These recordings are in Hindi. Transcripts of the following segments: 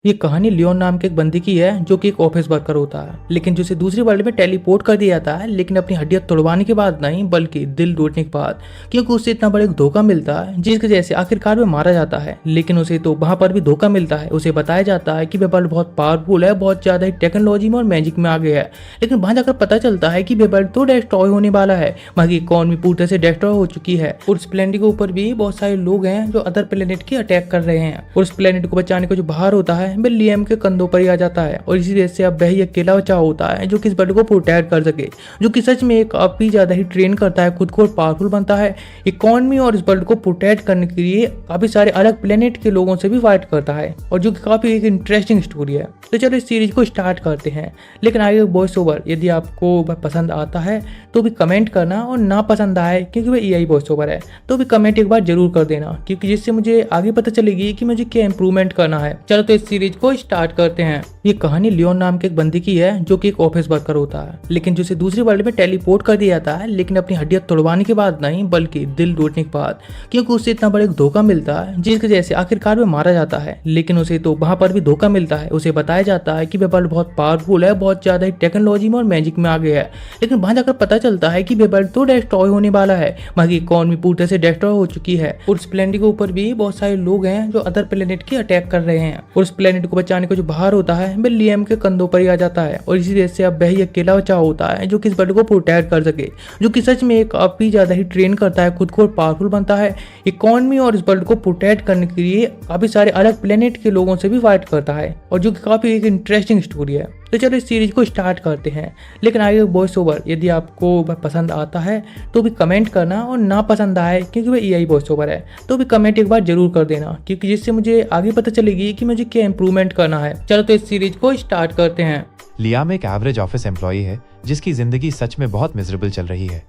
ये कहानी लियोन नाम के एक बंदी की है जो कि एक ऑफिस वर्कर होता है, लेकिन जिसे दूसरी वर्ल्ड में टेलीपोर्ट कर दिया जाता है, लेकिन अपनी हड्डियां तोड़वाने के बाद नहीं बल्कि दिल टूटने के बाद, क्योंकि उसे इतना बड़ा एक धोखा मिलता है जिसकी वजह से आखिरकार में मारा जाता है। लेकिन उसे तो वहां पर भी धोखा मिलता है। उसे बताया जाता है कि वे वर्ल्ड बहुत पावरफुल है, बहुत ज्यादा टेक्नोलॉजी में और मैजिक में आगे है, लेकिन वहां जाकर पता चलता है कि वे वर्ल्ड तो डिस्ट्रॉय होने वाला है। वहां की इकोनॉमी पूरी तरह से डिस्ट्रॉय हो चुकी है और उस प्लेनेट के ऊपर भी बहुत सारे लोग हैं जो अदर प्लेनेट की अटैक कर रहे हैं। और उस प्लेनेट को बचाने का जो बाहर होता है वह लियम के कंधों पर ही आ जाता है और इसी वजह से अब वही अकेला बचा होता है जो कि इस वर्ल्ड को प्रोटेक्ट कर सके, जो कि सच में एक काफी ज्यादा ही ट्रेन करता है, खुद को और पावरफुल बनता है इकोनॉमी और इस वर्ल्ड को प्रोटेक्ट करने के लिए काफी सारे अलग प्लेनेट के लोगों से भी फाइट करता है, और जो कि काफी एक इंटरेस्टिंग स्टोरी है। तो चलो इस सीरीज को स्टार्ट करते हैं। लेकिन आगे वॉइस ओवर यदि आपको वह पसंद आता है तो भी कमेंट करना, और ना पसंद आए क्योंकि वह एआई वॉइस ओवर है तो भी कमेंट एक बार जरूर कर देना, क्योंकि जिससे मुझे आगे पता चलेगी कि मुझे क्या इंप्रूवमेंट करना है। चलो तो इस सीरीज को स्टार्ट करते हैं। ये कहानी लियोन नाम के एक बंदी की है जो कि एक ऑफिस वर्कर होता है, लेकिन जिसे दूसरी वर्ल्ड में टेलीपोर्ट कर दिया जाता है, लेकिन अपनी हड्डियां तोड़वाने के बाद नहीं बल्कि दिल टूटने के बाद, क्योंकि उसे इतना बड़ा एक धोखा मिलता है जिसकी वजह से आखिरकार में मारा जाता है। लेकिन उसे तो वहां पर भी धोखा मिलता है। उसे बताया जाता है कि वे वर्ल्ड बहुत पावरफुल है, बहुत ज्यादा टेक्नोलॉजी में और मैजिक में आगे है, लेकिन वहां जाकर पता चलता है कि वे वर्ल्ड तो डिस्ट्रॉय होने वाला है। वहां की इकोनॉमी पूरी तरह से डिस्ट्रॉय हो चुकी है और उस प्लेनेट के ऊपर भी बहुत सारे लोग हैं जो अदर प्लेनेट की अटैक कर रहे हैं। और उस प्लेनेट को बचाने का जो बाहर होता है वह लियम के कंधों पर ही आ जाता है और इसी वजह से अब वही अकेला बचा होता है जो कि इस वर्ल्ड को प्रोटेक्ट कर सके, जो कि सच में एक काफी ज्यादा ही ट्रेन करता है, खुद को और पावरफुल बनता है इकोनॉमी और इस वर्ल्ड को प्रोटेक्ट करने के लिए काफी सारे अलग प्लेनेट के लोगों से भी फाइट करता है, और जो कि काफी एक इंटरेस्टिंग स्टोरी है। तो चलो इस सीरीज को स्टार्ट करते हैं। लेकिन आगे वॉइस ओवर यदि आपको वह पसंद आता है तो भी कमेंट करना, और ना पसंद आए क्योंकि वह एआई वॉइस ओवर है तो भी कमेंट एक बार जरूर कर देना, क्योंकि जिससे मुझे आगे पता चलेगी कि मुझे क्या इंप्रूवमेंट करना है। चलो तो इस सीरीज को स्टार्ट करते हैं। लियाम एक एवरेज ऑफिस एम्प्लॉई है जिसकी जिंदगी सच में बहुत मिजरेबल चल रही है।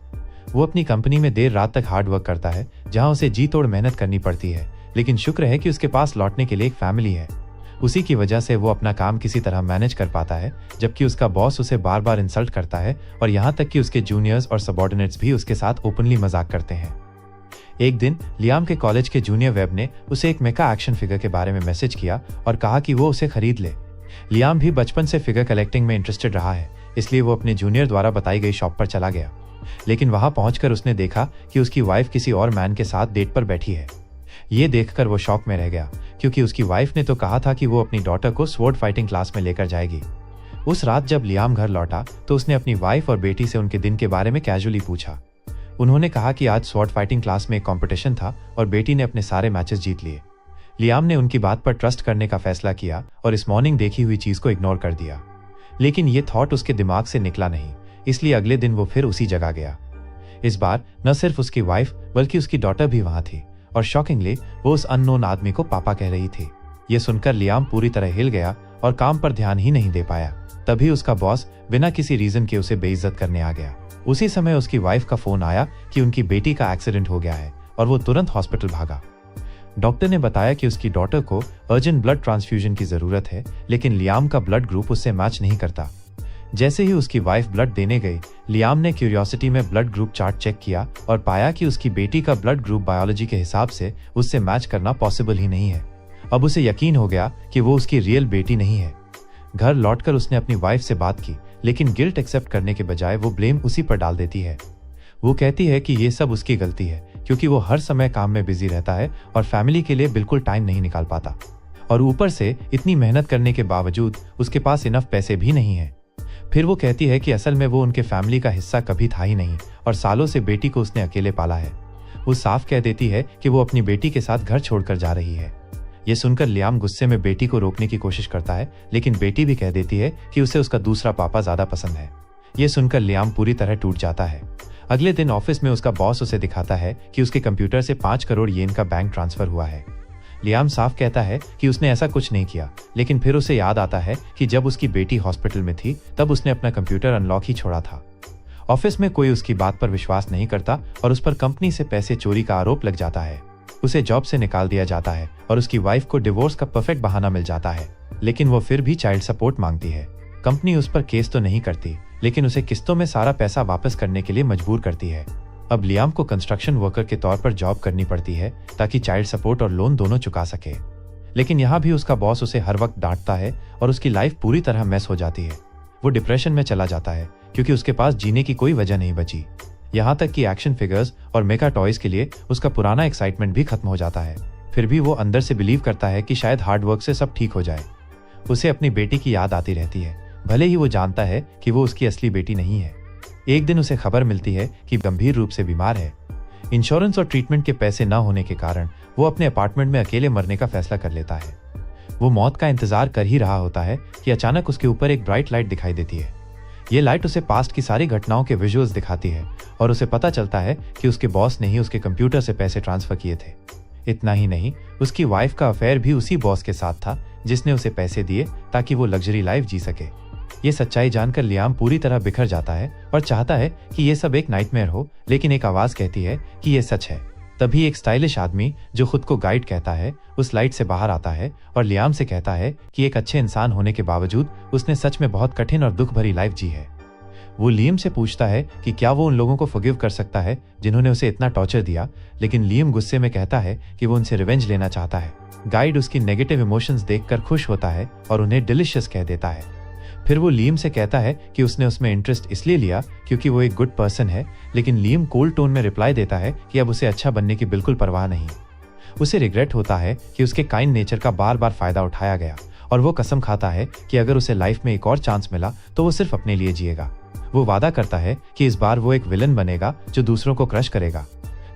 वो अपनी कंपनी में देर रात तक हार्ड वर्क करता है, जहां उसे जी तोड़ मेहनत करनी पड़ती है, लेकिन शुक्र है कि उसके पास लौटने के लिए एक फैमिली है। उसी की वजह से वो अपना काम किसी तरह मैनेज कर पाता है, जबकि उसका बॉस उसे बार बार इंसल्ट करता है और यहाँ तक कि उसके जूनियर्स और सबॉर्डिनेट्स भी उसके साथ ओपनली मजाक करते हैं। एक दिन लियाम के कॉलेज के जूनियर वेब ने उसे एक मेका एक्शन फिगर के बारे में मैसेज किया और कहा कि वो उसे खरीद ले। लियाम भी बचपन से फिगर कलेक्टिंग में इंटरेस्टेड रहा है, इसलिए वो अपने जूनियर द्वारा बताई गई शॉप पर चला गया। लेकिन वहां पहुंचकर उसने देखा कि उसकी वाइफ किसी और मैन के साथ डेट पर बैठी है। ये देखकर वो शॉक में रह गया, क्योंकि उसकी वाइफ ने तो कहा था कि वो अपनी डॉटर को स्वॉर्ड फाइटिंग क्लास में लेकर जाएगी। उस रात जब लियाम घर लौटा तो उसने अपनी वाइफ और बेटी से उनके दिन के बारे में कैजुअली पूछा। उन्होंने कहा कि आज स्वॉर्ड फाइटिंग क्लास में एक कॉम्पिटिशन था और बेटी ने अपने सारे मैचेस जीत लिए। लियाम ने उनकी बात पर ट्रस्ट करने का फैसला किया और इस मॉर्निंग देखी हुई चीज को इग्नोर कर दिया। लेकिन ये थॉट उसके दिमाग से निकला नहीं, इसलिए अगले दिन वो फिर उसी जगह गया। इस बार न सिर्फ उसकी वाइफ बल्कि उसकी डॉटर भी वहां थी, और शॉकिंगली वो उस अननोन आदमी को पापा कह रही थी। ये सुनकर लियाम पूरी तरह हिल गया और काम पर ध्यान ही नहीं दे पाया। तभी उसका बॉस बिना किसी रीजन के उसे बेइज्जत करने आ गया। उसी समय उसकी वाइफ का फोन आया कि उनकी बेटी का एक्सीडेंट हो गया है और वो तुरंत हॉस्पिटल भागा। डॉक्टर ने बताया कि उसकी डॉटर को अर्जेंट ब्लड ट्रांसफ्यूजन की जरूरत है, लेकिन लियाम का ब्लड ग्रुप उससे मैच नहीं करता। जैसे ही उसकी वाइफ ब्लड देने गई, लियाम ने क्यूरियोसिटी में ब्लड ग्रुप चार्ट चेक किया और पाया कि उसकी बेटी का ब्लड ग्रुप बायोलॉजी के हिसाब से उससे मैच करना पॉसिबल ही नहीं है। अब उसे यकीन हो गया कि वो उसकी रियल बेटी नहीं है। घर लौटकर उसने अपनी वाइफ से बात की, लेकिन गिल्ट एक्सेप्ट करने के बजाय वो ब्लेम उसी पर डाल देती है। वो कहती है कि ये सब उसकी गलती है, क्योंकि वो हर समय काम में बिजी रहता है और फैमिली के लिए बिल्कुल टाइम नहीं निकाल पाता, और ऊपर से इतनी मेहनत करने के बावजूद उसके पास इनफ पैसे भी नहीं है। फिर वो कहती है कि असल में वो उनके फैमिली का हिस्सा कभी था ही नहीं और सालों से बेटी को उसने अकेले पाला है। वो साफ कह देती है कि वो अपनी बेटी के साथ घर छोड़कर जा रही है। ये सुनकर लियाम गुस्से में बेटी को रोकने की कोशिश करता है, लेकिन बेटी भी कह देती है कि उसे उसका दूसरा पापा ज्यादा पसंद है। ये सुनकर लियाम पूरी तरह टूट जाता है। अगले दिन ऑफिस में उसका बॉस उसे दिखाता है कि उसके कंप्यूटर से 5 करोड़ येन का बैंक ट्रांसफर हुआ है। लियाम साफ कहता है कि उसने ऐसा कुछ नहीं किया, लेकिन फिर उसे याद आता है कि जब उसकी बेटी हॉस्पिटल में थी तब उसने अपना कंप्यूटर अनलॉक ही छोड़ा था। ऑफिस में कोई उसकी बात पर विश्वास नहीं करता और उस पर कंपनी से पैसे चोरी का आरोप लग जाता है। उसे जॉब से निकाल दिया जाता है और उसकी वाइफ को डिवोर्स का परफेक्ट बहाना मिल जाता है, लेकिन वो फिर भी चाइल्ड सपोर्ट मांगती है। कंपनी उस पर केस तो नहीं करती, लेकिन उसे किस्तों में सारा पैसा वापस करने के लिए मजबूर करती है। अब लियाम को कंस्ट्रक्शन वर्कर के तौर पर जॉब करनी पड़ती है ताकि चाइल्ड सपोर्ट और लोन दोनों चुका सके। लेकिन यहाँ भी उसका बॉस उसे हर वक्त डांटता है और उसकी लाइफ पूरी तरह मैस हो जाती है। वो डिप्रेशन में चला जाता है क्योंकि उसके पास जीने की कोई वजह नहीं बची। यहाँ तक कि एक्शन फिगर्स और मेगा टॉयज के लिए उसका पुराना एक्साइटमेंट भी खत्म हो जाता है। फिर भी वो अंदर से बिलीव करता है कि शायद हार्डवर्क से सब ठीक हो जाए। उसे अपनी बेटी की याद आती रहती है, भले ही वो जानता है कि वो उसकी असली बेटी नहीं है। एक दिन उसे खबर मिलती है कि गंभीर रूप से बीमार है। इंश्योरेंस और ट्रीटमेंट के पैसे न होने के कारण वो अपने अपार्टमेंट में अकेले मरने का फैसला कर लेता है। वो मौत का इंतजार कर ही रहा होता है कि अचानक उसके ऊपर एक ब्राइट लाइट दिखाई देती है। ये लाइट उसे पास्ट की सारी घटनाओं के विजुअल्स दिखाती है और उसे पता चलता है कि उसके बॉस ने ही उसके कंप्यूटर से पैसे ट्रांसफर किए थे। इतना ही नहीं, उसकी वाइफ का अफेयर भी उसी बॉस के साथ था जिसने उसे पैसे दिए ताकि वो लग्जरी लाइफ जी सके। ये सच्चाई जानकर लियाम पूरी तरह बिखर जाता है और चाहता है कि ये सब एक नाइटमेयर हो, लेकिन एक आवाज कहती है कि ये सच है। तभी एक स्टाइलिश आदमी जो खुद को गाइड कहता है उस लाइट से बाहर आता है और लियाम से कहता है कि एक अच्छे इंसान होने के बावजूद उसने सच में बहुत कठिन और दुख भरी लाइफ जी है। वो लियम से पूछता है कि क्या वो उन लोगों को फॉरगिव कर सकता है जिन्होंने उसे इतना टॉर्चर दिया, लेकिन लियम गुस्से में कहता है कि वो उनसे रिवेंज लेना चाहता है। गाइड उसकी नेगेटिव इमोशंस देखकर खुश होता है और उन्हें डिलिशियस कह देता है। फिर वो लियम से कहता है कि उसने उसमें इंटरेस्ट इसलिए लिया क्योंकि वो एक गुड पर्सन है, लेकिन लियम कोल्ड टोन में रिप्लाई देता है कि अब उसे अच्छा बनने की बिल्कुल परवाह नहीं। उसे रिग्रेट होता है कि उसके काइंड नेचर का बार बार फायदा उठाया गया और वो कसम खाता है कि अगर उसे लाइफ में एक और चांस मिला तो वो सिर्फ अपने लिए जिएगा। वो वादा करता है कि इस बार वो एक विलन बनेगा जो दूसरों को क्रश करेगा।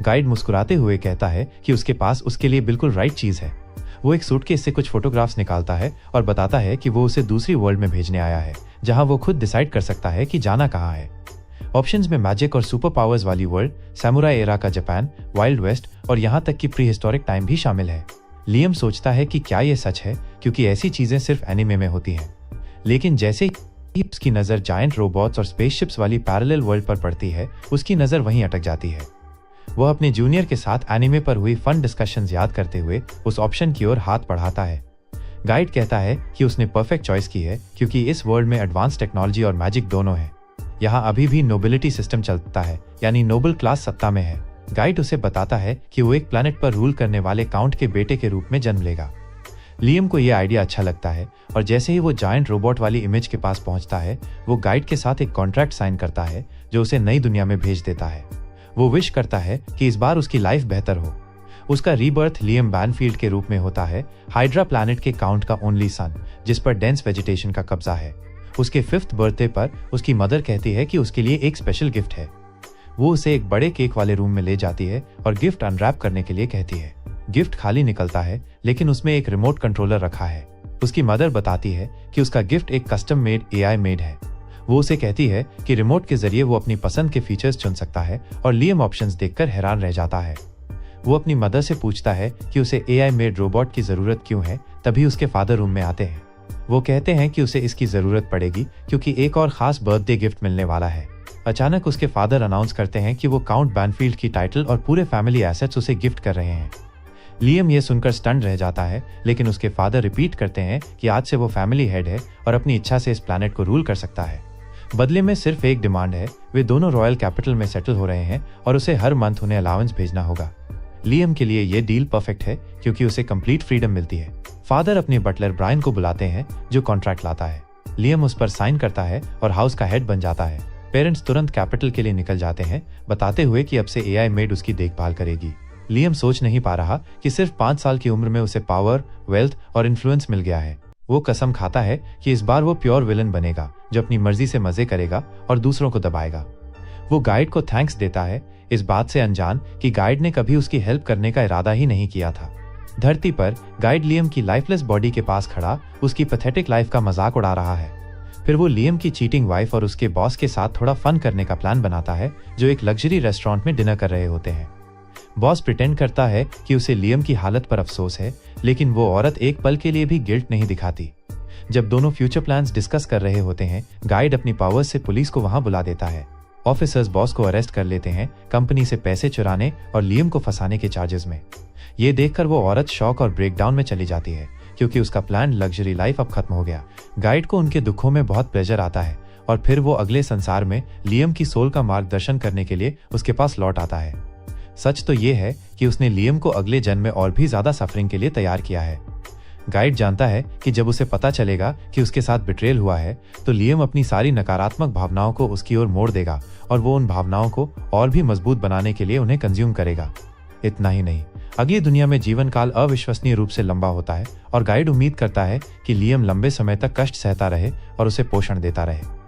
गाइड मुस्कुराते हुए कहता है कि उसके पास उसके लिए बिल्कुल राइट चीज है। वो एक सूटकेस से कुछ फोटोग्राफ्स निकालता है और बताता है कि वो उसे दूसरी वर्ल्ड में भेजने आया है जहां वो खुद डिसाइड कर सकता है कि जाना कहाँ है। ऑप्शंस में मैजिक और सुपर पावर्स वाली वर्ल्ड, सैमुराई एरा का जापान, वाइल्ड वेस्ट और यहाँ तक कि प्री हिस्टोरिक टाइम भी शामिल है। लियम सोचता है कि क्या ये सच है, क्योंकि ऐसी चीजें सिर्फ एनिमे में होती हैं। लेकिन जैसे ही उसकी नजर जायंट रोबोट्स और स्पेसशिप्स वाली पैरेलल वर्ल्ड पर पड़ती है, उसकी नजर वहीं अटक जाती है। वह अपने जूनियर के साथ एनिमे पर हुई फन डिस्कशंस याद करते हुए उस ऑप्शन की ओर हाथ बढ़ाता है। गाइड कहता है कि उसने परफेक्ट चॉइस की है क्योंकि इस वर्ल्ड में एडवांस टेक्नोलॉजी और मैजिक दोनों है। यहाँ अभी भी नोबिलिटी सिस्टम चलता है, यानी नोबल क्लास सत्ता में है। गाइड उसे बताता है कि वो एक प्लैनेट पर रूल करने वाले काउंट के बेटे के रूप में जन्म लेगा। लियम को यह आइडिया अच्छा लगता है और जैसे ही वो जायंट रोबोट वाली इमेज के पास पहुंचता है, वो गाइड के साथ एक कॉन्ट्रैक्ट साइन करता है जो उसे नई दुनिया में भेज देता है। वो विश करता है कि इस बार उसकी लाइफ बेहतर हो। उसका रीबर्थ लियम बैनफील्ड के रूप में होता है, हाइड्रा प्लैनेट के काउंट का ओनली सन, जिस पर डेंस वेजिटेशन का कब्जा है। उसके 5th बर्थडे पर उसकी मदर कहती है कि उसके लिए एक स्पेशल गिफ्ट है। वो उसे एक बड़े केक वाले रूम में ले जाती है और गिफ्ट अनरैप करने के लिए कहती है। गिफ्ट खाली निकलता है, लेकिन उसमें एक रिमोट कंट्रोलर रखा है। उसकी मदर बताती है कि उसका गिफ्ट एक कस्टम मेड AI मेड है। वो उसे कहती है कि रिमोट के जरिए वो अपनी पसंद के फीचर्स चुन सकता है और लियम ऑप्शंस देखकर हैरान रह जाता है। वो अपनी मदर से पूछता है कि उसे AI मेड रोबोट की जरूरत क्यों है। तभी उसके फादर रूम में आते हैं। वो कहते हैं कि उसे इसकी जरूरत पड़ेगी क्योंकि एक और खास बर्थडे गिफ्ट मिलने वाला है। अचानक उसके फादर अनाउंस करते हैं कि वो काउंट बैनफील्ड की टाइटल और पूरे फैमिली एसेट्स उसे गिफ्ट कर रहे हैं। लियम ये सुनकर स्टंड रह जाता है, लेकिन उसके फादर रिपीट करते हैं कि आज से वो फैमिली हेड है और अपनी इच्छा से इस प्लैनेट को रूल कर सकता है। बदले में सिर्फ एक डिमांड है, वे दोनों रॉयल कैपिटल में सेटल हो रहे हैं और उसे हर मंथ उन्हें अलाउंस भेजना होगा। लियम के लिए ये डील परफेक्ट है क्योंकि उसे कंप्लीट फ्रीडम मिलती है। फादर अपने बटलर ब्रायन को बुलाते हैं जो कॉन्ट्रैक्ट लाता है। लियम उस पर साइन करता है और हाउस का हेड बन जाता है। पेरेंट्स तुरंत कैपिटल के लिए निकल जाते हैं, बताते हुए कि अब से AI मेड उसकी देखभाल करेगी। लियम सोच नहीं पा रहा कि सिर्फ 5 साल की उम्र में उसे पावर, वेल्थ और इन्फ्लुएंस मिल गया है। वो कसम खाता है कि इस बार वो प्योर विलन बनेगा जो अपनी मर्जी से मजे करेगा और दूसरों को दबाएगा। वो गाइड को थैंक्स देता है, इस बात से अनजान कि गाइड ने कभी उसकी हेल्प करने का इरादा ही नहीं किया था। धरती पर गाइड लियम की लाइफलेस बॉडी के पास खड़ा उसकी पैथेटिक लाइफ का मजाक उड़ा रहा है। फिर वो लियम की चीटिंग वाइफ और उसके बॉस के साथ थोड़ा फन करने का प्लान बनाता है, जो एक लग्जरी रेस्टोरेंट में डिनर कर रहे होते हैं। बॉस प्रिटेंड करता है कि उसे लियम की हालत पर अफसोस है, लेकिन वो औरत एक पल के लिए भी गिल्ट नहीं दिखाती। जब दोनों फ्यूचर प्लान्स डिस्कस कर रहे होते हैं, गाइड अपनी पावर्स से पुलिस को वहां बुला देता है। ऑफिसर्स बॉस को अरेस्ट कर लेते हैं, कंपनी से पैसे चुराने और लियम को फंसाने के चार्जेस में। ये देखकर वो औरत शॉक और ब्रेकडाउन में चली जाती है क्योंकि उसका प्लान लग्जरी लाइफ अब खत्म हो गया। गाइड को उनके दुखों में बहुत प्लेजर आता है और फिर वो अगले संसार में लियम की सोल का मार्गदर्शन करने के लिए उसके पास लौट आता है। सच तो ये है कि उसने लियम को अगले जन्म में और भी ज्यादा सफरिंग के लिए तैयार किया है। गाइड जानता है कि जब उसे पता चलेगा कि उसके साथ बिट्रेल हुआ है तो लियम अपनी सारी नकारात्मक भावनाओं को उसकी ओर मोड़ देगा और वो उन भावनाओं को और भी मजबूत बनाने के लिए उन्हें कंज्यूम करेगा। इतना ही नहीं, अगली दुनिया में जीवन काल अविश्वसनीय रूप से लंबा होता है और गाइड उम्मीद करता है कि लियम लंबे समय तक कष्ट सहता रहे और उसे पोषण देता रहे।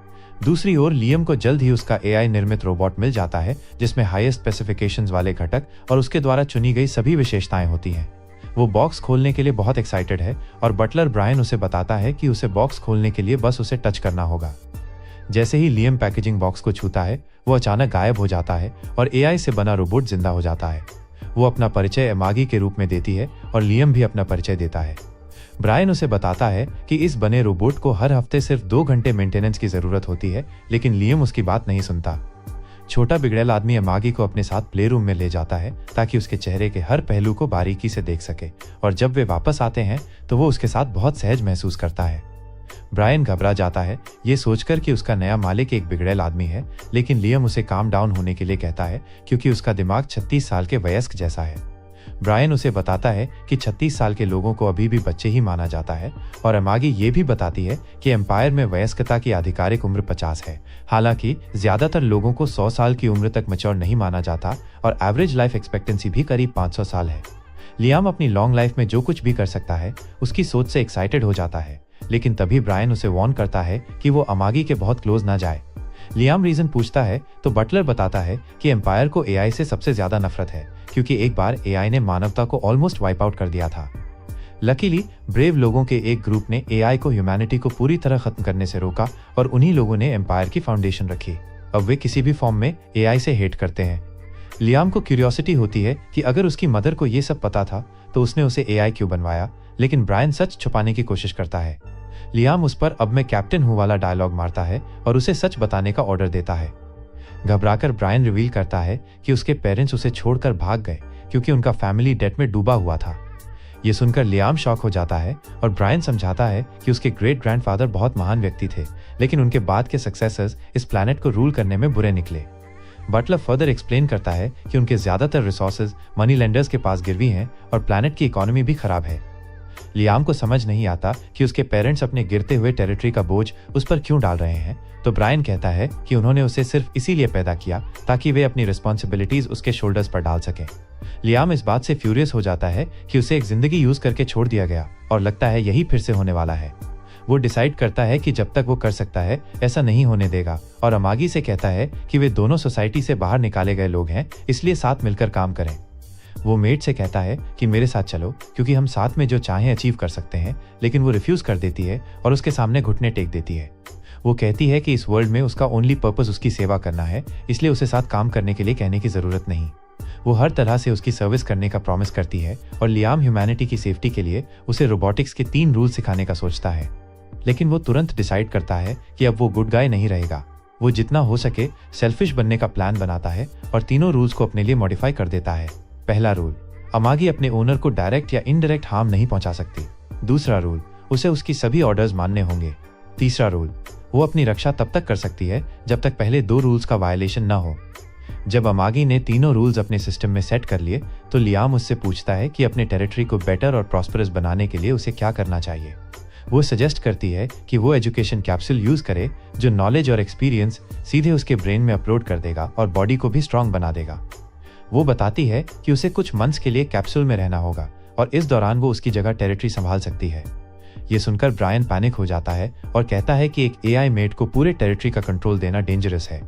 दूसरी ओर लियम को जल्द ही उसका एआई निर्मित रोबोट मिल जाता है जिसमें हाईएस्ट स्पेसिफिकेशंस वाले घटक और उसके द्वारा चुनी गई सभी विशेषताएं होती हैं। वो बॉक्स खोलने के लिए बहुत एक्साइटेड है और बटलर ब्रायन उसे बताता है कि उसे बॉक्स खोलने के लिए बस उसे टच करना होगा। जैसे ही लियम पैकेजिंग बॉक्स को छूता है वो अचानक गायब हो जाता है और एआई से बना रोबोट जिंदा हो जाता है। वो अपना परिचय एमागी के रूप में देती है और लियम भी अपना परिचय देता है। ब्रायन उसे बताता है कि इस बने रोबोट को हर हफ्ते सिर्फ 2 घंटे मेंटेनेंस की जरूरत होती है, लेकिन लियम उसकी बात नहीं सुनता। छोटा बिगड़ैल आदमी एमागी को अपने साथ प्ले रूम में ले जाता है ताकि उसके चेहरे के हर पहलू को बारीकी से देख सके और जब वे वापस आते हैं तो वो उसके साथ बहुत सहज महसूस करता है। ब्रायन घबरा जाता है ये सोचकर कि उसका नया मालिक एक बिगड़ैल आदमी है, लेकिन लियम उसे काम डाउन होने के लिए कहता है क्योंकि उसका दिमाग 36 साल के वयस्क जैसा है। ब्रायन उसे बताता है कि 36 साल के लोगों को अभी भी बच्चे ही माना जाता है और एमागी ये भी बताती है कि एम्पायर में वयस्कता की आधिकारिक उम्र 50 है। हालांकि ज्यादातर लोगों को 100 साल की उम्र तक मैच्योर नहीं माना जाता और एवरेज लाइफ एक्सपेक्टेंसी भी करीब 500 साल है। लियाम अपनी लॉन्ग लाइफ में जो कुछ भी कर सकता है उसकी सोच से एक्साइटेड हो जाता है, लेकिन तभी ब्रायन उसे वार्न करता है कि वो एमागी के बहुत क्लोज ना जाए। लियाम रीजन पूछता है तो बटलर बताता है कि एम्पायर को एआई से सबसे ज्यादा नफरत है क्योंकि एक बार एआई ने मानवता को ऑलमोस्ट वाइप आउट कर दिया था। लकीली ब्रेव लोगों के एक ग्रुप ने एआई को ह्यूमैनिटी को पूरी तरह खत्म करने से रोका और उन्हीं लोगों ने एम्पायर की फाउंडेशन रखी। अब वे किसी भी फॉर्म में एआई से हेट करते हैं। लियाम को क्यूरियोसिटी होती है कि अगर उसकी मदर को ये सब पता था तो उसने उसे एआई क्यों बनवाया, लेकिन ब्रायन सच छुपाने की कोशिश करता है। लियाम उस पर अब मैं कैप्टन हूं वाला डायलॉग मारता है और उसे सच बताने का ऑर्डर देता है। घबराकर ब्रायन रिवील करता है कि उसके पेरेंट्स उसे छोड़कर भाग गए क्योंकि उनका फैमिली डेट में डूबा हुआ था। ये सुनकर लियाम शॉक हो जाता है और ब्रायन समझाता है कि उसके ग्रेट ग्रैंडफादर बहुत महान व्यक्ति थे, लेकिन उनके बाद के सक्सेसर्स इस प्लैनेट को रूल करने में बुरे निकले। बटलर फर्दर एक्सप्लेन करता है कि उनके ज्यादातर रिसोर्सेज मनी लेंडर्स के पास गिरवी हैं और प्लैनेट की इकोनॉमी भी खराब है। लियाम को समझ नहीं आता कि उसके पेरेंट्स अपने गिरते हुए टेरिटरी का बोझ उस पर क्यों डाल रहे हैं, तो ब्रायन कहता है कि उन्होंने उसे सिर्फ इसीलिए पैदा किया ताकि वे अपनी रिस्पॉन्सिबिलिटीज उसके शोल्डर्स पर डाल सकें। लियाम इस बात से फ्यूरियस हो जाता है कि उसे एक जिंदगी यूज करके छोड़ दिया गया और लगता है यही फिर से होने वाला है। वो डिसाइड करता है कि जब तक वो कर सकता है ऐसा नहीं होने देगा और एमागी से कहता है कि वे दोनों सोसाइटी से बाहर निकाले गए लोग हैं, इसलिए साथ मिलकर काम करें। वो मेट से कहता है कि मेरे साथ चलो क्योंकि हम साथ में जो चाहें अचीव कर सकते हैं, लेकिन वो रिफ्यूज कर देती है और उसके सामने घुटने टेक देती है। वो कहती है कि इस वर्ल्ड में उसका ओनली पर्पस उसकी सेवा करना है, इसलिए उसे साथ काम करने के लिए कहने की जरूरत नहीं। वो हर तरह से उसकी सर्विस करने का प्रॉमिस करती है और लियाम ह्यूमैनिटी की सेफ्टी के लिए उसे रोबोटिक्स के 3 रूल सिखाने का सोचता है, लेकिन वो तुरंत डिसाइड करता है कि अब वो गुड गाय नहीं रहेगा। वो जितना हो सके सेल्फिश बनने का प्लान बनाता है और तीनों रूल्स को अपने लिए मॉडिफाई कर देता है। पहला रूल, एमागी अपने ओनर को डायरेक्ट या इनडायरेक्ट हार्म नहीं पहुंचा सकती। दूसरा रूल, उसे उसकी सभी ऑर्डर्स मानने होंगे। तीसरा रूल, वो अपनी रक्षा तब तक कर सकती है जब तक पहले 2 रूल्स का वायलेशन न हो। जब एमागी ने तीनों रूल्स अपने सिस्टम में सेट कर लिए तो लियाम उससे पूछता है कि अपने टेरिटरी को बेटर और प्रॉस्परस बनाने के लिए उसे क्या करना चाहिए। वो सजेस्ट करती है कि वो एजुकेशन कैप्सूल यूज करे जो नॉलेज और एक्सपीरियंस सीधे उसके ब्रेन में अपलोड कर देगा और बॉडी को भी स्ट्रांग बना देगा। वो बताती है कि उसे कुछ मंथ्स के लिए कैप्सूल में रहना होगा और इस दौरान वो उसकी जगह टेरिटरी संभाल सकती है। ये सुनकर ब्रायन पैनिक हो जाता है और कहता है कि एक एआई मेट को पूरे टेरिटरी का कंट्रोल देना डेंजरस है।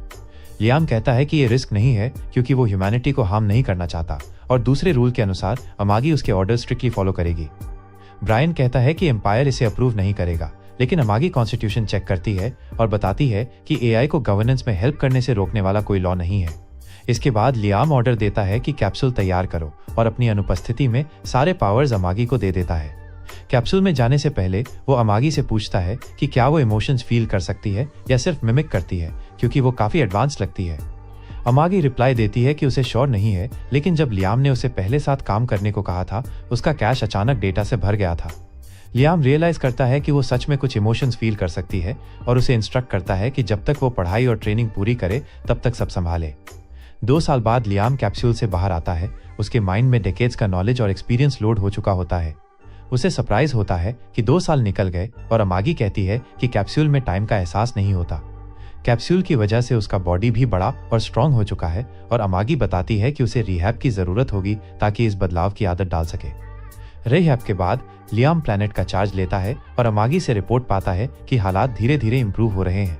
लियाम कहता है कि ये रिस्क नहीं है क्योंकि वो ह्यूमैनिटी को हार्म नहीं करना चाहता और दूसरे रूल के अनुसार एमागी उसके ऑर्डर स्ट्रिक्टली फॉलो करेगी। ब्रायन कहता है कि एम्पायर इसे अप्रूव नहीं करेगा, लेकिन एमागी कॉन्स्टिट्यूशन चेक करती है और बताती है कि एआई को गवर्नेंस में हेल्प करने से रोकने वाला कोई लॉ नहीं है। इसके बाद लियाम ऑर्डर देता है कि कैप्सूल तैयार करो और अपनी अनुपस्थिति में सारे पावर्स एमागी को दे देता है। कैप्सूल में जाने से पहले वो एमागी से पूछता है कि क्या वो इमोशंस फील कर सकती है या सिर्फ मिमिक करती है, क्योंकि वो काफी एडवांस लगती है। एमागी रिप्लाई देती है कि उसे श्योर नहीं है, लेकिन जब लियाम ने उसे पहले साथ काम करने को कहा था उसका कैश अचानक डेटा से भर गया था। लियाम रियलाइज करता है कि वो सच में कुछ इमोशंस फील कर सकती है और उसे इंस्ट्रक्ट करता है कि जब तक वो पढ़ाई और ट्रेनिंग पूरी करे तब तक सब संभाले। 2 साल बाद लियाम कैप्सूल से बाहर आता है। उसके माइंड में डेकेड्स का नॉलेज और एक्सपीरियंस लोड हो चुका होता है। उसे सरप्राइज होता है कि 2 साल निकल गए और अमागी कहती है कि कैप्सूल में टाइम का एहसास नहीं होता। कैप्सूल की वजह से उसका बॉडी भी बड़ा और स्ट्रांग हो चुका है और अमागी बताती है कि उसे रिहैब की जरूरत होगी ताकि इस बदलाव की आदत डाल सके। रिहैब के बाद लियाम प्लैनेट का चार्ज लेता है और अमागी से रिपोर्ट पाता है कि हालात धीरे धीरे इंप्रूव हो रहे हैं।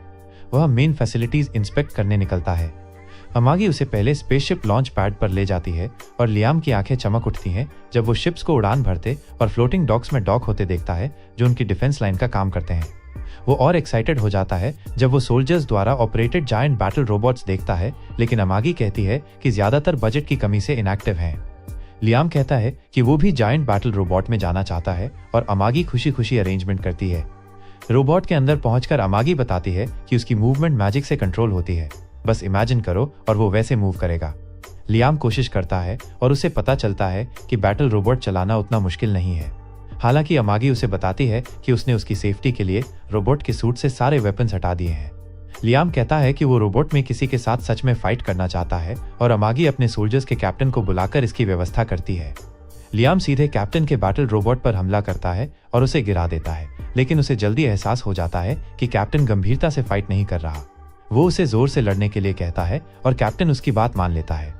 वह मेन फैसिलिटीज इंस्पेक्ट करने निकलता है। अमागी उसे पहले स्पेसशिप लॉन्च पैड पर ले जाती है और लियाम की आंखें चमक उठती हैं जब वो शिप्स को उड़ान भरते और फ्लोटिंग डॉक्स में डॉक होते देखता है जो उनकी डिफेंस लाइन का काम करते हैं। वो और एक्साइटेड हो जाता है जब वो सोल्जर्स द्वारा ऑपरेटेड जायंट बैटल रोबोट्स देखता है, लेकिन अमागी कहती है कि ज्यादातर बजट की कमी से इनएक्टिव हैं। लियाम कहता है कि वो भी जायंट बैटल रोबोट में जाना चाहता है और अमागी खुशी खुशी अरेंजमेंट करती है। रोबोट के अंदर पहुंचकर अमागी बताती है कि उसकी मूवमेंट मैजिक से कंट्रोल होती है, बस इमेजिन करो और वो वैसे मूव करेगा। लियाम कोशिश करता है और उसे पता चलता है कि बैटल रोबोट चलाना उतना मुश्किल नहीं है। हालांकि अमागी उसे बताती है कि उसने उसकी सेफ्टी के लिए रोबोट के सूट से सारे वेपन्स हटा दिए हैं। लियाम कहता है कि वो रोबोट में किसी के साथ सच में फाइट करना चाहता है और अमागी अपने सोल्जर्स के कैप्टन को बुलाकर इसकी व्यवस्था करती है। लियाम सीधे कैप्टन के बैटल रोबोट पर हमला करता है और उसे गिरा देता है, लेकिन उसे जल्दी एहसास हो जाता है कि कैप्टन गंभीरता से फाइट नहीं कर रहा। वो उसे जोर से लड़ने के लिए कहता है और कैप्टन उसकी बात मान लेता है।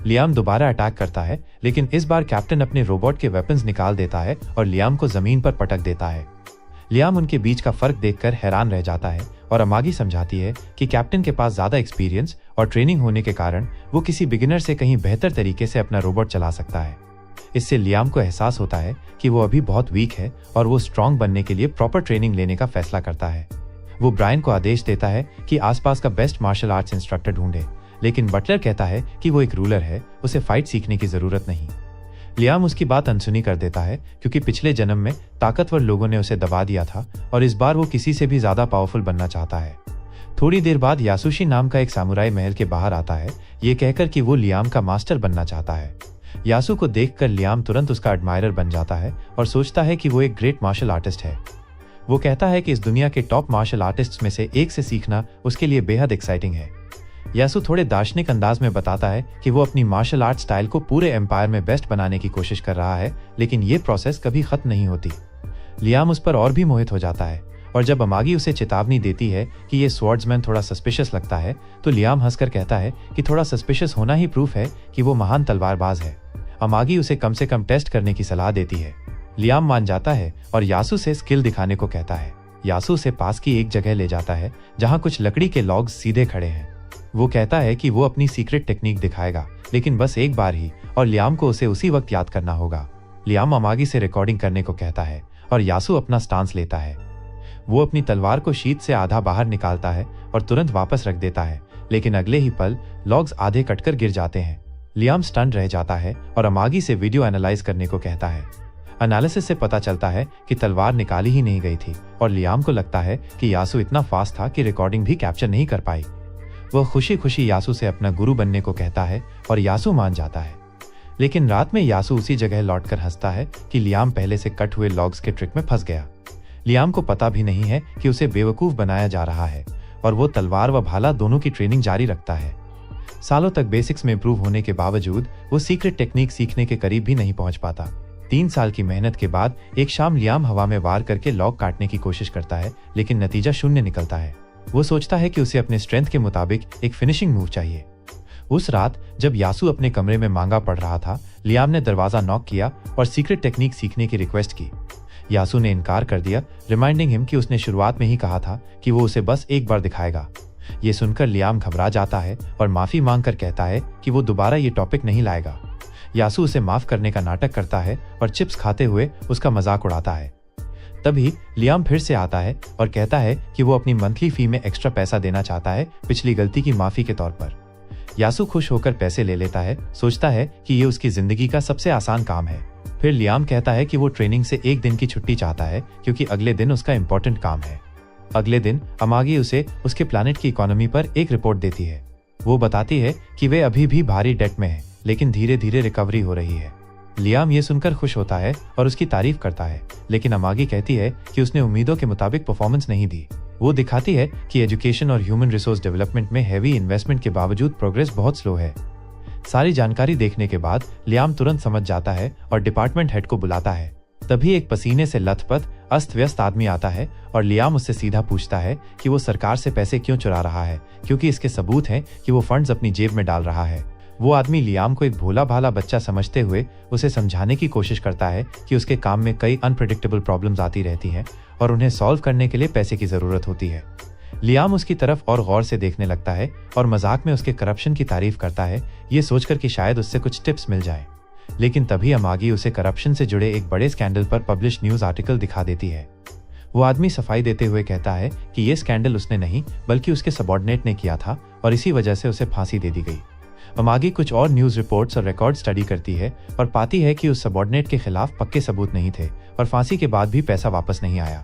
लियाम दोबारा अटैक करता है, लेकिन इस बार कैप्टन अपने रोबोट के वेपन्स निकाल देता है और लियाम को जमीन पर पटक देता है। लियाम उनके बीच का फर्क देखकर हैरान रह जाता है और अमागी समझाती है कि कैप्टन के पास ज्यादा एक्सपीरियंस और ट्रेनिंग होने के कारण वो किसी बिगिनर से कहीं बेहतर तरीके से अपना रोबोट चला सकता है। इससे लियाम को एहसास होता है कि वो अभी बहुत वीक है और वो स्ट्रांग बनने के लिए प्रॉपर ट्रेनिंग लेने का फैसला करता है। वो ब्रायन को आदेश देता है कि आसपास का बेस्ट मार्शल आर्ट्स इंस्ट्रक्टर ढूंढे, लेकिन बटलर कहता है कि वो एक रूलर है, उसे फाइट सीखने की जरूरत नहीं। लियाम उसकी बात अनसुनी कर देता है क्योंकि पिछले जन्म में ताकतवर लोगों ने उसे दबा दिया था और इस बार वो किसी से भी ज्यादा पावरफुल बनना चाहता है। थोड़ी देर बाद यासुशी नाम का एक सामुराई महल के बाहर आता है, ये कहकर कि वो लियाम का मास्टर बनना चाहता है। यासु को देखकर लियाम तुरंत उसका एडमायरर बन जाता है और सोचता है कि वो एक ग्रेट मार्शल आर्टिस्ट है। वो कहता है कि इस दुनिया के टॉप मार्शल आर्टिस्ट्स में से एक से सीखना उसके लिए बेहद एक्साइटिंग है। यासु थोड़े दार्शनिक अंदाज में बताता है कि वो अपनी मार्शल आर्ट स्टाइल को पूरे एम्पायर में बेस्ट बनाने की कोशिश कर रहा है, लेकिन ये प्रोसेस कभी खत्म नहीं होती। लियाम उस पर और भी मोहित हो जाता है और जब अमागी उसे चेतावनी देती है कि ये स्वॉर्ड्समैन थोड़ा सस्पिशियस लगता है, तो लियाम हंसकर कहता है कि थोड़ा सस्पिशियस होना ही प्रूफ है कि वो महान तलवारबाज है। अमागी उसे कम से कम टेस्ट करने की सलाह देती है। लियाम मान जाता है और यासु से स्किल दिखाने को कहता है। यासु उसे पास की एक जगह ले जाता है जहां कुछ लकड़ी के लॉग्स सीधे खड़े हैं। वो कहता है कि वो अपनी सीक्रेट टेक्निक दिखाएगा, लेकिन बस एक बार ही, और लियाम को उसे उसी वक्त याद करना होगा। लियाम अमागी से रिकॉर्डिंग करने को कहता है और यासु अपना स्टांस लेता है। वो अपनी तलवार को शीट से आधा बाहर निकालता है और तुरंत वापस रख देता है, लेकिन अगले ही पल लॉग्स आधे कटकर गिर जाते हैं। लियाम स्टन रह जाता है और अमागी से वीडियो एनालाइज करने को कहता है। एनालिसिस से पता चलता है कि तलवार निकाली ही नहीं गई थी और लियाम को लगता है कि यासु इतना फास्ट था कि रिकॉर्डिंग भी कैप्चर नहीं कर पाई। वह खुशी खुशी यासु से अपना गुरु बनने को कहता है और यासु मान जाता है। लेकिन रात में यासु उसी जगह लौटकर हंसता है कि लियाम पहले से कट हुए लॉग्स के ट्रिक में फंस गया। लियाम को पता भी नहीं है कि उसे बेवकूफ बनाया जा रहा है और वो तलवार व भाला दोनों की ट्रेनिंग जारी रखता है। सालों तक बेसिक्स में इंप्रूव होने के बावजूद वो सीक्रेट टेक्निक सीखने के करीब भी नहीं पहुंच पाता। 3 साल की मेहनत के बाद एक शाम लियाम हवा में वार करके लॉग काटने की कोशिश करता है, लेकिन नतीजा शून्य निकलता है। वो सोचता है कि उसे अपने स्ट्रेंथ के मुताबिक एक फिनिशिंग मूव चाहिए। उस रात जब यासु अपने कमरे में मांगा पढ़ रहा था, लियाम ने दरवाजा नॉक किया और सीक्रेट टेक्निक सीखने की रिक्वेस्ट की। यासु ने इनकार कर दिया, रिमाइंडिंग हिम कि उसने शुरुआत में ही कहा था कि वो उसे बस एक बार दिखाएगा। ये सुनकर लियाम घबरा जाता है और माफी मांगकर कहता है कि वो दोबारा ये टॉपिक नहीं लाएगा। यासु उसे माफ करने का नाटक करता है और चिप्स खाते हुए उसका मजाक उड़ाता है। तभी लियाम फिर से आता है और कहता है कि वो अपनी मंथली फी में एक्स्ट्रा पैसा देना चाहता है पिछली गलती की माफी के तौर पर। यासु खुश होकर पैसे ले लेता है, सोचता है कि ये उसकी जिंदगी का सबसे आसान काम है। फिर लियाम कहता है कि वो ट्रेनिंग से एक दिन की छुट्टी चाहता है क्योंकि अगले दिन उसका इंपॉर्टेंट काम है। अगले दिन अमागी उसे उसके प्लैनेट की इकोनॉमी पर एक रिपोर्ट देती है। वो बताती है कि वे अभी भी भारी डेट में है, लेकिन धीरे धीरे रिकवरी हो रही है। लियाम ये सुनकर खुश होता है और उसकी तारीफ करता है, लेकिन अमागी कहती है कि उसने उम्मीदों के मुताबिक परफॉर्मेंस नहीं दी। वो दिखाती है कि एजुकेशन और ह्यूमन रिसोर्स डेवलपमेंट में हैवी इन्वेस्टमेंट के बावजूद प्रोग्रेस बहुत स्लो है। सारी जानकारी देखने के बाद लियाम तुरंत समझ जाता है और डिपार्टमेंट हेड को बुलाता है। तभी एक पसीने से लथपथ अस्त व्यस्त आदमी आता है और लियाम उससे सीधा पूछता है कि वो सरकार से पैसे क्यों चुरा रहा है, क्योंकि इसके सबूत हैं कि वो फंड्स अपनी जेब में डाल रहा है। वो आदमी लियाम को एक भोला भाला बच्चा समझते हुए उसे समझाने की कोशिश करता है कि उसके काम में कई अनप्रेडिक्टेबल प्रॉब्लम्स आती रहती हैं और उन्हें सॉल्व करने के लिए पैसे की जरूरत होती है। लियाम उसकी तरफ और गौर से देखने लगता है और मजाक में उसके करप्शन की तारीफ करता है, ये सोचकर कि शायद उससे कुछ टिप्स मिल जाए। लेकिन तभी अमागी उसे करप्शन से जुड़े एक बड़े स्कैंडल पर पब्लिश न्यूज आर्टिकल दिखा देती है। वो आदमी सफाई देते हुए कहता है कि ये स्कैंडल उसने नहीं बल्कि उसके सबॉर्डिनेट ने किया था और इसी वजह से उसे फांसी दे दी गई। अमागी कुछ और न्यूज रिपोर्ट्स और रिकॉर्ड स्टडी करती है और पाती है कि उस सबॉर्डिनेट के खिलाफ पक्के सबूत नहीं थे और फांसी के बाद भी पैसा वापस नहीं आया।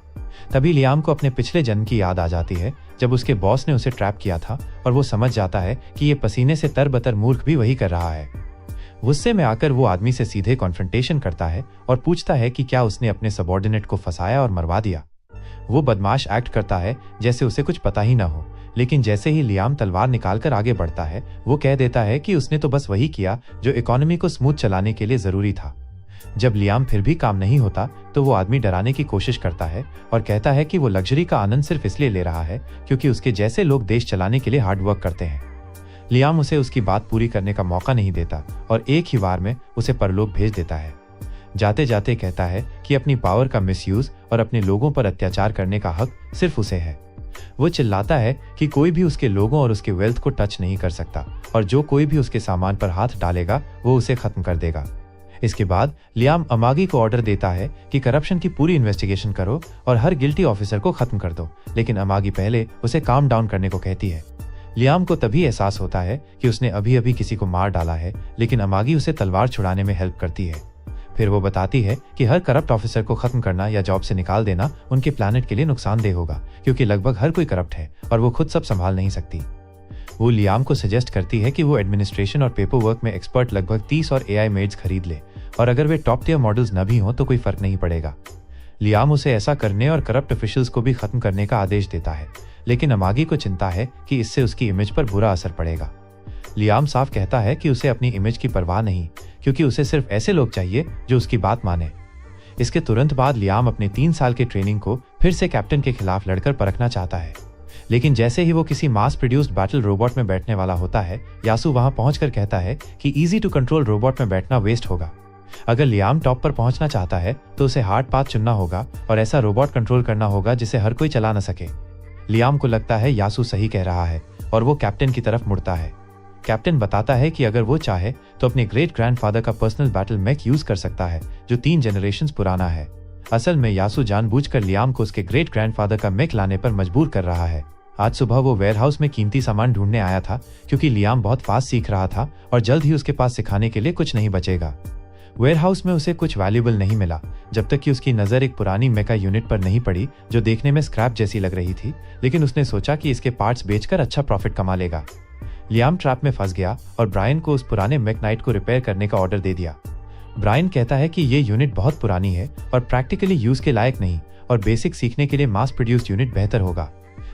तभी लियाम को अपने पिछले जन्म की याद आ जाती है जब उसके बॉस ने उसे ट्रैप किया था और वो समझ जाता है कि ये पसीने से तरबतर मूर्ख भी वही कर रहा है। गुस्से में आकर वो आदमी से सीधे कॉन्फ्रंटेशन करता है और पूछता है कि क्या उसने अपने सबॉर्डिनेट को फंसाया और मरवा दिया। वो बदमाश एक्ट करता है जैसे उसे कुछ पता ही ना हो, लेकिन जैसे ही लियाम तलवार निकालकर आगे बढ़ता है वो कह देता है कि उसने तो बस वही किया जो इकोनॉमी को स्मूथ चलाने के लिए जरूरी था। जब लियाम फिर भी काम नहीं होता तो वो आदमी डराने की कोशिश करता है और कहता है कि वो लग्जरी का आनंद सिर्फ इसलिए ले रहा है क्योंकि उसके जैसे लोग देश चलाने के लिए हार्ड वर्क करते हैं। लियाम उसे उसकी बात पूरी करने का मौका नहीं देता और एक ही बार में उसे परलोक भेज देता है। जाते जाते कहता है कि अपनी पावर का मिसयूज और अपने लोगों पर अत्याचार करने का हक सिर्फ उसे है। वो चिल्लाता है कि कोई भी उसके लोगों और उसके वेल्थ को टच नहीं कर सकता और जो कोई भी उसके सामान पर हाथ डालेगा वो उसे खत्म कर देगा। इसके बाद लियाम अमागी को ऑर्डर देता है कि करप्शन की पूरी इन्वेस्टिगेशन करो और हर गिल्टी ऑफिसर को खत्म कर दो, लेकिन अमागी पहले उसे काम डाउन करने को कहती है। लियाम को तभी एहसास होता है कि उसने अभी अभी किसी को मार डाला है, लेकिन अमागी उसे तलवार छुड़ाने में हेल्प करती है। फिर वो बताती है कि हर करप्ट ऑफिसर को खत्म करना या जॉब से निकाल देना उनके प्लैनेट के लिए नुकसानदेह होगा क्योंकि लगभग हर कोई करप्ट है और वो खुद सब संभाल नहीं सकती। वो लियाम को सजेस्ट करती है कि वो एडमिनिस्ट्रेशन और पेपर वर्क में एक्सपर्ट लगभग 30 और AI मेड्स खरीद ले और अगर वे टॉप टियर मॉडल्स न भी हों तो कोई फर्क नहीं पड़ेगा। लियाम उसे ऐसा करने और करप्ट ऑफिशियल्स को भी खत्म करने का आदेश देता है, लेकिन अमागी को चिंता है कि इससे उसकी इमेज पर बुरा असर पड़ेगा। लियाम साफ कहता है कि उसे अपनी इमेज की परवाह नहीं, क्योंकि उसे सिर्फ ऐसे लोग चाहिए जो उसकी बात माने। इसके तुरंत बाद लियाम अपने 3 साल के ट्रेनिंग को फिर से कैप्टन के खिलाफ लड़कर परखना चाहता है, लेकिन जैसे ही वो किसी मास प्रोड्यूस्ड बैटल रोबोट में बैठने वाला होता है, यासू वहां पहुंचकर कहता है कि इजी टू कंट्रोल रोबोट में बैठना वेस्ट होगा। अगर लियाम टॉप पर पहुंचना चाहता है तो उसे हार्ड पाथ चुनना होगा और ऐसा रोबोट कंट्रोल करना होगा जिसे हर कोई चला न सके। लियाम को लगता है यासू सही कह रहा है और वो कैप्टन की तरफ मुड़ता है। कैप्टन बताता है कि अगर वो चाहे तो अपने ग्रेट ग्रैंडफादर का पर्सनल बैटल मैक यूज कर सकता है जो 3 जनरेशंस पुराना है। असल में यासू जानबूझकर लियाम को उसके ग्रेट ग्रैंडफादर का मैक लाने पर मजबूर कर रहा है। आज सुबह वो वेयरहाउस में कीमती सामान ढूंढने आया था क्योंकि लियाम बहुत फास्ट सीख रहा था और जल्द ही उसके पास सिखाने के लिए कुछ नहीं बचेगा। वेयरहाउस में उसे कुछ वैल्यूएबल नहीं मिला जब तक कि उसकी नजर एक पुरानी मेका यूनिट पर नहीं पड़ी जो देखने में स्क्रैप जैसी लग रही थी, लेकिन उसने सोचा कि इसके पार्ट्स बेचकर अच्छा प्रॉफिट कमा लेगा। लियाम ट्रैप में फंस गया और ब्रायन को उस पुराने मैकनाइट को रिपेयर करने का ऑर्डर दे दिया। ब्रायन कहता है कि ये यूनिट बहुत पुरानी है और प्रैक्टिकली यूज के लायक नहीं और बेसिक सीखने के लिए मास प्रोड्यूस्ड यूनिट बेहतर होगा,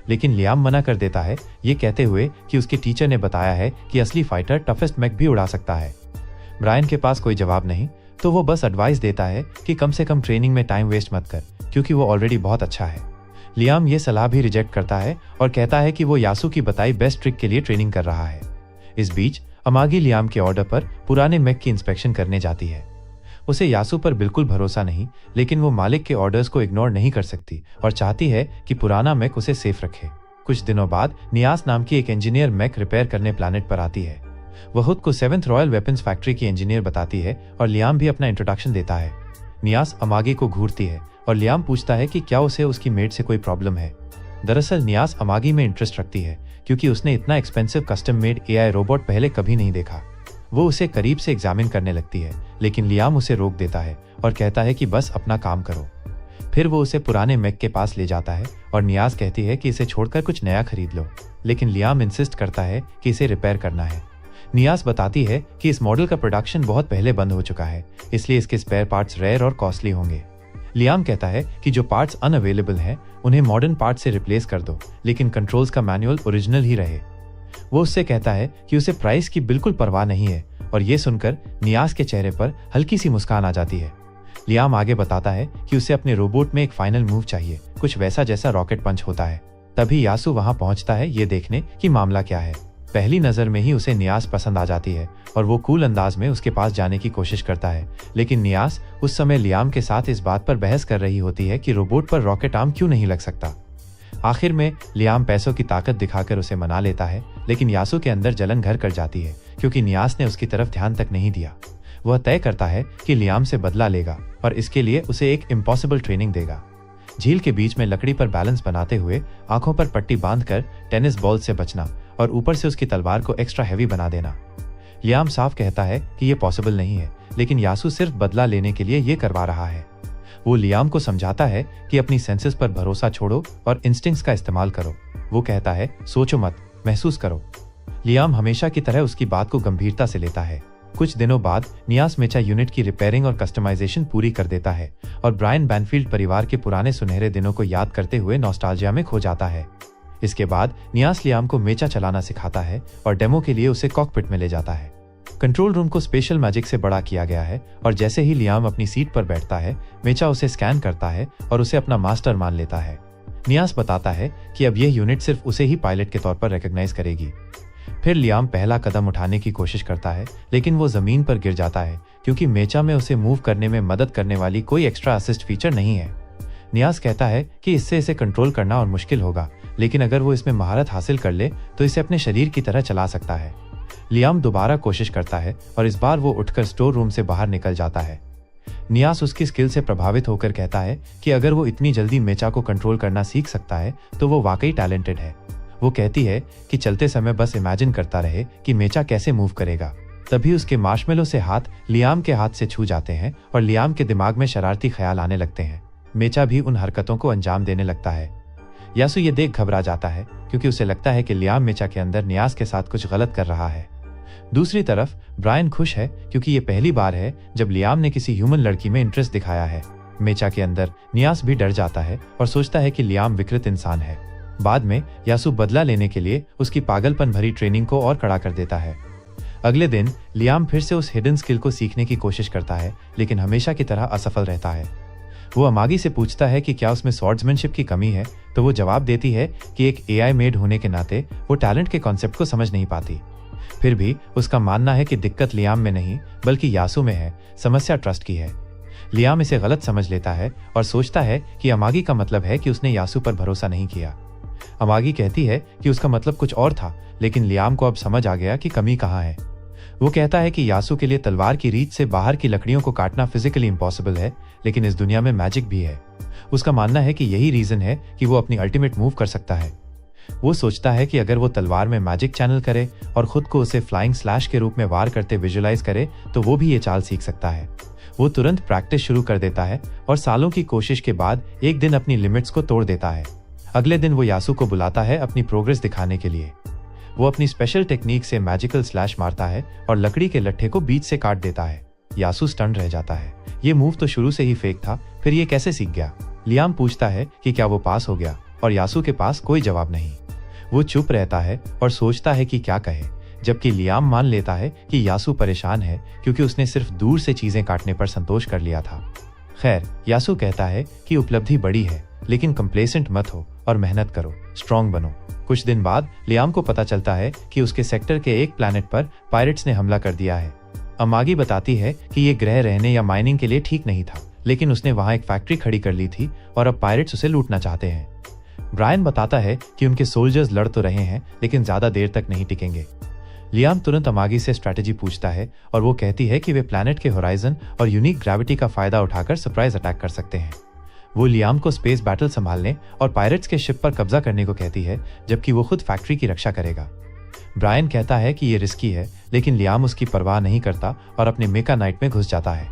लेकिन लियाम मना कर देता है, ये कहते हुए कि उसके टीचर ने बताया है कि असली फाइटर टफेस्ट मैक भी उड़ा सकता है। ब्रायन के पास कोई जवाब नहीं तो वो बस एडवाइस देता है कि कम से कम ट्रेनिंग में टाइम वेस्ट मत कर क्योंकि वो ऑलरेडी बहुत अच्छा है। लियाम ये सलाह भी रिजेक्ट करता है और कहता है कि वो यासू की बताई बेस्ट ट्रिक के लिए ट्रेनिंग कर रहा है। इस बीच अमागी लियाम के ऑर्डर पर पुराने मैक की इंस्पेक्शन करने जाती है। उसे यासू पर बिल्कुल भरोसा नहीं, लेकिन वो मालिक के ऑर्डर्स को इग्नोर नहीं कर सकती और चाहती है कि पुराना मैक उसे सेफ रखे। कुछ दिनों बाद नियास नाम की एक इंजीनियर मैक रिपेयर करने प्लैनेट पर आती है। वह खुद को 7th रॉयल वेपन्स फैक्ट्री की इंजीनियर बताती है और लियाम भी अपना इंट्रोडक्शन देता है। नियास अमागी को घूरती है और लियाम पूछता है कि क्या उसे उसकी मेड से कोई प्रॉब्लम है। दरअसल नियास अमागी में इंटरेस्ट रखती है क्योंकि उसने इतना expensive custom made AI robot पहले कभी नहीं देखा। वो उसे करीब से एग्जामिन करने लगती है, लेकिन लियाम उसे रोक देता है और कहता है कि बस अपना काम करो। फिर वो उसे पुराने मैक के पास ले जाता है और नियास कहती है कि इसे छोड़कर कुछ नया खरीद लो, लेकिन लियाम इंसिस्ट करता है कि इसे रिपेयर करना है। नियास बताती है कि इस मॉडल का प्रोडक्शन बहुत पहले बंद हो चुका है, इसलिए इसके स्पेयर पार्ट्स रेयर और कॉस्टली होंगे। लियाम कहता है कि जो पार्ट्स अनअवेलेबल हैं उन्हें मॉडर्न पार्ट से रिप्लेस कर दो, लेकिन कंट्रोल्स का मैनुअल ओरिजिनल ही रहे। वो उससे कहता है कि उसे प्राइस की बिल्कुल परवाह नहीं है और ये सुनकर नियास के चेहरे पर हल्की सी मुस्कान आ जाती है। लियाम आगे बताता है कि उसे अपने रोबोट में एक फाइनल मूव चाहिए, कुछ वैसा जैसा रॉकेट पंच होता है। तभी यासु वहां पहुंचता है ये देखने कि मामला क्या है। पहली नजर में ही उसे नियास पसंद आ जाती है और वो कूल अंदाज में उसके पास जाने की कोशिश करता है, लेकिन नियास उस समय लियाम के साथ इस बात पर बहस कर रही होती है कि रोबोट पर रॉकेट आर्म क्यों नहीं लग सकता। आखिर में लियाम पैसों की ताकत दिखाकर उसे मना लेता है, लेकिन यासु के अंदर जलन घर कर जाती है क्योंकि नियास ने उसकी तरफ ध्यान तक नहीं दिया। वह तय करता है कि लियाम से बदला लेगा और इसके लिए उसे एक इम्पॉसिबल ट्रेनिंग देगा। झील के बीच में लकड़ी पर बैलेंस बनाते हुए आंखों पर पट्टी बांधकर टेनिस बॉल से बचना और ऊपर से उसकी तलवार को एक्स्ट्रा हैवी बना देना। लियाम साफ कहता है कि यह पॉसिबल नहीं है, लेकिन यासु सिर्फ बदला लेने के लिए ये करवा रहा है। वो लियाम को समझाता है कि अपनी सेंसेस पर भरोसा छोड़ो और इंस्टिंक्ट्स का इस्तेमाल करो। वो कहता है सोचो मत, महसूस करो। लियाम हमेशा की तरह उसकी बात को गंभीरता से लेता है। कुछ दिनों बाद नियास मेचा यूनिट की रिपेयरिंग और कस्टमाइजेशन पूरी कर देता है और ब्रायन बैनफील्ड परिवार के पुराने सुनहरे दिनों को याद करते हुए नॉस्टैल्जिया में खो जाता है। इसके बाद नियास लियाम को मेचा चलाना सिखाता है और डेमो के लिए उसे कॉकपिट में ले जाता है। कंट्रोल रूम को स्पेशल मैजिक से बड़ा किया गया है और जैसे ही लियाम अपनी सीट पर बैठता है, मेचा उसे स्कैन करता है और उसे अपना मास्टर मान लेता है। नियास बताता है कि अब यह यूनिट सिर्फ उसे ही पायलट के तौर पर रिकॉग्नाइज करेगी। फिर लियाम पहला कदम उठाने की कोशिश करता है, लेकिन वो जमीन पर गिर जाता है क्योंकि मेचा में उसे मूव करने में मदद करने वाली कोई एक्स्ट्रा असिस्ट फीचर नहीं है। नियास कहता है कि इससे इसे कंट्रोल करना और मुश्किल होगा, लेकिन अगर वो इसमें महारत हासिल कर ले तो इसे अपने शरीर की तरह चला सकता है। लियाम दोबारा कोशिश करता है और इस बार वो उठकर स्टोर रूम से बाहर निकल जाता है। नियास उसकी स्किल से प्रभावित होकर कहता है कि अगर वो इतनी जल्दी मेचा को कंट्रोल करना सीख सकता है तो वो वाकई टैलेंटेड है। वो कहती है कि चलते समय बस इमेजिन करता रहे कि मेचा कैसे मूव करेगा। तभी उसके मार्शमेलो से हाथ लियाम के हाथ से छू जाते हैं और लियाम के दिमाग में शरारती ख्याल आने लगते हैं। मेचा भी उन हरकतों को अंजाम देने लगता है। यासु ये देख घबरा जाता है क्योंकि उसे लगता है कि लियाम मेचा के अंदर नियास के साथ कुछ गलत कर रहा है। दूसरी तरफ ब्रायन खुश है क्योंकि ये पहली बार है जब लियाम ने किसी ह्यूमन लड़की में इंटरेस्ट दिखाया है। मेचा के अंदर नियास भी डर जाता है और सोचता है कि लियाम विकृत इंसान है। बाद में यासु बदला लेने के लिए उसकी पागलपन भरी ट्रेनिंग को और कड़ा कर देता है। अगले दिन लियाम फिर से उस हिडन स्किल को सीखने की कोशिश करता है, लेकिन हमेशा की तरह असफल रहता है। वो अमागी से पूछता है कि क्या उसमें स्वॉर्ड्समैनशिप की कमी है, तो वो जवाब देती है कि एक एआई मेड होने के नाते वो टैलेंट के कॉन्सेप्ट को समझ नहीं पाती। फिर भी उसका मानना है कि दिक्कत लियाम में नहीं बल्कि यासु में है, समस्या ट्रस्ट की है। लियाम इसे गलत समझ लेता है और सोचता है कि अमागी का मतलब है कि उसने यासु पर भरोसा नहीं किया। अमागी कहती है कि उसका मतलब कुछ और था, लेकिन लियाम को अब समझ आ गया कि कमी कहाँ है। वो कहता है कि यासु के लिए तलवार की रीच से बाहर की लकड़ियों को काटना फिजिकली इम्पॉसिबल है, लेकिन इस दुनिया में मैजिक भी है। उसका मानना है कि यही रीजन है कि वो अपनी अल्टीमेट मूव कर सकता है। वो सोचता है कि अगर वो तलवार में मैजिक चैनल करे और खुद को उसे फ्लाइंग स्लैश के रूप में वार करते विजुअलाइज करे तो वो भी ये चाल सीख सकता है। वो तुरंत प्रैक्टिस शुरू कर देता है और सालों की कोशिश के बाद एक दिन अपनी लिमिट्स को तोड़ देता है। अगले दिन वो यासु को बुलाता है अपनी प्रोग्रेस दिखाने के लिए। वो अपनी स्पेशल टेक्निक से मैजिकल स्लैश मारता है और लकड़ी के लट्ठे को बीच से काट देता है। यासु स्टन रह जाता है। ये मूव तो शुरू से ही फेक था, फिर ये कैसे सीख गया? लियाम पूछता है कि क्या वो पास हो गया, और यासु के पास कोई जवाब नहीं। वो चुप रहता है और सोचता है कि क्या कहे, जबकि लियाम मान लेता है कि यासु परेशान है क्योंकि उसने सिर्फ दूर से चीजें काटने पर संतोष कर लिया था। खैर, यासु कहता है कि उपलब्धि बड़ी है, लेकिन कंप्लेसेंट मत हो और मेहनत करो, स्ट्रांग बनो। कुछ दिन बाद लियाम को पता चलता है कि उसके सेक्टर के एक प्लैनेट पर पायरेट्स ने हमला कर दिया है। अमागी बताती है कि ये ग्रह रहने या माइनिंग के लिए ठीक नहीं था, लेकिन उसने वहां एक फैक्ट्री खड़ी कर ली थी और अब पायरेट्स उसे लूटना चाहते हैं। ब्रायन बताता है कि उनके सोल्जर्स लड़ तो रहे हैं, लेकिन ज्यादा देर तक नहीं टिकेंगे। लियाम तुरंत अमागी से स्ट्रैटेजी पूछता है और वो कहती है कि वे प्लैनेट के होराइजन और यूनिक ग्रेविटी का फायदा उठाकर सरप्राइज अटैक कर सकते हैं। वो लियाम को स्पेस बैटल संभालने और पायरेट्स के शिप पर कब्जा करने को कहती है, जबकि वो खुद फैक्ट्री की रक्षा करेगा। ब्रायन कहता है कि ये रिस्की है, लेकिन लियाम उसकी परवाह नहीं करता और अपने मेका नाइट में घुस जाता है।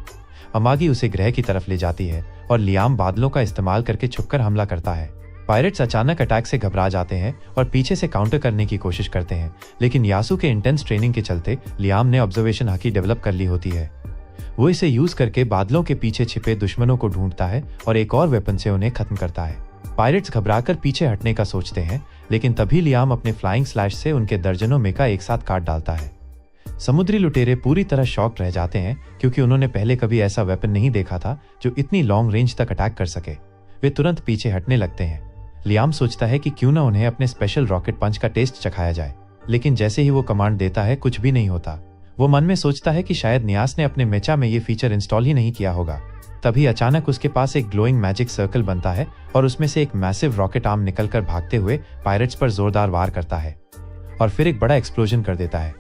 अमागी उसे ग्रह की तरफ ले जाती है और लियाम बादलों का इस्तेमाल करके छुपकर हमला करता है। पायरेट्स अचानक अटैक से घबरा जाते हैं और पीछे से काउंटर करने की कोशिश करते हैं, लेकिन यासु के इंटेंस ट्रेनिंग के चलते लियाम ने ऑब्जर्वेशन हकी डेवलप कर ली होती है। वो इसे यूज करके बादलों के पीछे छिपे दुश्मनों को ढूंढता है और एक और वेपन से उन्हें खत्म करता है। पायरेट्स घबराकर पीछे हटने का सोचते हैं, लेकिन तभी लियाम अपने फ्लाइंग स्लैश से उनके दर्जनों मेका एक साथ काट डालता है। समुद्री लुटेरे पूरी तरह शॉक रह जाते हैं क्योंकि उन्होंने पहले कभी ऐसा वेपन नहीं देखा था जो इतनी लॉन्ग रेंज तक अटैक कर सके। वे तुरंत पीछे हटने लगते हैं। लियाम सोचता है कि क्यों ना उन्हें अपने स्पेशल रॉकेट पंच का टेस्ट चखाया जाए, लेकिन जैसे ही वो कमांड देता है कुछ भी नहीं होता। वो मन में सोचता है कि शायद नियास ने अपने मेचा में ये फीचर इंस्टॉल ही नहीं किया होगा। तभी अचानक उसके पास एक ग्लोइंग मैजिक सर्कल बनता है और उसमें से एक मैसिव रॉकेट आर्म निकलकर भागते हुए पायरेट्स पर जोरदार वार करता है और फिर एक बड़ा एक्सप्लोजन कर देता है।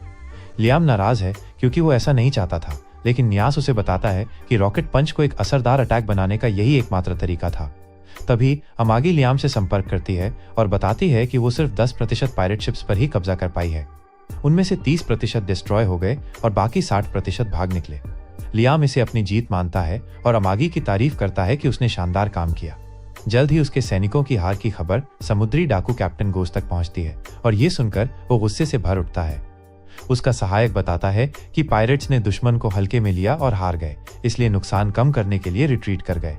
लियाम नाराज है क्योंकि वो ऐसा नहीं चाहता था, लेकिन नियास उसे बताता है कि रॉकेट पंच को एक असरदार अटैक बनाने का यही एकमात्र तरीका था। तभी अमागी लियाम से संपर्क करती है और बताती है कि वो सिर्फ 10% पायरेट शिप्स पर ही कब्जा कर पाई है। उनमें से 30% डिस्ट्रॉय हो गए और बाकी 60% भाग निकले। लियाम इसे अपनी जीत मानता है और अमागी की तारीफ करता है कि उसने शानदार काम किया। जल्द ही उसके सैनिकों की हार की खबर समुद्री डाकू कैप्टन गोस तक पहुंचती है और ये सुनकर वो गुस्से से भर उठता है। उसका सहायक बताता है कि पायरेट्स ने दुश्मन को हल्के में लिया और हार गए, इसलिए नुकसान कम करने के लिए रिट्रीट कर गए।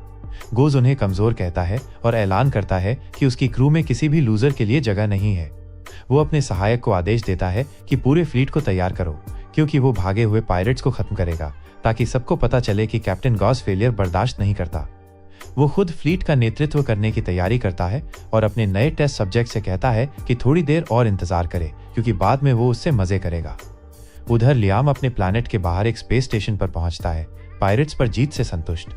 गोज उन्हें कमजोर कहता है और ऐलान करता है कि उसकी क्रू में किसी भी लूजर के लिए जगह नहीं है। वो अपने सहायक को आदेश देता है कि पूरे फ्लीट को तैयार करो, क्योंकि वो भागे हुए पायरेट्स को खत्म करेगा, ताकि सबको पता चले कि कैप्टन गॉस फेलियर बर्दाश्त नहीं करता। वो खुद फ्लीट का नेतृत्व करने की तैयारी करता है और अपने नए टेस्ट सब्जेक्ट से कहता है कि थोड़ी देर और इंतजार करे, क्योंकि बाद में वो उससे मजे करेगा। उधर लियाम अपने प्लैनेट के बाहर एक स्पेस स्टेशन पर पहुंचता है, पायरेट्स पर जीत से संतुष्ट।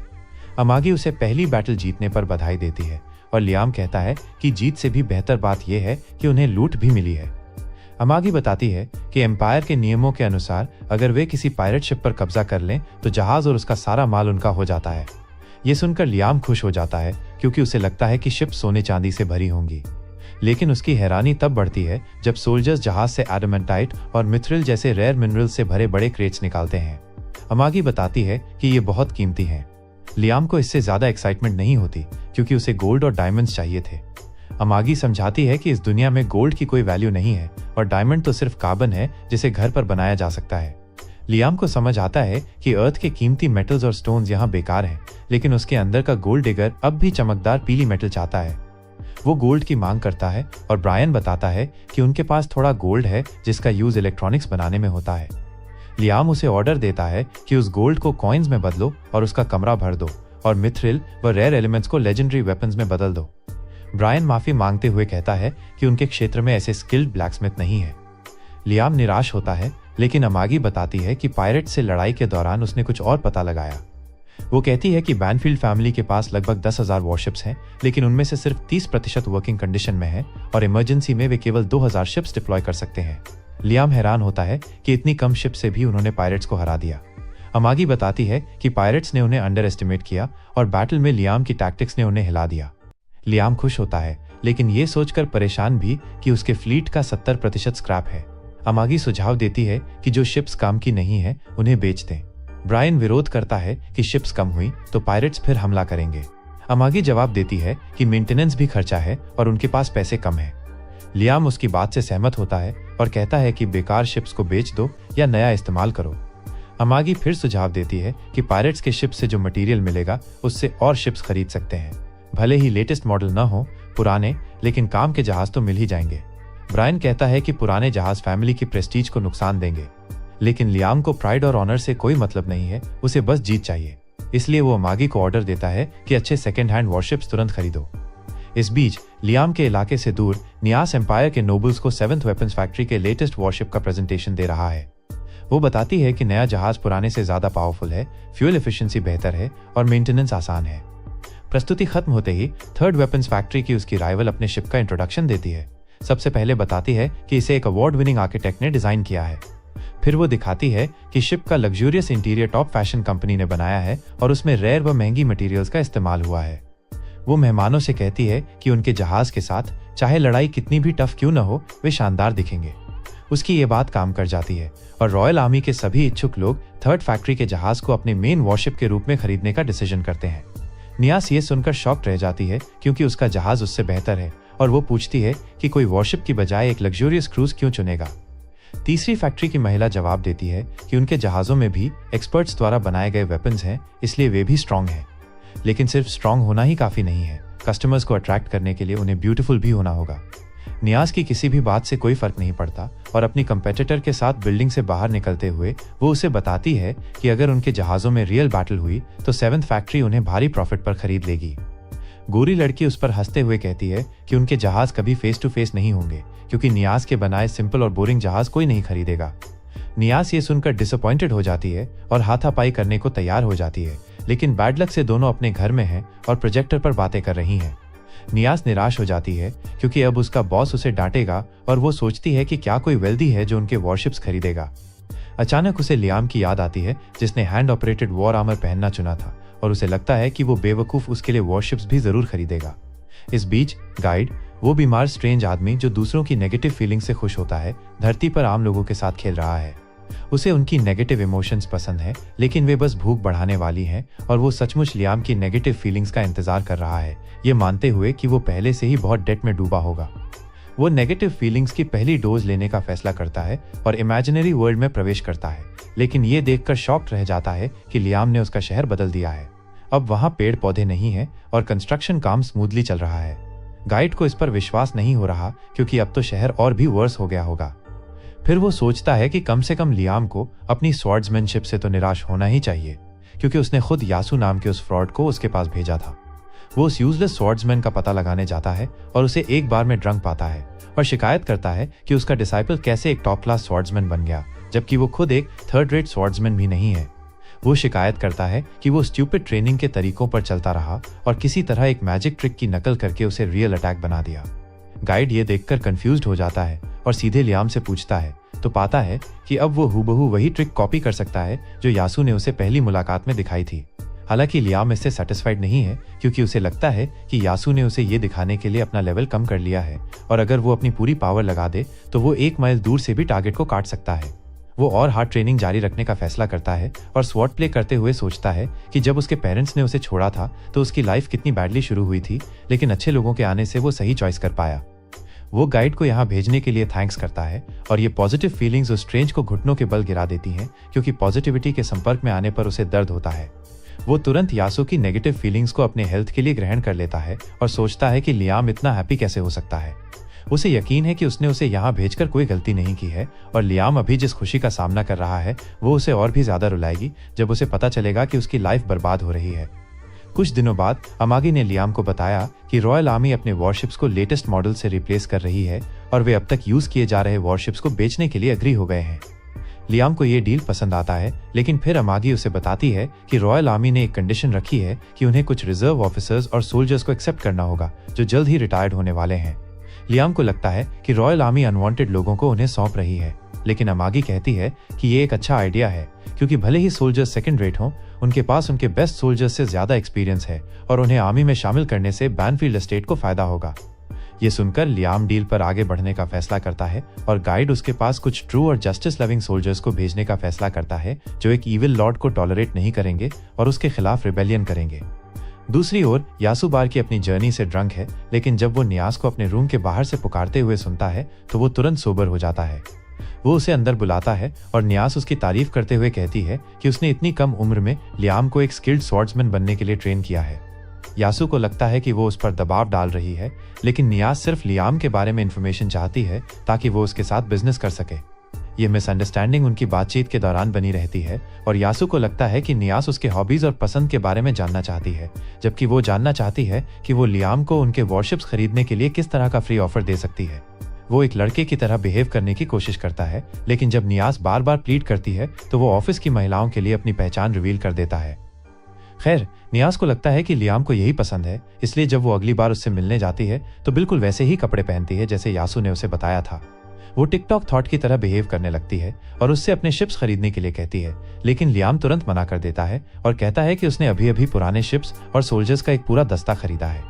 अमागी उसे पहली बैटल जीतने पर बधाई देती है और लियाम कहता है कि जीत से भी बेहतर बात यह है कि उन्हें लूट भी मिली है। अमागी बताती है कि एम्पायर के नियमों के अनुसार अगर वे किसी पायरेट शिप पर कब्जा कर लें तो जहाज और उसका सारा माल उनका हो जाता है। ये सुनकर लियाम खुश हो जाता है क्योंकि उसे लगता है कि शिप सोने चांदी से भरी होंगी। लेकिन उसकी हैरानी तब बढ़ती है जब सोल्जर्स जहाज से एडमेंटाइट और मिथ्रिल जैसे रेयर मिनरल से भरे बड़े क्रेट्स निकालते हैं। अमागी बताती है कि ये बहुत कीमती हैं। लियाम को इससे ज्यादा एक्साइटमेंट नहीं होती क्योंकि उसे गोल्ड और डायमंड्स चाहिए थे। अमागी समझाती है कि इस दुनिया में गोल्ड की कोई वैल्यू नहीं है और डायमंड तो सिर्फ कार्बन है जिसे घर पर बनाया जा सकता है। लियाम को समझ आता है कि अर्थ के कीमती मेटल्स और स्टोन्स यहाँ बेकार हैं, लेकिन उसके अंदर का गोल्ड डिगर अब भी चमकदार पीली मेटल चाहता है। वो गोल्ड की मांग करता है और ब्रायन बताता है कि उनके पास थोड़ा गोल्ड है जिसका यूज इलेक्ट्रॉनिक्स बनाने में होता है। लियाम उसे ऑर्डर देता है कि उस गोल्ड को कॉइन्स में बदलो और उसका कमरा भर दो और मिथ्रिल व रेयर एलिमेंट्स को लेजेंडरी वेपन्स में बदल दो। ब्रायन माफी मांगते हुए कहता है कि उनके क्षेत्र में ऐसे स्किल्ड ब्लैकस्मिथ नहीं है। लियाम निराश होता है, लेकिन अमागी बताती है कि पायरेट से लड़ाई के दौरान उसने कुछ और पता लगाया। वो कहती है कि बैनफील्ड फैमिली के पास लगभग 10,000 वॉरशिप्स हैं, लेकिन उनमें से सिर्फ 30% वर्किंग कंडीशन में है और इमरजेंसी में वे केवल 2,000 शिप्स डिप्लॉय कर सकते हैं। लियाम हैरान होता है कि इतनी कम शिप से भी उन्होंने पायरेट्स को हरा दिया। अमागी बताती है कि पायरेट्स ने उन्हें अंडर एस्टिमेट किया और बैटल में लियाम की टैक्टिक्स ने उन्हें हिला दिया। लियाम खुश होता है, लेकिन ये सोचकर परेशान भी कि उसके फ्लीट का 70% स्क्रैप है। अमागी सुझाव देती है कि जो शिप्स काम की नहीं है उन्हें बेच दें। ब्रायन विरोध करता है कि शिप्स कम हुई तो पायरेट्स फिर हमला करेंगे। अमागी जवाब देती है कि मेंटेनेंस भी खर्चा है और उनके पास पैसे कम है। लियाम उसकी बात से सहमत होता है और कहता है कि बेकार शिप्स को बेच दो या नया इस्तेमाल करो। अमागी फिर सुझाव देती है कि पायरेट्स के शिप से जो मटेरियल मिलेगा उससे और शिप्स खरीद सकते हैं। भले ही लेटेस्ट मॉडल न हो, पुराने लेकिन काम के जहाज तो मिल ही जाएंगे। ब्रायन कहता है कि पुराने जहाज फैमिली की प्रेस्टीज को नुकसान देंगे, लेकिन लियाम को प्राइड और ऑनर से कोई मतलब नहीं है, उसे बस जीत चाहिए। इसलिए वो अमागी को ऑर्डर देता है कि अच्छे सेकेंड हैंड वॉरशिप्स तुरंत खरीदो। इस बीच लियाम के इलाके से दूर नियास एम्पायर के नोबल्स को 7th वेपन्स फैक्ट्री के लेटेस्ट वॉरशिप का प्रेजेंटेशन दे रहा है। वो बताती है कि नया जहाज पुराने से ज्यादा पावरफुल है, फ्यूल एफिशिएंसी बेहतर है और मेंटेनेंस आसान है। प्रस्तुति खत्म होते ही 3rd वेपन्स फैक्ट्री की उसकी राइवल अपने शिप का इंट्रोडक्शन देती है। सबसे पहले बताती है कि इसे एक अवार्ड विनिंग आर्किटेक्ट ने डिजाइन किया है। फिर वो दिखाती है कि शिप का luxurious interior top fashion company ने बनाया है और उसमें रेयर व महंगी मटेरियल्स का इस्तेमाल हुआ है। वो मेहमानों से कहती है कि उनके जहाज के साथ चाहे लड़ाई कितनी भी टफ क्यों न हो, वे शानदार दिखेंगे। उसकी ये बात काम कर जाती है और रॉयल आर्मी के सभी इच्छुक लोग 3rd फैक्ट्री के जहाज को अपने मेन वॉरशिप के रूप में खरीदने का डिसीजन करते हैं। नियास ये सुनकर शॉक्ड रह जाती है क्योंकि उसका जहाज उससे बेहतर है और वो पूछती है कि कोई वॉरशिप की बजाय एक लग्जूरियस क्रूज क्यों चुनेगा। तीसरी फैक्ट्री की महिला जवाब देती है कि उनके जहाजों में भी एक्सपर्ट्स द्वारा बनाए गए वेपन्स हैं, इसलिए वे भी स्ट्रांग हैं। लेकिन सिर्फ स्ट्रांग होना ही काफी नहीं है, कस्टमर्स को अट्रैक्ट करने के लिए उन्हें ब्यूटीफुल भी होना होगा। नियाज की किसी भी बात से कोई फर्क नहीं पड़ता और अपनी कंपेटिटर के साथ बिल्डिंग से बाहर निकलते हुए वो उसे बताती है कि अगर उनके जहाजों में रियल बैटल हुई तो 7th फैक्ट्री उन्हें भारी प्रॉफिट पर खरीद लेगी। गोरी लड़की उस पर हंसते हुए कहती है कि उनके जहाज कभी फेस टू फेस नहीं होंगे क्योंकि नियाज के बनाए सिंपल और बोरिंग जहाज कोई नहीं खरीदेगा। नियाज ये सुनकर डिसअपॉइंटेड हो जाती है और हाथापाई करने को तैयार हो जाती है, लेकिन बैड लक से दोनों अपने घर में हैं और प्रोजेक्टर पर बातें कर रही हैं। नियाज निराश हो जाती है क्योंकि अब उसका बॉस उसे डांटेगा और वो सोचती है कि क्या कोई वेल्दी है जो उनके वॉरशिप्स खरीदेगा। अचानक उसे लियाम की याद आती है जिसने हैंड ऑपरेटेड वॉर आर्मर पहनना चुना था और उसे लगता है कि वो बेवकूफ उसके लिए वॉरशिप्स भी जरूर खरीदेगा। इस बीच गाइड, वो बीमार स्ट्रेंज आदमी जो दूसरों की नेगेटिव फीलिंग से खुश होता है, धरती पर आम लोगों के साथ खेल रहा है। उसे उनकी नेगेटिव इमोशंस पसंद है, लेकिन वे बस भूख बढ़ाने वाली हैं और वो सचमुच लियाम की नेगेटिव फीलिंग्स का इंतजार कर रहा है, ये मानते हुए कि वो पहले से ही बहुत डेट में डूबा होगा। वो नेगेटिव फीलिंग्स की पहली डोज लेने का फैसला करता है और इमेजिनरी वर्ल्ड में प्रवेश करता है, लेकिन ये देखकर शॉक्ड रह जाता है कि लियाम ने उसका शहर बदल दिया है। अब वहाँ पेड़ पौधे नहीं हैं और कंस्ट्रक्शन काम स्मूथली चल रहा है। गाइड को इस पर विश्वास नहीं हो रहा क्योंकि अब तो शहर और भी वर्स हो गया होगा। फिर वो सोचता है कि कम से कम लियाम को अपनी स्वॉर्ड्समैनशिप से तो निराश होना ही चाहिए क्योंकि उसने खुद यासू नाम के उस फ्रॉड को उसके पास भेजा था। वो उस यूजलेस स्वॉर्ड्समैन का पता लगाने जाता है और उसे एक बार में ड्रंक पाता है और शिकायत करता है कि उसका डिसाइपल कैसे एक टॉप क्लास स्वॉर्ड्समैन बन गया जबकि वो खुद एक थर्ड रेट स्वॉर्ड्समैन भी नहीं है। वो शिकायत करता है कि वो स्ट्यूपिड ट्रेनिंग के तरीकों पर चलता रहा और किसी तरह एक मैजिक ट्रिक की नकल करके उसे रियल अटैक बना दिया। गाइड ये देखकर कंफ्यूज्ड हो जाता है और सीधे लियाम से पूछता है तो पाता है कि अब वो हूबहू वही ट्रिक कॉपी कर सकता है जो यासू ने उसे पहली मुलाकात में दिखाई थी। हालांकि लियाम इससे सेटिस्फाइड नहीं है क्योंकि उसे लगता है कि यासू ने उसे ये दिखाने के लिए अपना लेवल कम कर लिया है और अगर वो अपनी पूरी पावर लगा दे तो वो 1 माइल दूर से भी टारगेट को काट सकता है। वो और हार्ड ट्रेनिंग जारी रखने का फैसला करता है और स्वॉट प्ले करते हुए सोचता है कि जब उसके पेरेंट्स ने उसे छोड़ा था तो उसकी लाइफ कितनी बैडली शुरू हुई थी, लेकिन अच्छे लोगों के आने से वो सही चॉइस कर पाया। वो गाइड को यहाँ भेजने के लिए थैंक्स करता है और ये पॉजिटिव फीलिंग्स उस स्ट्रेंज को घुटनों के बल गिरा देती हैं क्योंकि पॉजिटिविटी के संपर्क में आने पर उसे दर्द होता है। वो तुरंत यासू की नेगेटिव फीलिंग्स को अपने हेल्थ के लिए ग्रहण कर लेता है और सोचता है कि लियाम इतना हैप्पी कैसे हो सकता है। उसे यकीन है कि उसने उसे यहाँ भेजकर कोई गलती नहीं की है और लियाम अभी जिस खुशी का सामना कर रहा है वो उसे और भी ज्यादा रुलाएगी जब उसे पता चलेगा कि उसकी लाइफ बर्बाद हो रही है। कुछ दिनों बाद अमागी ने लियाम को बताया कि रॉयल आर्मी अपने वॉरशिप्स को लेटेस्ट मॉडल से रिप्लेस कर रही है और वे अब तक यूज किए जा रहे वॉरशिप्स को बेचने के लिए एग्री हो गए हैं। लियाम को ये डील पसंद आता है, लेकिन फिर अमागी उसे बताती है कि रॉयल आर्मी ने एक कंडीशन रखी है कि उन्हें कुछ रिजर्व ऑफिसर्स और सोल्जर्स को एक्सेप्ट करना होगा जो जल्द ही रिटायर्ड होने वाले हैं। लियाम को लगता है कि रॉयल आर्मी अनवांटेड लोगों को उन्हें सौंप रही है, लेकिन अमागी कहती है कि ये एक अच्छा आइडिया है क्योंकि भले ही सोल्जर्स सेकंड रेट हों, उनके पास उनके बेस्ट सोल्जर्स से ज्यादा एक्सपीरियंस है और उन्हें आर्मी में शामिल करने से बैनफील्ड एस्टेट को फायदा होगा। ये सुनकर लियाम डील पर आगे बढ़ने का फैसला करता है और गाइड उसके पास कुछ ट्रू और जस्टिस लविंग सोल्जर्स को भेजने का फैसला करता है जो एक इविल लॉर्ड को टॉलरेट नहीं करेंगे और उसके खिलाफ रिबेलियन करेंगे। दूसरी ओर यासू बार की अपनी जर्नी से ड्रंक है, लेकिन जब वो नियाज को अपने रूम के बाहर से पुकारते हुए सुनता है तो वो तुरंत सोबर हो जाता है। वो उसे अंदर बुलाता है और नियाज उसकी तारीफ करते हुए कहती है कि उसने इतनी कम उम्र में लियाम को एक स्किल्ड स्वॉर्ड्समैन बनने के लिए ट्रेन किया है। यासू को लगता है कि वो उस पर दबाव डाल रही है, लेकिन नियाज सिर्फ लियाम के बारे में इंफॉर्मेशन चाहती है ताकि वो उसके साथ बिजनेस कर सके। ये मिसअंडरस्टैंडिंग उनकी बातचीत के दौरान बनी रहती है और यासू को लगता है कि नियाज उसके हॉबीज और पसंद के बारे में जानना चाहती है, जबकि वो जानना चाहती है कि वो लियाम को उनके वॉरशिप्स खरीदने के लिए किस तरह का फ्री ऑफर दे सकती है। वो एक लड़के की तरह बिहेव करने की कोशिश करता है, लेकिन जब नियाज बार बार प्लीड करती है तो वो ऑफिस की महिलाओं के लिए अपनी पहचान रिवील कर देता है। खैर, नियाज को लगता है कि लियाम को यही पसंद है, इसलिए जब वो अगली बार उससे मिलने जाती है तो बिल्कुल वैसे ही कपड़े पहनती है जैसे यासू ने उसे बताया था। वो टिकटॉक थॉट की तरह बिहेव करने लगती है और उससे अपने शिप्स खरीदने के लिए कहती है, लेकिन लियाम तुरंत मना कर देता है और कहता है कि उसने अभी अभी पुराने शिप्स और सोल्जर्स का एक पूरा दस्ता खरीदा है।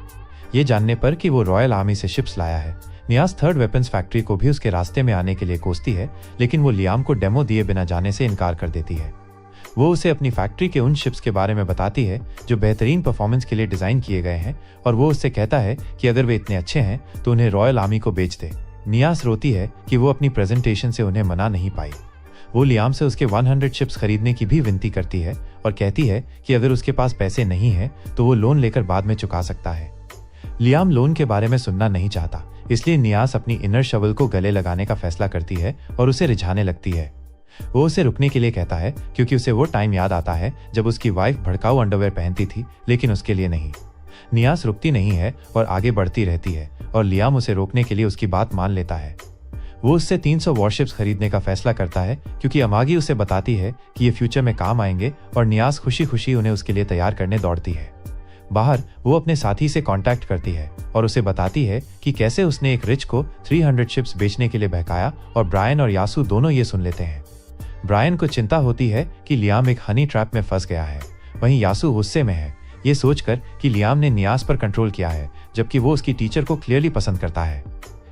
ये जानने पर कि वो रॉयल आर्मी से शिप्स लाया है, नियाज थर्ड वेपन्स फैक्ट्री को भी उसके रास्ते में आने के लिए कोसती है, लेकिन वो लियाम को डेमो दिए बिना जाने से इनकार कर देती है। वो उसे अपनी फैक्ट्री के उन शिप्स के बारे में बताती है जो बेहतरीन परफॉर्मेंस के लिए डिजाइन किए गए हैं और वो उससे कहता है कि अगर वे इतने अच्छे हैं तो उन्हें रॉयल आर्मी को बेच दे। नियाज रोती है कि वो अपनी प्रेजेंटेशन से उन्हें मना नहीं पाई। वो लियाम से उसके 100 शिप्स खरीदने की भी विनती करती है और कहती है कि अगर उसके पास पैसे नहीं है तो वो लोन लेकर बाद में चुका सकता है। लियाम लोन के बारे में सुनना नहीं चाहता, इसलिए नियास अपनी इनर शवल को गले लगाने का फैसला करती है और उसे रिझाने लगती है। वो उसे रुकने के लिए कहता है क्योंकि उसे वो टाइम याद आता है जब उसकी वाइफ भड़काऊ अंडरवेयर पहनती थी, लेकिन उसके लिए नहीं। नियास रुकती नहीं है और आगे बढ़ती रहती है और लियाम उसे रोकने के लिए उसकी बात मान लेता है। वो उससे 300 वॉरशिप्स खरीदने का फैसला करता है क्योंकि अमागी उसे बताती है कि ये फ्यूचर में काम आएंगे और नियास खुशी खुशी उन्हें उसके लिए तैयार करने दौड़ती है। बाहर वो अपने साथी से कांटेक्ट करती है और उसे बताती है कि कैसे उसने एक रिच को 300 शिप्स बेचने के लिए बहकाया और ब्रायन और यासू दोनों ये सुन लेते हैं। ब्रायन को चिंता होती है कि लियाम एक हनी ट्रैप में फंस गया है, वहीं यासू गुस्से में है, ये सोचकर कि लियाम ने नियास पर कंट्रोल किया है जबकि वो उसकी टीचर को क्लियरली पसंद करता है।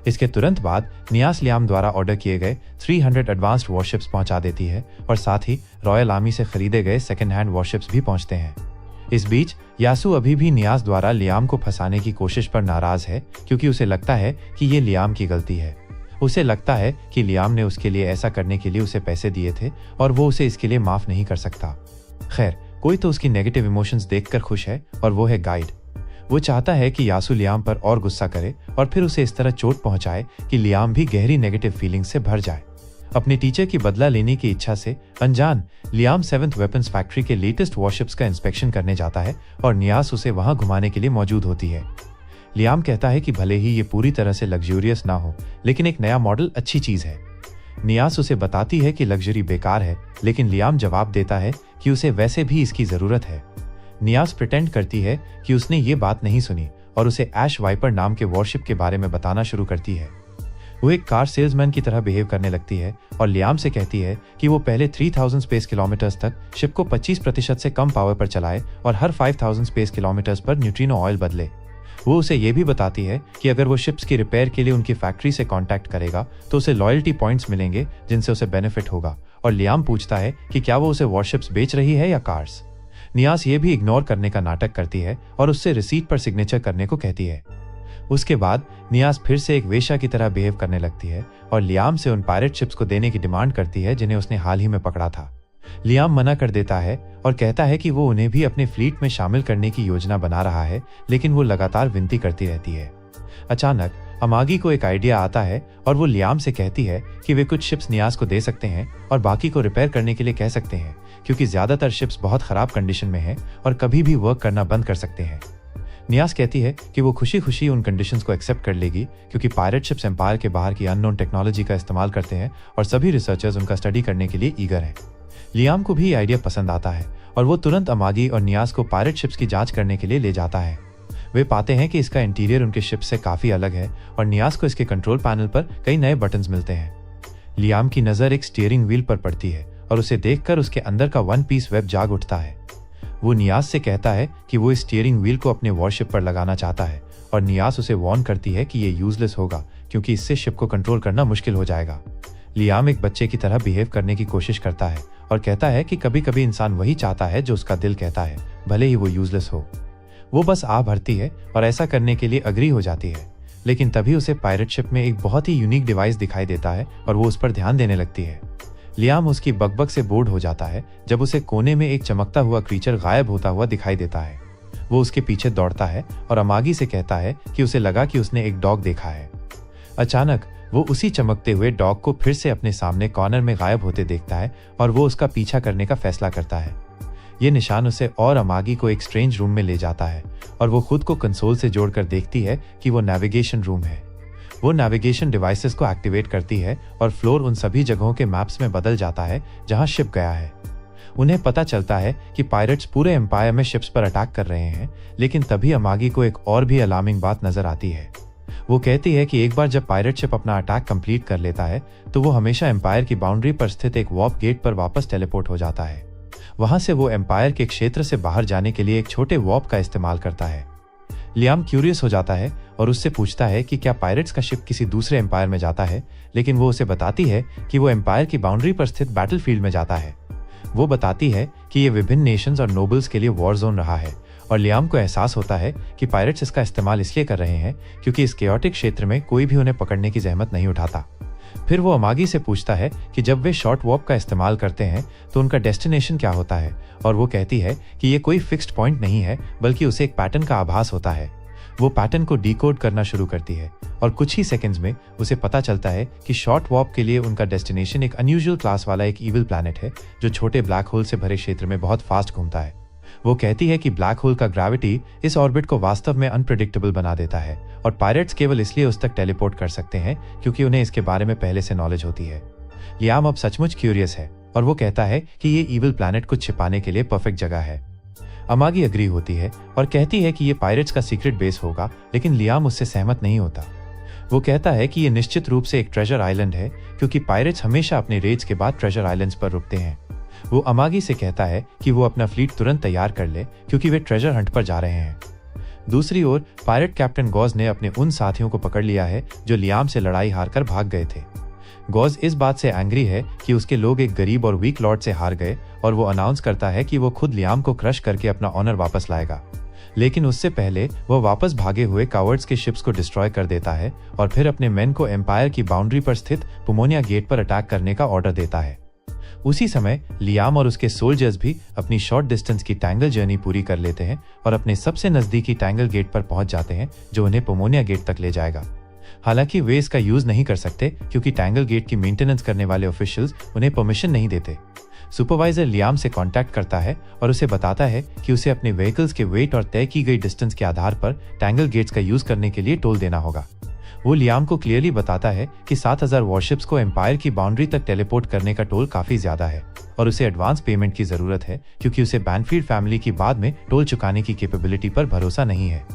इसके तुरंत बाद नियास लियाम द्वारा ऑर्डर किए गए 300 एडवांस्ड वॉरशिप्स पहुंचा देती है और साथ ही रॉयल आर्मी से खरीदे गए सेकेंड हैंड वॉरशिप्स भी पहुंचते हैं। इस बीच यासू अभी भी नियास द्वारा लियाम को फंसाने की कोशिश पर नाराज है क्योंकि उसे लगता है कि ये लियाम की गलती है। उसे लगता है कि लियाम ने उसके लिए ऐसा करने के लिए उसे पैसे दिए थे और वो उसे इसके लिए माफ नहीं कर सकता। खैर, कोई तो उसकी नेगेटिव इमोशंस देखकर खुश है और वो है गाइड। वो चाहता है कि यासू लियाम पर और गुस्सा करे और फिर उसे इस तरह चोट पहुंचाए कि लियाम भी गहरी नेगेटिव फीलिंग्स से भर जाए। अपने टीचर की बदला लेने की इच्छा से अनजान लियाम 7th वेपन्स फैक्ट्री के लेटेस्ट वॉरशिप्स का इंस्पेक्शन करने जाता है और नियास उसे वहां घुमाने के लिए मौजूद होती है। लियाम कहता है कि भले ही ये पूरी तरह से लग्जूरियस ना हो, लेकिन एक नया मॉडल अच्छी चीज है। नियास उसे बताती है कि लग्जरी बेकार है, लेकिन लियाम जवाब देता है कि उसे वैसे भी इसकी जरूरत है। नियास प्रिटेंड करती है कि उसने ये बात नहीं सुनी और उसे ऐश वाइपर नाम के वॉरशिप के बारे में बताना शुरू करती है। वो एक कार सेल्समैन की तरह बिहेव करने लगती है और लियाम से कहती है कि वो पहले 3000 स्पेस किलोमीटर्स तक शिप को 25% से कम पावर पर चलाए और हर 5000 स्पेस किलोमीटर्स पर न्यूट्रिनो ऑयल बदले। वो उसे ये भी बताती है कि अगर वो शिप्स की रिपेयर के लिए उनकी फैक्ट्री से कांटेक्ट करेगा तो उसे लॉयल्टी पॉइंट्स मिलेंगे जिनसे उसे बेनिफिट होगा। और लियाम पूछता है कि क्या वो उसे वॉरशिप्स बेच रही है या कार्स। नियास ये भी इग्नोर करने का नाटक करती है और उससे रिसीट पर सिग्नेचर करने को कहती है। उसके बाद नियास फिर से एक वेश्या की तरह बिहेव करने लगती है और लियाम से उन पायरेट शिप्स को देने की डिमांड करती है जिन्हें उसने हाल ही में पकड़ा था। लियाम मना कर देता है और कहता है कि वो उन्हें भी अपने फ्लीट में शामिल करने की योजना बना रहा है, लेकिन वो लगातार विनती करती रहती है। अचानक अमागी को एक आइडिया आता है और वो लियाम से कहती है कि वे कुछ शिप्स नियास को दे सकते हैं और बाकी को रिपेयर करने के लिए कह सकते हैं क्योंकि ज्यादातर शिप्स बहुत खराब कंडीशन में हैं और कभी भी वर्क करना बंद कर सकते हैं। नियास कहती है कि वो खुशी खुशी उन कंडीशंस को एक्सेप्ट कर लेगी क्योंकि पायरेट शिप्स एम्पायर के बाहर की अननोन टेक्नोलॉजी का इस्तेमाल करते हैं और सभी रिसर्चर्स उनका स्टडी करने के लिए ईगर हैं। लियाम को भी आइडिया पसंद आता है और वो तुरंत अमागी और नियास को पायरेट शिप्स की जांच करने के लिए ले जाता है। वे पाते हैं कि इसका इंटीरियर उनके शिप से काफी अलग है और नियास को इसके कंट्रोल पैनल पर कई नए बटन्स मिलते हैं। लियाम की नजर एक स्टीयरिंग व्हील पर पड़ती है और उसे देखकर उसके अंदर का वन पीस वेब जाग उठता है। वो नियास से कहता है कि वो इस स्टीयरिंग व्हील को अपने वॉरशिप पर लगाना चाहता है और नियास उसे वार्न करती है कि ये यूजलेस होगा क्योंकि इससे शिप को कंट्रोल करना मुश्किल हो जाएगा। लियाम एक बच्चे की तरह बिहेव करने की कोशिश करता है और कहता है कि कभी कभी इंसान वही चाहता है जो उसका दिल कहता है, भले ही वो यूजलेस हो। वो बस आ भरती है और ऐसा करने के लिए अग्री हो जाती है, लेकिन तभी उसे पायरेट शिप में एक बहुत ही यूनिक डिवाइस दिखाई देता है और वो उस पर ध्यान देने लगती है। लियाम उसकी बकबक से बोर्ड हो जाता है जब उसे कोने में एक चमकता हुआ क्रीचर गायब होता हुआ दिखाई देता है। वो उसके पीछे दौड़ता है और अमागी से कहता है कि उसे लगा कि उसने एक डॉग देखा है। अचानक वो उसी चमकते हुए डॉग को फिर से अपने सामने कॉर्नर में गायब होते देखता है और वो उसका पीछा करने का फैसला करता है। ये निशान उसे और अमागी को एक स्ट्रेंज रूम में ले जाता है और वो खुद को कंसोल से जोड़कर देखती है कि वो नेविगेशन रूम है। वो नेविगेशन डिवाइसेस को एक्टिवेट करती है और फ्लोर उन सभी जगहों के मैप्स में बदल जाता है जहां शिप गया है। उन्हें पता चलता है कि पायरेट्स पूरे एम्पायर में शिप्स पर अटैक कर रहे हैं, लेकिन तभी अमागी को एक और भी अलार्मिंग बात नजर आती है। वो कहती है कि एक बार जब पायरेट शिप अपना अटैक कंप्लीट कर लेता है तो वो हमेशा एम्पायर की बाउंड्री पर स्थित एक वॉर्प गेट पर वापस टेलीपोर्ट हो जाता है। वहां से वो एम्पायर के क्षेत्र से बाहर जाने के लिए एक छोटे वॉर्प का इस्तेमाल करता है। लियाम क्यूरियस हो जाता है और उससे पूछता है कि क्या पायरेट्स का शिप किसी दूसरे एम्पायर में जाता है, लेकिन वो उसे बताती है कि वो एम्पायर की बाउंड्री पर स्थित बैटलफील्ड में जाता है। वो बताती है कि ये विभिन्न नेशंस और नोबल्स के लिए वॉर जोन रहा है और लियाम को एहसास होता है कि पायरेट्स इसका इस्तेमाल इसलिए कर रहे हैं क्योंकि इस केओटिक क्षेत्र में कोई भी उन्हें पकड़ने की जहमत नहीं उठाता। फिर वो अमागी से पूछता है कि जब वे शॉर्ट वॉर्प का इस्तेमाल करते हैं तो उनका डेस्टिनेशन क्या होता है, और वो कहती है कि ये कोई फिक्स्ड पॉइंट नहीं है बल्कि उसे एक पैटर्न का आभास होता है। वो पैटर्न को डिकोड करना शुरू करती है और कुछ ही सेकंड्स में उसे पता चलता है कि शॉर्ट वॉर्प के लिए उनका डेस्टिनेशन एक अनयूजुअल क्लास वाला एक ईविल प्लैनेट है जो छोटे ब्लैक होल से भरे क्षेत्र में बहुत फास्ट घूमता है। वो कहती है कि ब्लैक होल का ग्रेविटी इस ऑर्बिट को वास्तव में अनप्रेडिक्टेबल बना देता है और पायरेट्स केवल इसलिए उस तक टेलीपोर्ट कर सकते हैं क्योंकि उन्हें इसके बारे में पहले से नॉलेज होती है। लियाम अब सचमुच क्यूरियस है और वो कहता है कि ये ईविल प्लैनेट को छिपाने के लिए परफेक्ट जगह है। अमागी अग्री होती है और कहती है कि ये पायरेट्स का सीक्रेट बेस होगा, लेकिन लियाम उससे सहमत नहीं होता। वो कहता है कि ये निश्चित रूप से एक ट्रेजर आइलैंड है क्योंकि पायरेट्स हमेशा अपने रेड्स के बाद ट्रेजर आइलैंड्स पर रुकते हैं। वो अमागी से कहता है कि वो अपना फ्लीट तुरंत तैयार कर ले क्योंकि वे ट्रेजर हंट पर जा रहे हैं। दूसरी ओर पायरेट कैप्टन गॉज ने अपने उन साथियों को पकड़ लिया है जो लियाम से लड़ाई हारकर भाग गए थे। गॉज इस बात से एंग्री है कि उसके लोग एक गरीब और वीक लॉर्ड से हार गए और वो अनाउंस करता है कि वो खुद लियाम को क्रश करके अपना ऑनर वापस लाएगा। लेकिन उससे पहले वो वापस भागे हुए कावर्ड्स के शिप्स को डिस्ट्रॉय कर देता है और फिर अपने मेन को एम्पायर की बाउंड्री पर स्थित पुमोनिया गेट पर अटैक करने का ऑर्डर देता है। उसी समय लियाम और उसके सोल्जर्स भी अपनी शॉर्ट डिस्टेंस की टैंगल जर्नी पूरी कर लेते हैं और अपने सबसे नजदीकी टैंगल गेट पर पहुंच जाते हैं जो उन्हें पुमोनिया गेट तक ले जाएगा। हालांकि वे इसका यूज नहीं कर सकते क्योंकि टैंगल गेट की मेंटेनेंस करने वाले ऑफिशियल्स उन्हें परमिशन नहीं देते। सुपरवाइजर लियाम से कांटेक्ट करता है और उसे बताता है कि उसे अपने व्हीकल्स के वेट और तय की गई डिस्टेंस के आधार पर टैंगल गेट्स का यूज करने के लिए टोल देना होगा। वो लियाम को क्लियरली बताता है कि 7000 वॉरशिप्स को एम्पायर की बाउंड्री तक टेलीपोर्ट करने का टोल काफी ज्यादा है और उसे एडवांस पेमेंट की जरूरत है क्योंकि उसे बैनफील्ड फैमिली की बाद में टोल चुकाने की कैपेबिलिटी पर भरोसा नहीं है।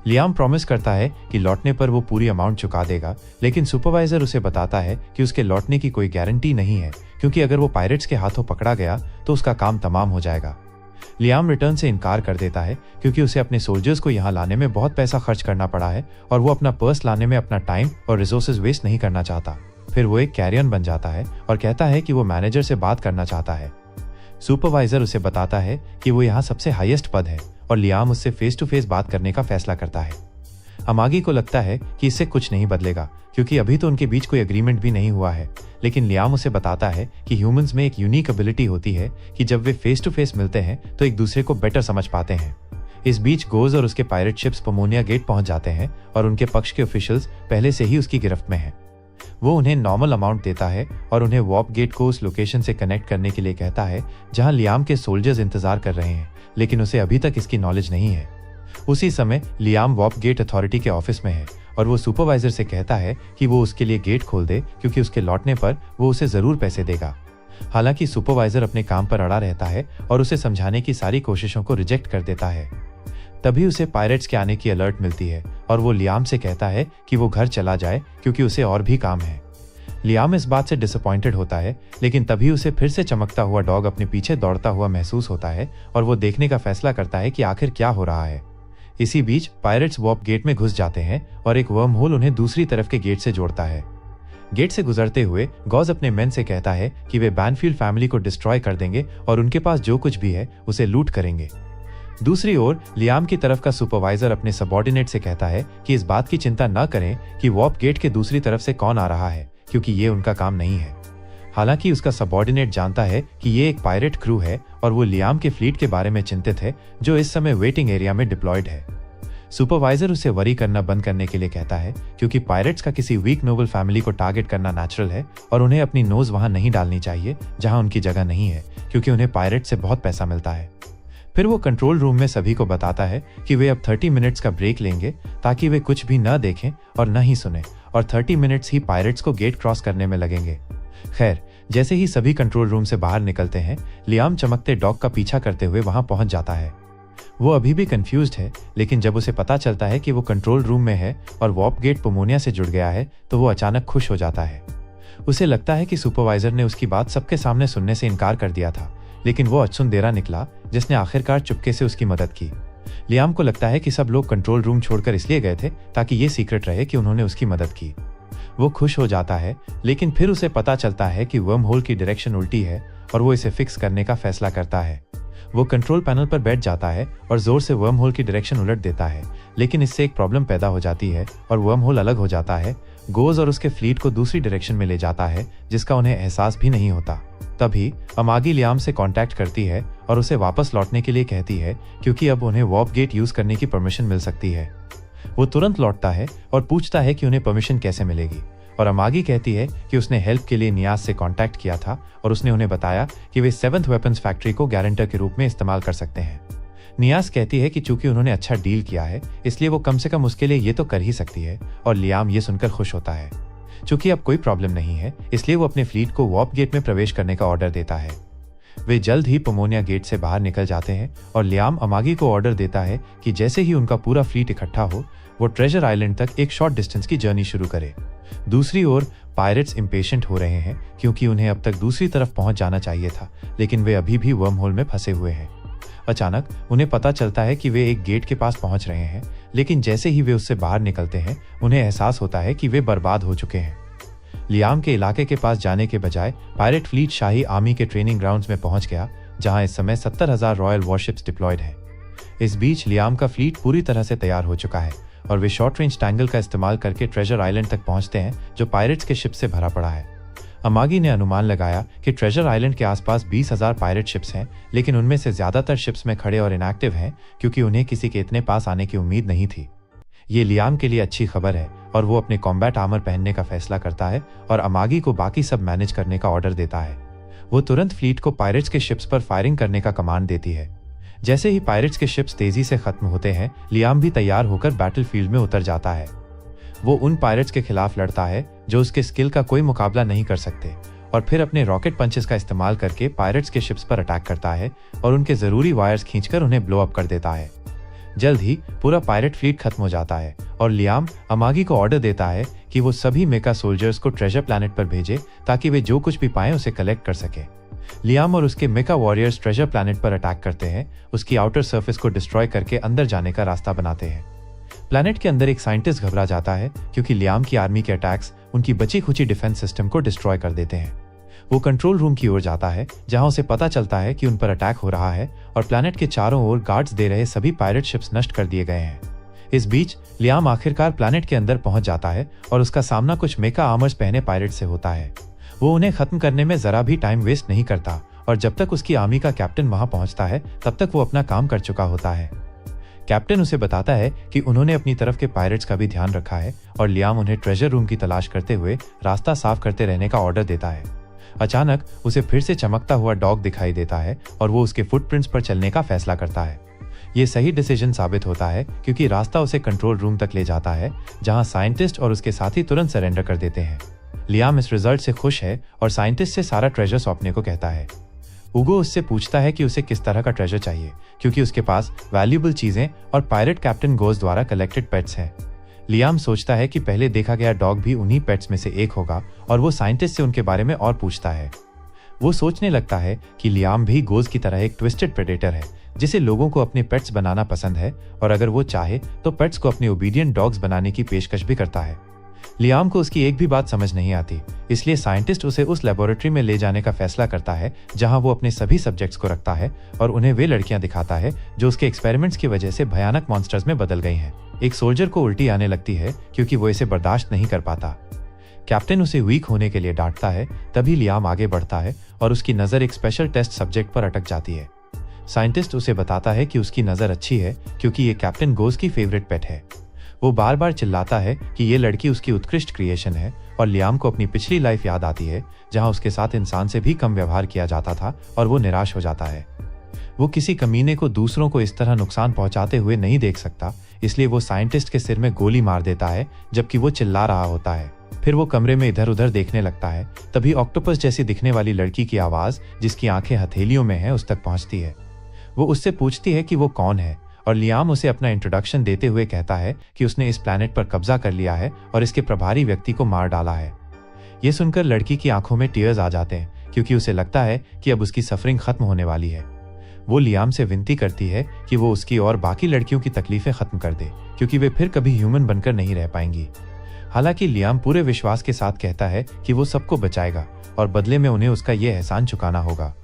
लियाम प्रॉमिस करता है कि लौटने पर वो पूरी अमाउंट चुका देगा, लेकिन सुपरवाइजर उसे बताता है कि उसके लौटने की कोई गारंटी नहीं है क्योंकि अगर वो पायरेट्स के हाथों पकड़ा गया तो उसका काम तमाम हो जाएगा। लियाम रिटर्न से इनकार कर देता है क्योंकि उसे अपने सोल्जर्स को यहाँ लाने में बहुत पैसा खर्च करना पड़ा है और वो अपना पर्स लाने में अपना टाइम और रिसोर्सेज वेस्ट नहीं करना चाहता। फिर वो एक कैरियन बन जाता है और कहता है कि वो मैनेजर से बात करना चाहता है। सुपरवाइजर उसे बताता है कि वो यहाँ सबसे हाईएस्ट पद है और लियाम उससे फेस टू फेस बात करने का फैसला करता है। अमागी को लगता है कि इससे कुछ नहीं बदलेगा क्योंकि अभी तो उनके बीच कोई एग्रीमेंट भी नहीं हुआ है, लेकिन लियाम उसे बताता है कि ह्यूमंस में एक यूनिक एबिलिटी होती है कि जब वे फेस टू फेस मिलते हैं तो एक दूसरे को बेटर समझ पाते हैं। इस बीच गोज और उसके पायरेट शिप्स पुमोनिया गेट पहुंच जाते हैं और उनके पक्ष के ऑफिशियल्स पहले से ही उसकी गिरफ्त में हैं। वो उन्हें नॉर्मल अमाउंट देता है और उन्हें वॉर्प गेट को उस लोकेशन से कनेक्ट करने के लिए कहता है जहां लियाम के सोल्जर्स इंतजार कर रहे हैं, लेकिन उसे अभी तक इसकी नॉलेज नहीं है। उसी समय लियाम वॉर्प गेट अथॉरिटी के ऑफिस में है और वो सुपरवाइजर से कहता है कि वो उसके लिए गेट खोल दे क्योंकि उसके लौटने पर वो उसे जरूर पैसे देगा। हालांकि सुपरवाइजर अपने काम पर अड़ा रहता है और उसे समझाने की सारी कोशिशों को रिजेक्ट कर देता है। तभी उसे पायरेट्स के आने की अलर्ट मिलती है और वो लियाम से कहता है कि वो घर चला जाए क्योंकि उसे और भी काम है। लियाम इस बात से डिसअपॉइंटेड होता है, लेकिन तभी उसे फिर से चमकता हुआ डॉग अपने पीछे दौड़ता हुआ महसूस होता है और वो देखने का फैसला करता है कि आखिर क्या हो रहा है। इसी बीच पायरेट्स वॉर्प गेट में घुस जाते हैं और एक वर्म होल उन्हें दूसरी तरफ के गेट से जोड़ता है। गेट से गुजरते हुए गॉज अपने मेन से कहता है कि वे बैनफील्ड फैमिली को डिस्ट्रॉय कर देंगे और उनके पास जो कुछ भी है उसे लूट करेंगे। दूसरी ओर लियाम की तरफ का सुपरवाइजर अपने सबऑर्डिनेट से कहता है कि इस बात की चिंता न करें कि वॉर्प गेट के दूसरी तरफ से कौन आ रहा है क्योंकि ये उनका काम नहीं है। हालांकि उसका सबऑर्डिनेट जानता है कि ये एक पायरेट क्रू है और वो लियाम के फ्लीट के बारे में चिंतित है जो इस समय वेटिंग एरिया में डिप्लॉयड है। सुपरवाइजर उसे वरी करना बंद करने के लिए कहता है क्योंकि पायरेट्स का किसी वीक नोबल फैमिली को टारगेट करना नेचुरल है और उन्हें अपनी नोज वहां नहीं डालनी चाहिए जहां उनकी जगह नहीं है क्योंकि उन्हें पायरेट से बहुत पैसा मिलता है। फिर वो कंट्रोल रूम में सभी को बताता है कि वे अब 30 मिनट्स का ब्रेक लेंगे ताकि वे कुछ भी न देखें और न ही सुने और 30 मिनट्स ही पायरेट्स को गेट क्रॉस करने में लगेंगे। खैर, जैसे ही सभी कंट्रोल रूम से बाहर निकलते हैं, लियाम चमकते डॉग का पीछा करते हुए वहां पहुंच जाता है। वो अभी भी कंफ्यूज्ड है, लेकिन जब उसे पता चलता है कि वो कंट्रोल रूम में है और वॉर्प गेट पुमोनिया से जुड़ गया है तो वो अचानक खुश हो जाता है। उसे लगता है कि सुपरवाइजर ने उसकी बात सबके सामने सुनने से इनकार कर दिया था, लेकिन वो अचुंदेरा निकला जिसने आखिरकार चुपके से उसकी मदद की। लियाम को लगता है कि सब लोग कंट्रोल रूम छोड़कर इसलिए गए थे ताकि ये सीक्रेट रहे कि उन्होंने उसकी मदद की। वो खुश हो जाता है, लेकिन फिर उसे पता चलता है कि वर्म होल की डायरेक्शन उल्टी है और वो इसे फिक्स करने का फैसला करता है। वो कंट्रोल पैनल पर बैठ जाता है और जोर से वर्म होल की डायरेक्शन उलट देता है, लेकिन इससे एक प्रॉब्लम पैदा हो जाती है और वर्म होल अलग हो जाता है, गोज और उसके फ्लीट को दूसरी डायरेक्शन में ले जाता है जिसका उन्हें एहसास भी नहीं होता। तभी अमागी लियाम से कांटेक्ट करती है और उसे वापस लौटने के लिए कहती है क्योंकि अब उन्हें वॉर्प गेट यूज करने की परमिशन मिल सकती है। वो तुरंत लौटता है और पूछता है कि उन्हें परमिशन कैसे मिलेगी, और अमागी कहती है कि उसने हेल्प के लिए नियाज से कांटेक्ट किया था और उसने उन्हें बताया कि वे 7th वेपन्स फैक्ट्री को गारंटर के रूप में इस्तेमाल कर सकते हैं। नियाज कहती है कि चूंकि उन्होंने अच्छा डील किया है इसलिए वो कम से कम उसके लिए ये तो कर ही सकती है, और लियाम ये सुनकर खुश होता है। चूंकि अब कोई प्रॉब्लम नहीं है इसलिए वो अपने फ्लीट को वॉर्प गेट में प्रवेश करने का ऑर्डर देता है। वे जल्द ही पोमोनिया गेट से बाहर निकल जाते हैं और लियाम अमागी को ऑर्डर देता है कि जैसे ही उनका पूरा फ्लीट इकट्ठा हो वो ट्रेजर आइलैंड तक एक शॉर्ट डिस्टेंस की जर्नी शुरू करे। दूसरी ओर पायरेट्स इम्पेशेंट हो रहे हैं क्योंकि उन्हें अब तक दूसरी तरफ पहुंच जाना चाहिए था, लेकिन वे अभी भी वर्म होल में फंसे हुए हैं। अचानक उन्हें पता चलता है कि वे एक गेट के पास पहुंच रहे हैं, लेकिन जैसे ही वे उससे बाहर निकलते हैं उन्हें एहसास होता है कि वे बर्बाद हो चुके हैं। लियाम के इलाके के पास जाने के बजाय पायरेट फ्लीट शाही आर्मी के ट्रेनिंग ग्राउंड्स में पहुंच गया, जहां इस समय 70,000 रॉयल वॉरशिप्स डिप्लॉयड हैं। इस बीच लियाम का फ्लीट पूरी तरह से तैयार हो चुका है और वे शॉर्ट रेंज टैंगल का इस्तेमाल करके ट्रेजर आइलैंड तक पहुंचते हैं, जो पायरेट्स के शिप से भरा पड़ा है। अमागी ने अनुमान लगाया कि ट्रेजर आइलैंड के आसपास 20,000 पायरेट शिप्स हैं, लेकिन उनमें से ज्यादातर शिप्स में खड़े और इनएक्टिव हैं क्योंकि उन्हें किसी के इतने पास आने की उम्मीद नहीं थी। ये लियाम के लिए अच्छी खबर है और वो अपने कॉम्बैट आर्मर पहनने का फैसला करता है और अमागी को बाकी सब मैनेज करने का ऑर्डर देता है। वो तुरंत फ्लीट को पायरेट्स के शिप्स पर फायरिंग करने का कमांड देती है। जैसे ही पायरेट्स के शिप्स तेजी से खत्म होते हैं, लियाम भी तैयार होकर बैटलफील्ड में उतर जाता है। वो उन पायरेट्स के खिलाफ लड़ता है जो उसके स्किल का कोई मुकाबला नहीं कर सकते, और फिर अपने रॉकेट पंचेस का इस्तेमाल करके पायरेट्स के शिप्स पर अटैक करता है और उनके जरूरी वायर्स खींचकर उन्हें ब्लो अप कर देता है। जल्द ही पूरा पायरेट फ्लीट खत्म हो जाता है और लियाम अमागी को ऑर्डर देता है कि वो सभी मेका सोल्जर्स को ट्रेजर प्लैनेट पर भेजे ताकि वे जो कुछ भी पाएं उसे कलेक्ट कर सके। लियाम और उसके मेका वॉरियर्स ट्रेजर प्लैनेट पर अटैक करते हैं, उसकी आउटर सरफेस को डिस्ट्रॉय करके अंदर जाने का रास्ता बनाते हैं। प्लैनेट के अंदर एक साइंटिस्ट घबरा जाता है क्योंकि लियाम की आर्मी के अटैक्स उनकी बची खुची डिफेंस सिस्टम को डिस्ट्रॉय कर देते हैं। वो कंट्रोल रूम की ओर जाता है जहां उसे पता चलता है कि उन पर अटैक हो रहा है और प्लैनेट के चारों ओर गार्ड्स दे रहे सभी पायरेट शिप्स नष्ट कर दिए गए हैं। इस बीच लियाम आखिरकार प्लैनेट के अंदर पहुंच जाता है और उसका सामना कुछ मेका आर्मर्स पहने पायरेट से होता है। वो उन्हें खत्म करने में जरा भी टाइम वेस्ट नहीं करता और जब तक उसकी आर्मी का कैप्टन वहां पहुंचता है तब तक वो अपना काम कर चुका होता है। कैप्टन उसे बताता है कि उन्होंने अपनी तरफ के पायरेट्स का भी ध्यान रखा है और लियाम उन्हें ट्रेजर रूम की तलाश करते हुए रास्ता साफ करते रहने का ऑर्डर देता है। अचानक उसे फिर से चमकता हुआ डॉग दिखाई देता है और वो उसके फुटप्रिंट्स पर चलने का फैसला करता है। ये सही डिसीजन साबित होता है क्योंकि रास्ता उसे कंट्रोल रूम तक ले जाता है, जहां साइंटिस्ट और उसके साथी तुरंत सरेंडर कर देते हैं। लियाम इस रिजल्ट से खुश है और साइंटिस्ट से सारा ट्रेजर सौंपने को कहता है। उगो उससे पूछता है कि उसे किस तरह का ट्रेजर चाहिए, क्योंकि उसके पास वैल्यूएबल चीजें और पायरेट कैप्टन गोज द्वारा कलेक्टेड पेट्स हैं। लियाम सोचता है कि पहले देखा गया डॉग भी उन्हीं पेट्स में से एक होगा और वो साइंटिस्ट से उनके बारे में और पूछता है। वो सोचने लगता है कि लियाम भी गोज की तरह एक ट्विस्टेड प्रेडेटर है जिसे लोगों को अपने पेट्स बनाना पसंद है और अगर वो चाहे तो पेट्स को अपने ओबीडियंट डॉग्स बनाने की पेशकश भी करता है। लियाम को उसकी एक भी बात समझ नहीं आती, इसलिए साइंटिस्ट उसे उस लेबोरेटरी में ले जाने का फैसला करता है जहां वो अपने सभी सब्जेक्ट्स को रखता है और उन्हें वे लड़कियां दिखाता है जो उसके एक्सपेरिमेंट्स की वजह से भयानक मॉन्स्टर्स में बदल गई हैं। एक सोल्जर को उल्टी आने लगती है क्योंकि वो इसे बर्दाश्त नहीं कर पाता। कैप्टन उसे वीक होने के लिए डांटता है, तभी लियाम आगे बढ़ता है और उसकी नजर एक स्पेशल टेस्ट सब्जेक्ट पर अटक जाती है। साइंटिस्ट उसे बताता है कि उसकी नजर अच्छी है क्योंकि ये कैप्टन गोज की फेवरेट पेट है। वो बार बार चिल्लाता है कि ये लड़की उसकी उत्कृष्ट क्रिएशन है और लियाम को अपनी पिछली लाइफ याद आती है जहां उसके साथ इंसान से भी कम व्यवहार किया जाता था और वो निराश हो जाता है। वो किसी कमीने को दूसरों को इस तरह नुकसान पहुंचाते हुए नहीं देख सकता, इसलिए वो साइंटिस्ट के सिर में गोली मार देता है जबकि वो चिल्ला रहा होता है। फिर वो कमरे में इधर उधर देखने लगता है, तभी ऑक्टोपस जैसी दिखने वाली लड़की की आवाज, जिसकी आंखें हथेलियों में है, उस तक पहुंचती है। वो उससे पूछती है कि वो कौन है और लियाम उसे अपना इंट्रोडक्शन देते हुए कहता है कि उसने इस प्लैनेट पर कब्जा कर लिया है और इसके प्रभारी व्यक्ति को मार डाला है। ये सुनकर लड़की की आंखों में टीयर्स आ जाते हैं क्योंकि उसे लगता है कि अब उसकी सफरिंग खत्म होने वाली है। वो लियाम से विनती करती है कि वो उसकी और बाकी लड़कियों की तकलीफें खत्म कर दे क्योंकि वे फिर कभी ह्यूमन बनकर नहीं रह पाएंगी। हालांकि लियाम पूरे विश्वास के साथ कहता है कि वो सबको बचाएगा और बदले में उन्हें उसका ये एहसान चुकाना होगा।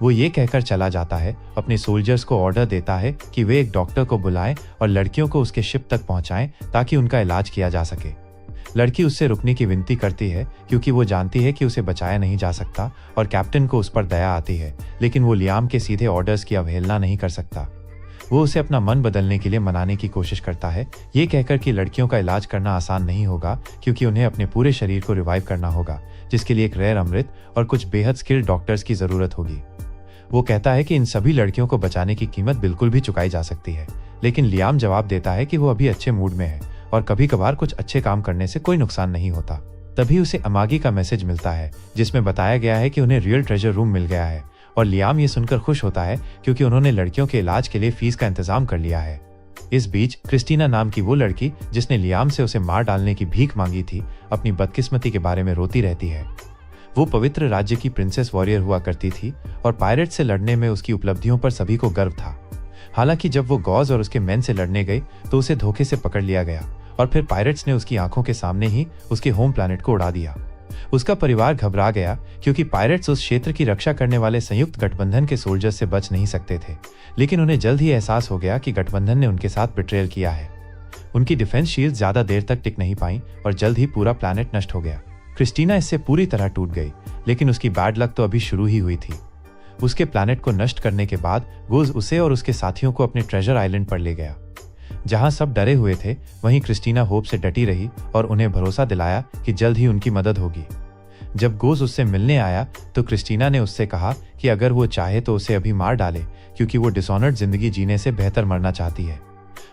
वो ये कहकर चला जाता है, अपने सोल्जर्स को ऑर्डर देता है कि वे एक डॉक्टर को बुलाएं और लड़कियों को उसके शिप तक पहुंचाएं ताकि उनका इलाज किया जा सके। लड़की उससे रुकने की विनती करती है क्योंकि वो जानती है कि उसे बचाया नहीं जा सकता और कैप्टन को उस पर दया आती है, लेकिन वो लियाम के सीधे ऑर्डर्स की अवहेलना नहीं कर सकता। वो उसे अपना मन बदलने के लिए मनाने की कोशिश करता है, ये कहकर कि लड़कियों का इलाज करना आसान नहीं होगा क्योंकि उन्हें अपने पूरे शरीर को रिवाइव करना होगा, जिसके लिए एक रेयर अमृत और कुछ बेहद स्किल्ड डॉक्टर्स की जरूरत होगी। वो कहता है कि इन सभी लड़कियों को बचाने की कीमत बिल्कुल भी चुकाई जा सकती है, लेकिन लियाम जवाब देता है कि वो अभी अच्छे मूड में है और कभी कभार कुछ अच्छे काम करने से कोई नुकसान नहीं होता। तभी उसे अमागी का मैसेज मिलता है जिसमें बताया गया है कि उन्हें रियल ट्रेजर रूम मिल गया है और लियाम ये सुनकर खुश होता है क्योंकि उन्होंने लड़कियों के इलाज के लिए फीस का इंतजाम कर लिया है। इस बीच क्रिस्टीना नाम की वो लड़की जिसने लियाम से उसे मार डालने की भीख मांगी थी, अपनी बदकिस्मती के बारे में रोती रहती है। वो पवित्र राज्य की प्रिंसेस वॉरियर हुआ करती थी और पायरेट से लड़ने में उसकी उपलब्धियों पर सभी को गर्व था। हालांकि जब वो गॉज और उसके मेन से लड़ने गई तो उसे धोखे से पकड़ लिया गया और फिर पायरेट्स ने उसकी आंखों के सामने ही उसके होम प्लैनेट को उड़ा दिया। उसका परिवार घबरा गया क्योंकि पायरेट्स उस क्षेत्र की रक्षा करने वाले संयुक्त गठबंधन के सोल्जर्स से बच नहीं सकते थे, लेकिन उन्हें जल्द ही एहसास हो गया कि गठबंधन ने उनके साथ बिट्रेयल किया है। उनकी डिफेंस शील्ड ज्यादा देर तक टिक नहीं पाई और जल्द ही पूरा प्लैनेट नष्ट हो गया। क्रिस्टीना इससे पूरी तरह टूट गई, लेकिन उसकी बैड लक तो अभी शुरू ही हुई थी। उसके प्लैनेट को नष्ट करने के बाद गोज उसे और उसके साथियों को अपने ट्रेजर आइलैंड पर ले गया। जहां सब डरे हुए थे, वहीं क्रिस्टीना होप से डटी रही और उन्हें भरोसा दिलाया कि जल्द ही उनकी मदद होगी। जब गोज उससे मिलने आया तो क्रिस्टीना ने उससे कहा कि अगर वो चाहे तो उसे अभी मार डाले क्योंकि वो डिसऑनर्ड जिंदगी जीने से बेहतर मरना चाहती है।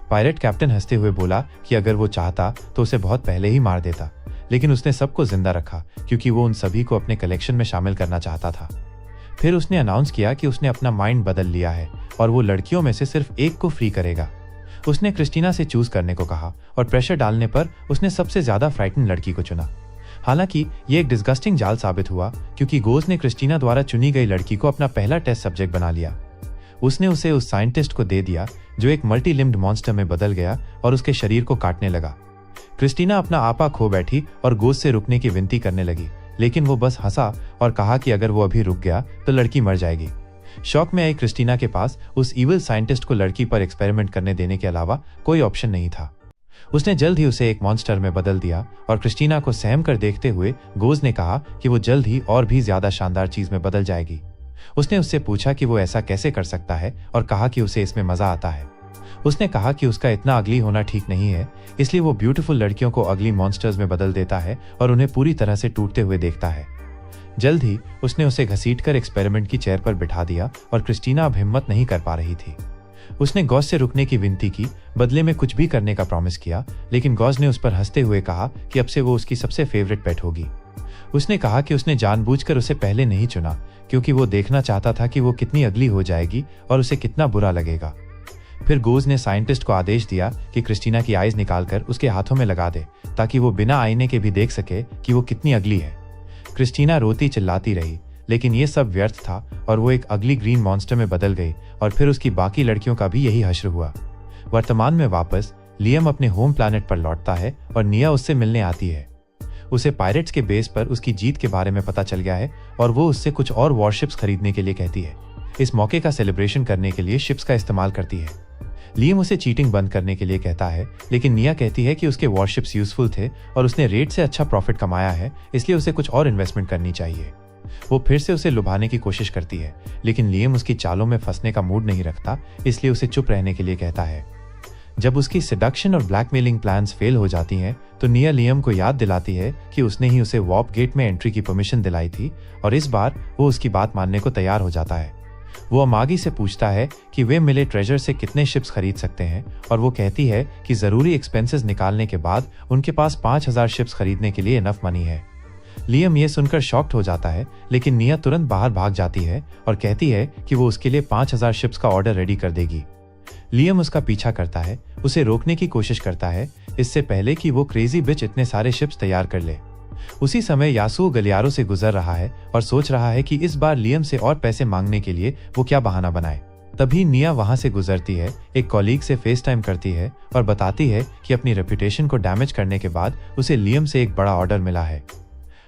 पायरेट कैप्टन हंसते हुए बोला कि अगर वो चाहता तो उसे बहुत पहले ही मार देता, लेकिन उसने सबको जिंदा रखा क्योंकि वो उन सभी को अपने कलेक्शन में शामिल करना चाहता था। फिर उसने अनाउंस किया कि उसने अपना माइंड बदल लिया है और वो लड़कियों में से सिर्फ एक को फ्री करेगा। उसने क्रिस्टीना से चूज करने को कहा और प्रेशर डालने पर उसने सबसे ज्यादा फ्राइटन लड़की को चुना। हालांकि ये एक डिस्गस्टिंग जाल साबित हुआ क्योंकि गोज ने क्रिस्टीना द्वारा चुनी गई लड़की को अपना पहला टेस्ट सब्जेक्ट बना लिया। उसने उसे उस साइंटिस्ट को दे दिया जो एक मल्टी लिम्ड मॉन्स्टर में बदल गया और उसके शरीर को काटने लगा। क्रिस्टीना अपना आपा खो बैठी और गोज से रुकने की विनती करने लगी, लेकिन वो बस हंसा और कहा कि अगर वो अभी रुक गया तो लड़की मर जाएगी। शॉक में आई क्रिस्टीना के पास उस इविल साइंटिस्ट को लड़की पर एक्सपेरिमेंट करने देने के अलावा कोई ऑप्शन नहीं था। उसने जल्द ही उसे एक मॉन्स्टर में बदल दिया और क्रिस्टीना को सहम कर देखते हुए गोज ने कहा कि वो जल्द ही और भी ज्यादा शानदार चीज में बदल जाएगी। उसने उससे पूछा कि वो ऐसा कैसे कर सकता है और कहा कि उसे इसमें मजा आता है। उसने कहा कि उसका इतना अगली होना ठीक नहीं है, इसलिए वो ब्यूटीफुल लड़कियों को अगली मॉन्स्टर्स में बदल देता है और उन्हें पूरी तरह से टूटते हुए देखता है। जल्द ही उसने उसे घसीटकर एक्सपेरिमेंट की चेयर पर बिठा दिया और क्रिस्टीना अब हिम्मत नहीं कर पा रही थी। उसने गॉज से रुकने की विनती की, बदले में कुछ भी करने का प्रॉमिस किया, लेकिन गॉज ने उस पर हंसते हुए कहा कि अब से वो उसकी सबसे फेवरेट पेट होगी। उसने कहा कि उसने जानबूझकर उसे पहले नहीं चुना क्योंकि वो देखना चाहता था कि वो कितनी अगली हो जाएगी और उसे कितना बुरा लगेगा। फिर गोज ने साइंटिस्ट को आदेश दिया कि क्रिस्टीना की आईज निकालकर उसके हाथों में लगा दे ताकि वो बिना आईने के भी देख सके कि वो कितनी अगली है। क्रिस्टीना रोती चिल्लाती रही, लेकिन ये सब व्यर्थ था और वो एक अगली ग्रीन मॉन्स्टर में बदल गई और फिर उसकी बाकी लड़कियों का भी यही हश्र हुआ। वर्तमान में वापस लियम अपने होम प्लैनेट पर लौटता है और निया उससे मिलने आती है। उसे पायरेट्स के बेस पर उसकी जीत के बारे में पता चल गया है और वो उससे कुछ और वॉरशिप्स खरीदने के लिए कहती है। इस मौके का सेलिब्रेशन करने के लिए शिप्स का इस्तेमाल करती है। लियम उसे चीटिंग बंद करने के लिए कहता है, लेकिन निया कहती है कि उसके वॉरशिप्स यूजफुल थे और उसने रेट से अच्छा प्रॉफिट कमाया है, इसलिए उसे कुछ और इन्वेस्टमेंट करनी चाहिए। वो फिर से उसे लुभाने की कोशिश करती है, लेकिन लियम उसकी चालों में फंसने का मूड नहीं रखता, इसलिए उसे चुप रहने के लिए कहता है। जब उसकी सेडक्शन और ब्लैकमेलिंग प्लान्स फेल हो जाती हैं, तो निया लियम को याद दिलाती है कि उसने ही उसे वॉर्प गेट में एंट्री की परमिशन दिलाई थी और इस बार वो उसकी बात मानने को तैयार हो जाता है। वो अमागी से पूछता है कि वे मिले ट्रेजर से कितने शिप्स खरीद सकते हैं और वो कहती है कि जरूरी एक्सपेंसेस निकालने के बाद उनके पास 5000 शिप्स खरीदने के लिए इनफ मनी है। लियम ये सुनकर शॉक्ड हो जाता है, लेकिन निया तुरंत बाहर भाग जाती है और कहती है कि वो उसके लिए 5000 शिप्स का ऑर्डर रेडी कर देगी। लियम उसका पीछा करता है, उसे रोकने की कोशिश करता है, इससे पहले कि वो क्रेजी बिच इतने सारे शिप्स तैयार कर ले। उसी समय यासुओ गलियारों से गुजर रहा है और सोच रहा है कि इस बार लियम से और पैसे मांगने के लिए वो क्या बहाना बनाए। तभी निया वहां से गुजरती है, एक कॉलीग से फेस टाइम करती है और बताती है कि अपनी रेपुटेशन को डैमेज करने के बाद उसे लियम से एक बड़ा ऑर्डर मिला है।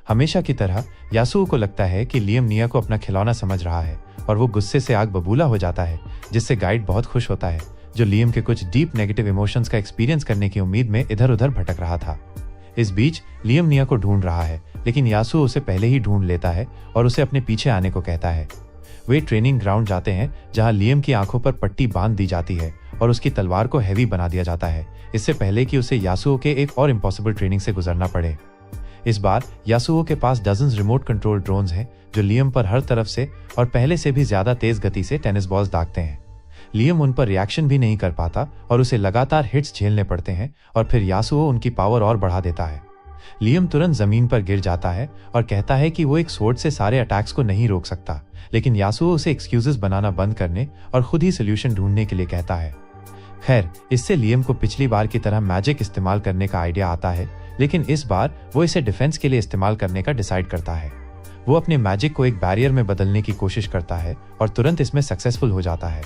हमेशा की तरह यासुओ को लगता है कि लियम निया को अपना खिलौना समझ रहा है और वो गुस्से से आग बबूला हो जाता है, जिससे गाइड बहुत खुश होता है, जो लियम के कुछ डीप नेगेटिव इमोशंस का एक्सपीरियंस करने की उम्मीद में इधर उधर भटक रहा था। इस बीच लियम निया को ढूंढ रहा है, लेकिन यासुओ उसे पहले ही ढूंढ लेता है और उसे अपने पीछे आने को कहता है। वे ट्रेनिंग ग्राउंड जाते हैं जहां लियम की आंखों पर पट्टी बांध दी जाती है और उसकी तलवार को हैवी बना दिया जाता है, इससे पहले कि उसे यासुओ के एक और इम्पॉसिबल ट्रेनिंग से गुजरना पड़े। इस बार यासुओ के पास डजन्स रिमोट कंट्रोल ड्रोन्स हैं जो लियम पर हर तरफ से और पहले से भी ज्यादा तेज गति से टेनिस बॉल्स दागते हैं। लियम उन पर रिएक्शन भी नहीं कर पाता और उसे लगातार हिट्स झेलने पड़ते हैं और फिर यासुओ उनकी पावर और बढ़ा देता है। लियम तुरंत जमीन पर गिर जाता है और कहता है कि वो एक स्वॉर्ड से सारे अटैक्स को नहीं रोक सकता, लेकिन यासुओ उसे एक्सक्यूजेस बनाना बंद करने और खुद ही सोल्यूशन ढूंढने के लिए कहता है। खैर, इससे लियम को पिछली बार की तरह मैजिक इस्तेमाल करने का आइडिया आता है, लेकिन इस बार वो इसे डिफेंस के लिए इस्तेमाल करने का डिसाइड करता है। वो अपने मैजिक को एक बैरियर में बदलने की कोशिश करता है और तुरंत इसमें सक्सेसफुल हो जाता है।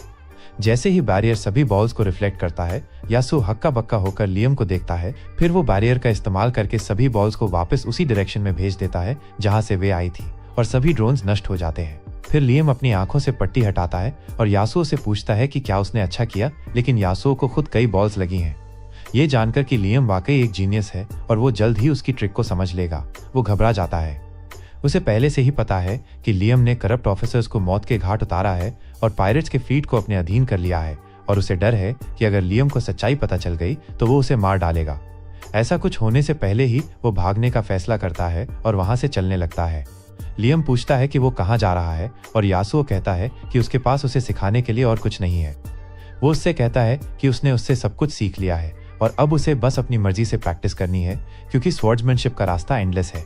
जैसे ही बैरियर सभी बॉल्स को रिफ्लेक्ट करता है, यासुओ हक्का बक्का होकर लियम को देखता है। फिर वो बैरियर का इस्तेमाल करके सभी बॉल्स को वापस उसी डायरेक्शन में भेज देता है जहां से वे आई थी और सभी ड्रोन्स नष्ट हो जाते हैं। फिर लियम अपनी आंखों से पट्टी हटाता है और यासुओ से पूछता है कि क्या उसने अच्छा किया, लेकिन यासुओ को खुद कई बॉल्स लगी हैं। ये जानकर कि लियम वाकई एक जीनियस है और वो जल्द ही उसकी ट्रिक को समझ लेगा, वो घबरा जाता है। उसे पहले से ही पता है कि लियम ने करप्ट ऑफिसर्स को मौत के घाट उतारा है और पायरेट्स के फ्लीट को अपने अधीन कर लिया है और उसे डर है कि अगर लियम को सच्चाई पता चल गई तो वो उसे मार डालेगा। ऐसा कुछ होने से पहले ही वो भागने का फैसला करता है और वहां से चलने लगता है। लियम पूछता है कि वो कहाँ जा रहा है और यासुओ कहता है कि उसके पास उसे सिखाने के लिए और कुछ नहीं है। वो उससे कहता है कि उसने उससे सब कुछ सीख लिया है और अब उसे बस अपनी मर्जी से प्रैक्टिस करनी है क्योंकि स्वॉर्ड्समैनशिप का रास्ता एंडलेस है।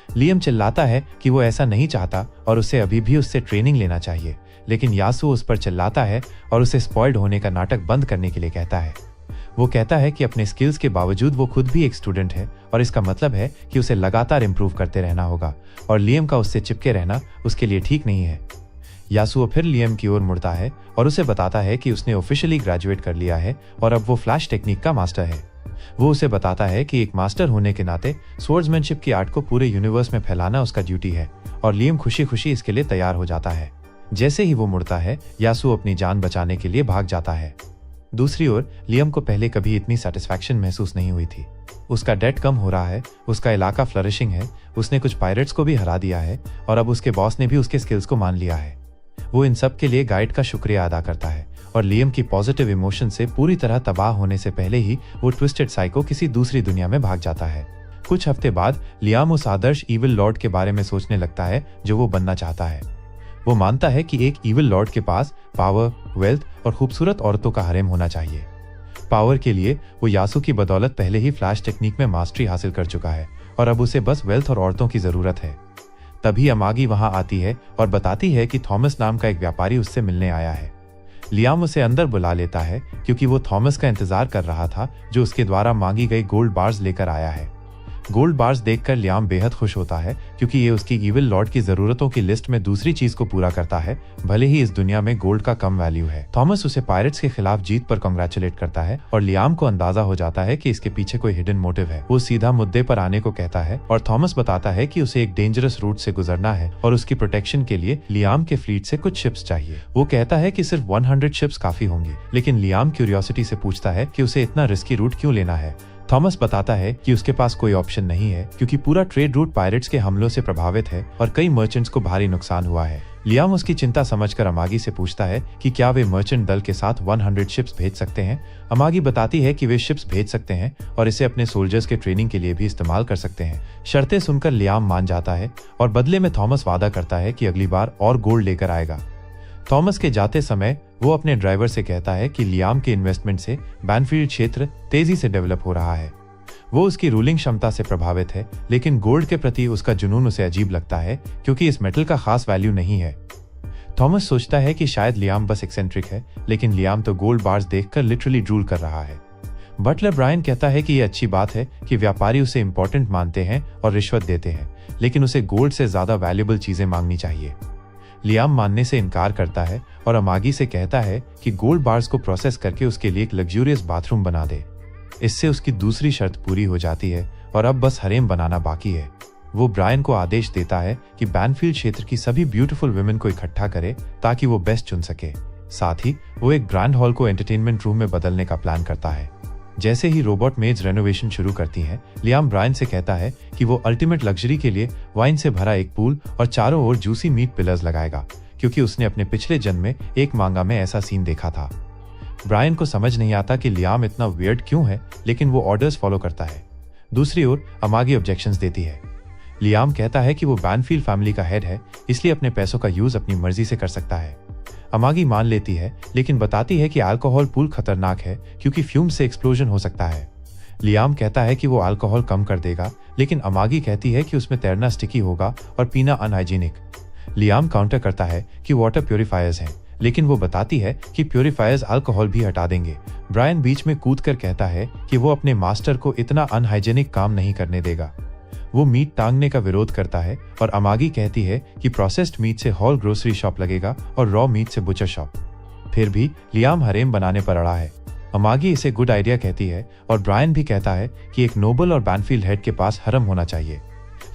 लियम चिल्लाता है कि वो ऐसा नहीं चाहता और उसे अभी भी उससे ट्रेनिंग लेना चाहिए, लेकिन यासुओ उस पर चिल्लाता है और उसे स्पॉइल्ड होने का नाटक बंद करने के लिए कहता है। वो कहता है कि अपने स्किल्स के बावजूद वो खुद भी एक स्टूडेंट है और इसका मतलब है कि उसे लगातार इंप्रूव करते रहना होगा और लियम का उससे चिपके रहना उसके लिए ठीक नहीं है। यासुओ फिर लियम की ओर मुड़ता है और उसे बताता है कि उसने ऑफिशियली ग्रेजुएट कर लिया है और अब वो फ्लैश टेक्निक का मास्टर है। वो उसे बताता है कि एक मास्टर होने के नाते स्वॉर्ड्समैनशिप की आर्ट को पूरे यूनिवर्स में फैलाना उसका ड्यूटी है और लियम खुशी खुशी इसके लिए तैयार हो जाता है। जैसे ही वो मुड़ता है, यासुओ अपनी जान बचाने के लिए भाग जाता है। दूसरी ओर लियम को पहले कभी इतनी सेटिस्फैक्शन महसूस नहीं हुई थी। उसका डेट कम हो रहा है, उसका इलाका फ्लरिशिंग है, उसने कुछ पायरेट्स को भी हरा दिया है और अब उसके बॉस ने भी उसके स्किल्स को मान लिया है। वो इन सब के लिए गाइड का शुक्रिया अदा करता है और लियम की पॉजिटिव इमोशन से पूरी तरह तबाह होने से पहले ही वो ट्विस्टेड साइको किसी दूसरी दुनिया में भाग जाता है। कुछ हफ्ते बाद लियाम उस आदर्श ईविल लॉर्ड के बारे में सोचने लगता है जो वो बनना चाहता है। वो मानता है कि एक ईविल लॉर्ड के पास पावर, वेल्थ और खूबसूरत औरतों का हरेम होना चाहिए। पावर के लिए वो यासु की बदौलत पहले ही फ्लैश टेक्निक में मास्टरी हासिल कर चुका है और अब उसे बस वेल्थ और औरतों की जरूरत है। तभी अमागी वहां आती है और बताती है कि थॉमस नाम का एक व्यापारी उससे मिलने आया है। लियाम उसे अंदर बुला लेता है क्योंकि वो थॉमस का इंतजार कर रहा था जो उसके द्वारा मांगी गई गोल्ड बार्स लेकर आया है। गोल्ड बार्स देखकर लियाम बेहद खुश होता है क्योंकि ये उसकी ईविल लॉर्ड की जरूरतों की लिस्ट में दूसरी चीज को पूरा करता है, भले ही इस दुनिया में गोल्ड का कम वैल्यू है। थॉमस उसे पायरेट्स के खिलाफ जीत पर कांग्रेचुलेट करता है और लियाम को अंदाजा हो जाता है कि इसके पीछे कोई हिडन मोटिव है। वो सीधा मुद्दे पर आने को कहता है और थॉमस बताता है कि उसे एक डेंजरस रूट से गुजरना है और उसकी प्रोटेक्शन के लिए लियाम के फ्लीट से कुछ शिप्स चाहिए। वो कहता है कि सिर्फ 100 शिप्स काफी होंगी, लेकिन लियाम क्यूरियोसिटी से पूछता है कि उसे इतना रिस्की रूट क्यों लेना है। थॉमस बताता है कि उसके पास कोई ऑप्शन नहीं है क्योंकि पूरा ट्रेड रूट पायरेट्स के हमलों से प्रभावित है और कई मर्चेंट्स को भारी नुकसान हुआ है। लियाम उसकी चिंता समझकर अमागी से पूछता है कि क्या वे मर्चेंट दल के साथ 100 शिप्स भेज सकते हैं। अमागी बताती है कि वे शिप्स भेज सकते हैं और इसे अपने सोल्जर्स के ट्रेनिंग के लिए भी इस्तेमाल कर सकते हैं। शर्तें सुनकर लियाम मान जाता है और बदले में थॉमस वादा करता है कि अगली बार और गोल्ड लेकर आएगा। थॉमस के जाते समय वो अपने ड्राइवर से कहता है कि लियाम के इन्वेस्टमेंट से बैनफील्ड क्षेत्र तेजी से डेवलप हो रहा है। वो उसकी रूलिंग क्षमता से प्रभावित है, लेकिन गोल्ड के प्रति उसका जुनून उसे अजीब लगता है क्योंकि इस मेटल का खास वैल्यू नहीं है। थॉमस सोचता है कि शायद लियाम बस एक्सेंट्रिक है, लेकिन लियाम तो गोल्ड बार्स देखकर लिटरली ड्रूल कर रहा है। बटलर ब्रायन कहता है कि यह अच्छी बात है कि व्यापारी उसे इंपॉर्टेंट मानते हैं और रिश्वत देते हैं, लेकिन उसे गोल्ड से ज्यादा वैल्यूएबल चीजें मांगनी चाहिए। लियाम मानने से इनकार करता है और अमागी से कहता है कि गोल्ड बार्स को प्रोसेस करके उसके लिए एक लग्जूरियस बाथरूम बना दे। इससे उसकी दूसरी शर्त पूरी हो जाती है और अब बस हरेम बनाना बाकी है। वो ब्रायन को आदेश देता है कि बैनफील्ड क्षेत्र की सभी ब्यूटीफुल वुमेन को इकट्ठा करे ताकि वो बेस्ट चुन सके। साथ ही वो एक ग्रैंड हॉल को एंटरटेनमेंट रूम में बदलने का प्लान करता है। जैसे ही रोबोट मेड्स रेनोवेशन शुरू करती हैं, लियाम ब्रायन से कहता है कि वो अल्टीमेट लग्जरी के लिए वाइन से भरा एक पूल और चारों ओर जूसी मीट पिलर्स लगाएगा क्योंकि उसने अपने पिछले जन्म में एक मांगा में ऐसा सीन देखा था। ब्रायन को समझ नहीं आता कि लियाम इतना वियर्ड क्यों है, लेकिन वो ऑर्डर्स फॉलो करता है। दूसरी ओर अमागी ऑब्जेक्शंस देती है। लियाम कहता है कि वो बैनफील्ड फैमिली का हेड है, इसलिए अपने पैसों का यूज अपनी मर्जी से कर सकता है। अमागी मान लेती है, लेकिन बताती है कि अल्कोहल पूल खतरनाक है क्योंकि फ्यूम से एक्सप्लोजन हो सकता है। लियाम कहता है कि वो अल्कोहल कम कर देगा, लेकिन अमागी कहती है कि उसमें तैरना स्टिकी होगा और पीना अनहाइजीनिक। लियाम काउंटर करता है कि वाटर प्योरीफायर्स हैं, लेकिन वो बताती है कि प्योरीफायर्स अल्कोहल भी हटा देंगे। ब्रायन बीच में कूदकर कहता है कि वो अपने मास्टर को इतना अनहाइजीनिक काम नहीं करने देगा। वो मीट टांगने का विरोध करता है और अमागी कहती है कि प्रोसेस्ड मीट से हॉल ग्रोसरी शॉप लगेगा और रॉ मीट से बुचर शॉप। फिर भी लियाम हरेम बनाने पर अड़ा है। अमागी इसे गुड आइडिया कहती है और ब्रायन भी कहता है कि एक नोबल और बैनफील्ड हेड के पास हरम होना चाहिए।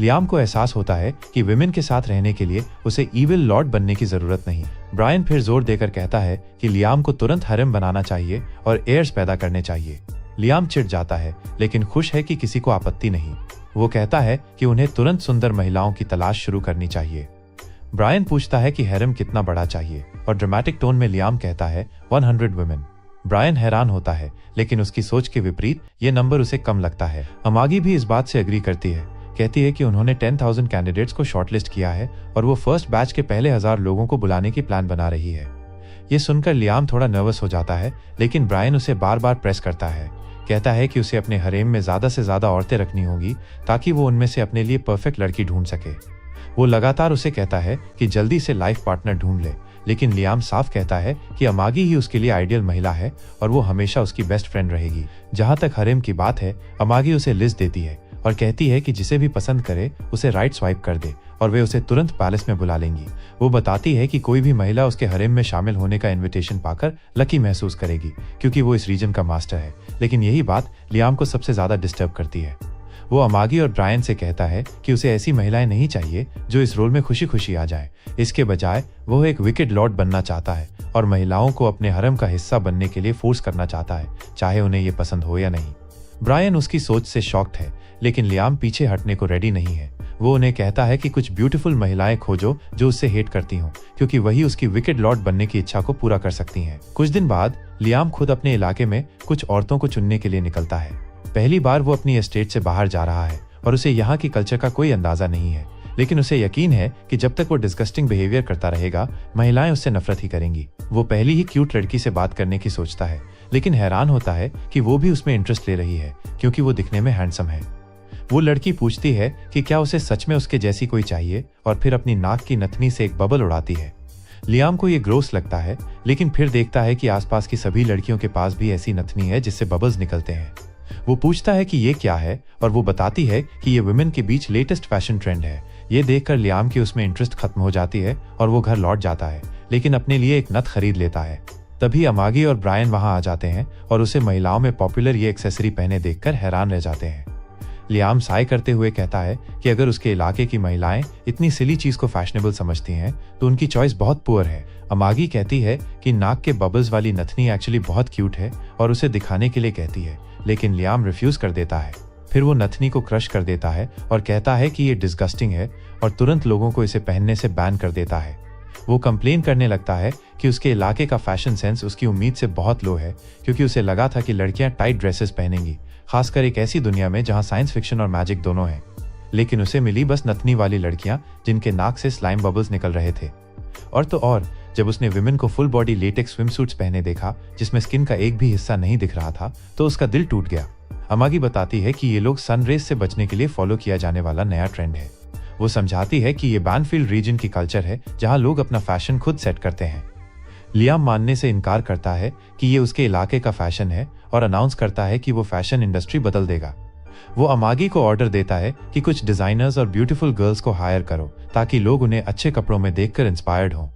लियाम को एहसास होता है कि विमेन के साथ रहने के लिए उसे ईविल लॉर्ड बनने की जरूरत नहीं। ब्रायन फिर जोर देकर कहता है कि लियाम को तुरंत हरम बनाना चाहिए और एयर्स पैदा करने चाहिए। लियाम चिढ़ जाता है, लेकिन खुश है कि किसी को आपत्ति नहीं। वो कहता है कि उन्हें तुरंत सुंदर महिलाओं की तलाश शुरू करनी चाहिए। ब्रायन पूछता है कि हैरम कितना बड़ा चाहिए और ड्रामेटिक टोन में लियाम कहता है 100 वुमेन। ब्रायन हैरान होता है, लेकिन उसकी सोच के विपरीत ये नंबर उसे कम लगता है। अमागी भी इस बात से एग्री करती है, कहती है कि उन्होंने 10,000 कैंडिडेट्स को शॉर्टलिस्ट किया है और वो फर्स्ट बैच के पहले 1000 लोगों को बुलाने की प्लान बना रही है। ये सुनकर लियाम थोड़ा नर्वस हो जाता है, लेकिन ब्रायन उसे बार बार प्रेस करता है। कहता है कि उसे अपने हरेम में ज्यादा से ज्यादा औरतें रखनी होगी ताकि वो उनमें से अपने लिए परफेक्ट लड़की ढूंढ सके। वो लगातार उसे कहता है कि जल्दी से लाइफ पार्टनर ढूंढ ले, लेकिन लियाम साफ कहता है कि अमागी ही उसके लिए आइडियल महिला है और वो हमेशा उसकी बेस्ट फ्रेंड रहेगी। जहां तक हरेम की बात है, अमागी उसे लिस्ट देती है और कहती है कि जिसे भी पसंद करे उसे राइट स्वाइप कर दे और वे उसे तुरंत पैलेस में बुला लेंगी। वो बताती है कि कोई भी महिला उसके हरेम में शामिल होने का इनविटेशन पाकर लकी महसूस करेगी, क्योंकि वो इस रीजन का मास्टर है। लेकिन यही बात लियाम को सबसे ज्यादा डिस्टर्ब करती है। वो अमागी और ब्रायन से कहता है कि उसे ऐसी महिलाएं नहीं चाहिए जो इस रोल में खुशी खुशी आ जाए। इसके बजाय वो एक विकेड लॉर्ड बनना चाहता है और महिलाओं को अपने हरम का हिस्सा बनने के लिए फोर्स करना चाहता है, चाहे उन्हें ये पसंद हो या नहीं। ब्रायन उसकी सोच से शॉक्ड है, लेकिन लियाम पीछे हटने को रेडी नहीं है। वो उन्हें कहता है कि कुछ ब्यूटीफुल महिलाएं खोजो जो उससे हेट करती हों, क्योंकि वही उसकी विकेड लॉर्ड बनने की इच्छा को पूरा कर सकती हैं। कुछ दिन बाद लियाम खुद अपने इलाके में कुछ औरतों को चुनने के लिए निकलता है। पहली बार वो अपनी एस्टेट से बाहर जा रहा है और उसे यहाँ की कल्चर का कोई अंदाजा नहीं है, लेकिन उसे यकीन है कि जब तक वो डिस्गस्टिंग बिहेवियर करता रहेगा, महिलाएं उससे नफरत ही करेंगी। वो पहली ही क्यूट लड़की से बात करने की सोचता है, लेकिन हैरान होता है कि वो भी उसमें इंटरेस्ट ले रही है क्योंकि वो दिखने में हैंडसम है। वो लड़की पूछती है कि क्या उसे सच में उसके जैसी कोई चाहिए और फिर अपनी नाक की नथनी से एक बबल उड़ाती है। लियाम को ये ग्रोस लगता है, लेकिन फिर देखता है कि आसपास की सभी लड़कियों के पास भी ऐसी नथनी है जिससे बबल्स निकलते हैं। वो पूछता है कि ये क्या है और वो बताती है कि ये वुमेन के बीच लेटेस्ट फैशन ट्रेंड है। ये देखकर लियाम की उसमें इंटरेस्ट खत्म हो जाती है और वो घर लौट जाता है, लेकिन अपने लिए एक नथ खरीद लेता है। तभी अमागी और ब्रायन वहां आ जाते हैं और उसे महिलाओं में पॉपुलर ये एक्सेसरी पहने देखकर हैरान रह जाते हैं। लियाम साय करते हुए कहता है कि अगर उसके इलाके की महिलाएं इतनी सिली चीज को फैशनेबल समझती हैं तो उनकी चॉइस बहुत पुअर है। अमागी कहती है कि नाक के बबल्स वाली नथनी एक्चुअली बहुत क्यूट है और उसे दिखाने के लिए कहती है, लेकिन लियाम रिफ्यूज कर देता है। फिर वो नथनी को क्रश कर देता है और कहता है कि ये डिस्गस्टिंग है और तुरंत लोगों को इसे पहनने से बैन कर देता है। वो कंप्लेन करने लगता है कि उसके इलाके का फैशन सेंस उसकी उम्मीद से बहुत लो है, क्योंकि उसे लगा था कि लड़कियां टाइट ड्रेसेस पहनेंगी, खासकर एक ऐसी दुनिया में जहां साइंस फिक्शन और मैजिक दोनों हैं। लेकिन उसे मिली बस नथनी वाली लड़कियां जिनके नाक से स्लाइम बबल्स निकल रहे थे। और तो और जब उसने विमेन को फुल बॉडी लेटेक्स स्विमसूट्स पहने देखा जिसमें स्किन का एक भी हिस्सा नहीं दिख रहा था, तो उसका दिल टूट गया। अमागी बताती है कि ये लोग सनरेज से बचने के लिए फॉलो किया जाने वाला नया ट्रेंड है। वो समझाती है कि ये बैनफील्ड रीजन की कल्चर है जहां लोग अपना फैशन खुद सेट करते हैं। लियाम मानने से इनकार करता है कि ये उसके इलाके का फैशन है और अनाउंस करता है कि वो फैशन इंडस्ट्री बदल देगा। वो अमागी को ऑर्डर देता है कि कुछ डिजाइनर्स और ब्यूटीफुल गर्ल्स को हायर करो ताकि लोग उन्हें अच्छे कपड़ों में देखकर इंस्पायर्ड हों।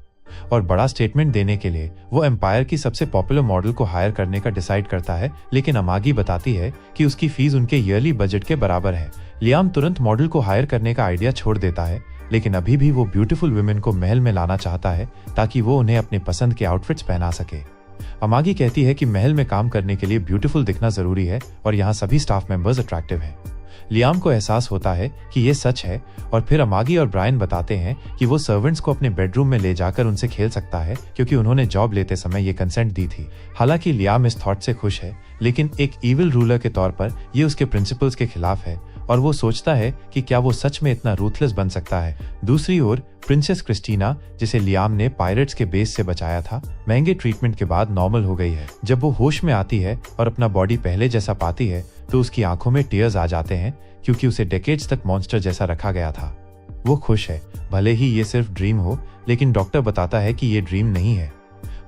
और बड़ा स्टेटमेंट देने के लिए वो एम्पायर की सबसे पॉपुलर मॉडल को हायर करने का डिसाइड करता है, लेकिन अमागी बताती है कि उसकी फीस उनके ईयरली बजट के बराबर है। लियाम तुरंत मॉडल को हायर करने का आइडिया छोड़ देता है, लेकिन अभी भी वो ब्यूटीफुल वुमेन को महल में लाना चाहता है ताकि वो उन्हें अपने पसंद के आउटफिट्स पहना सके। अमागी कहती है कि महल में काम करने के लिए ब्यूटीफुल दिखना जरूरी है और यहाँ सभी स्टाफ मेंबर्स अट्रैक्टिव हैं। लियाम को एहसास होता है कि ये सच है और फिर अमागी और ब्रायन बताते हैं कि वो सर्वेंट्स को अपने बेडरूम में ले जाकर उनसे खेल सकता है क्योंकि उन्होंने जॉब लेते समय ये कंसेंट दी थी। हालांकि लियाम इस थॉट से खुश है, लेकिन एक इविल रूलर के तौर पर ये उसके प्रिंसिपल्स के खिलाफ है और वो सोचता है कि क्या वो सच में इतना रूथलेस बन सकता है। दूसरी ओर प्रिंसेस क्रिस्टीना, जिसे लियाम ने पायरेट्स के बेस से बचाया था, महंगे ट्रीटमेंट के बाद नॉर्मल हो गई है। जब वो होश में आती है और अपना बॉडी पहले जैसा पाती है तो उसकी आंखों में टीयर्स आ जाते हैं क्योंकि उसे डेकेड्स तक मॉन्स्टर जैसा रखा गया था। वो खुश है, भले ही ये सिर्फ ड्रीम हो, लेकिन डॉक्टर बताता है कि ये ड्रीम नहीं है।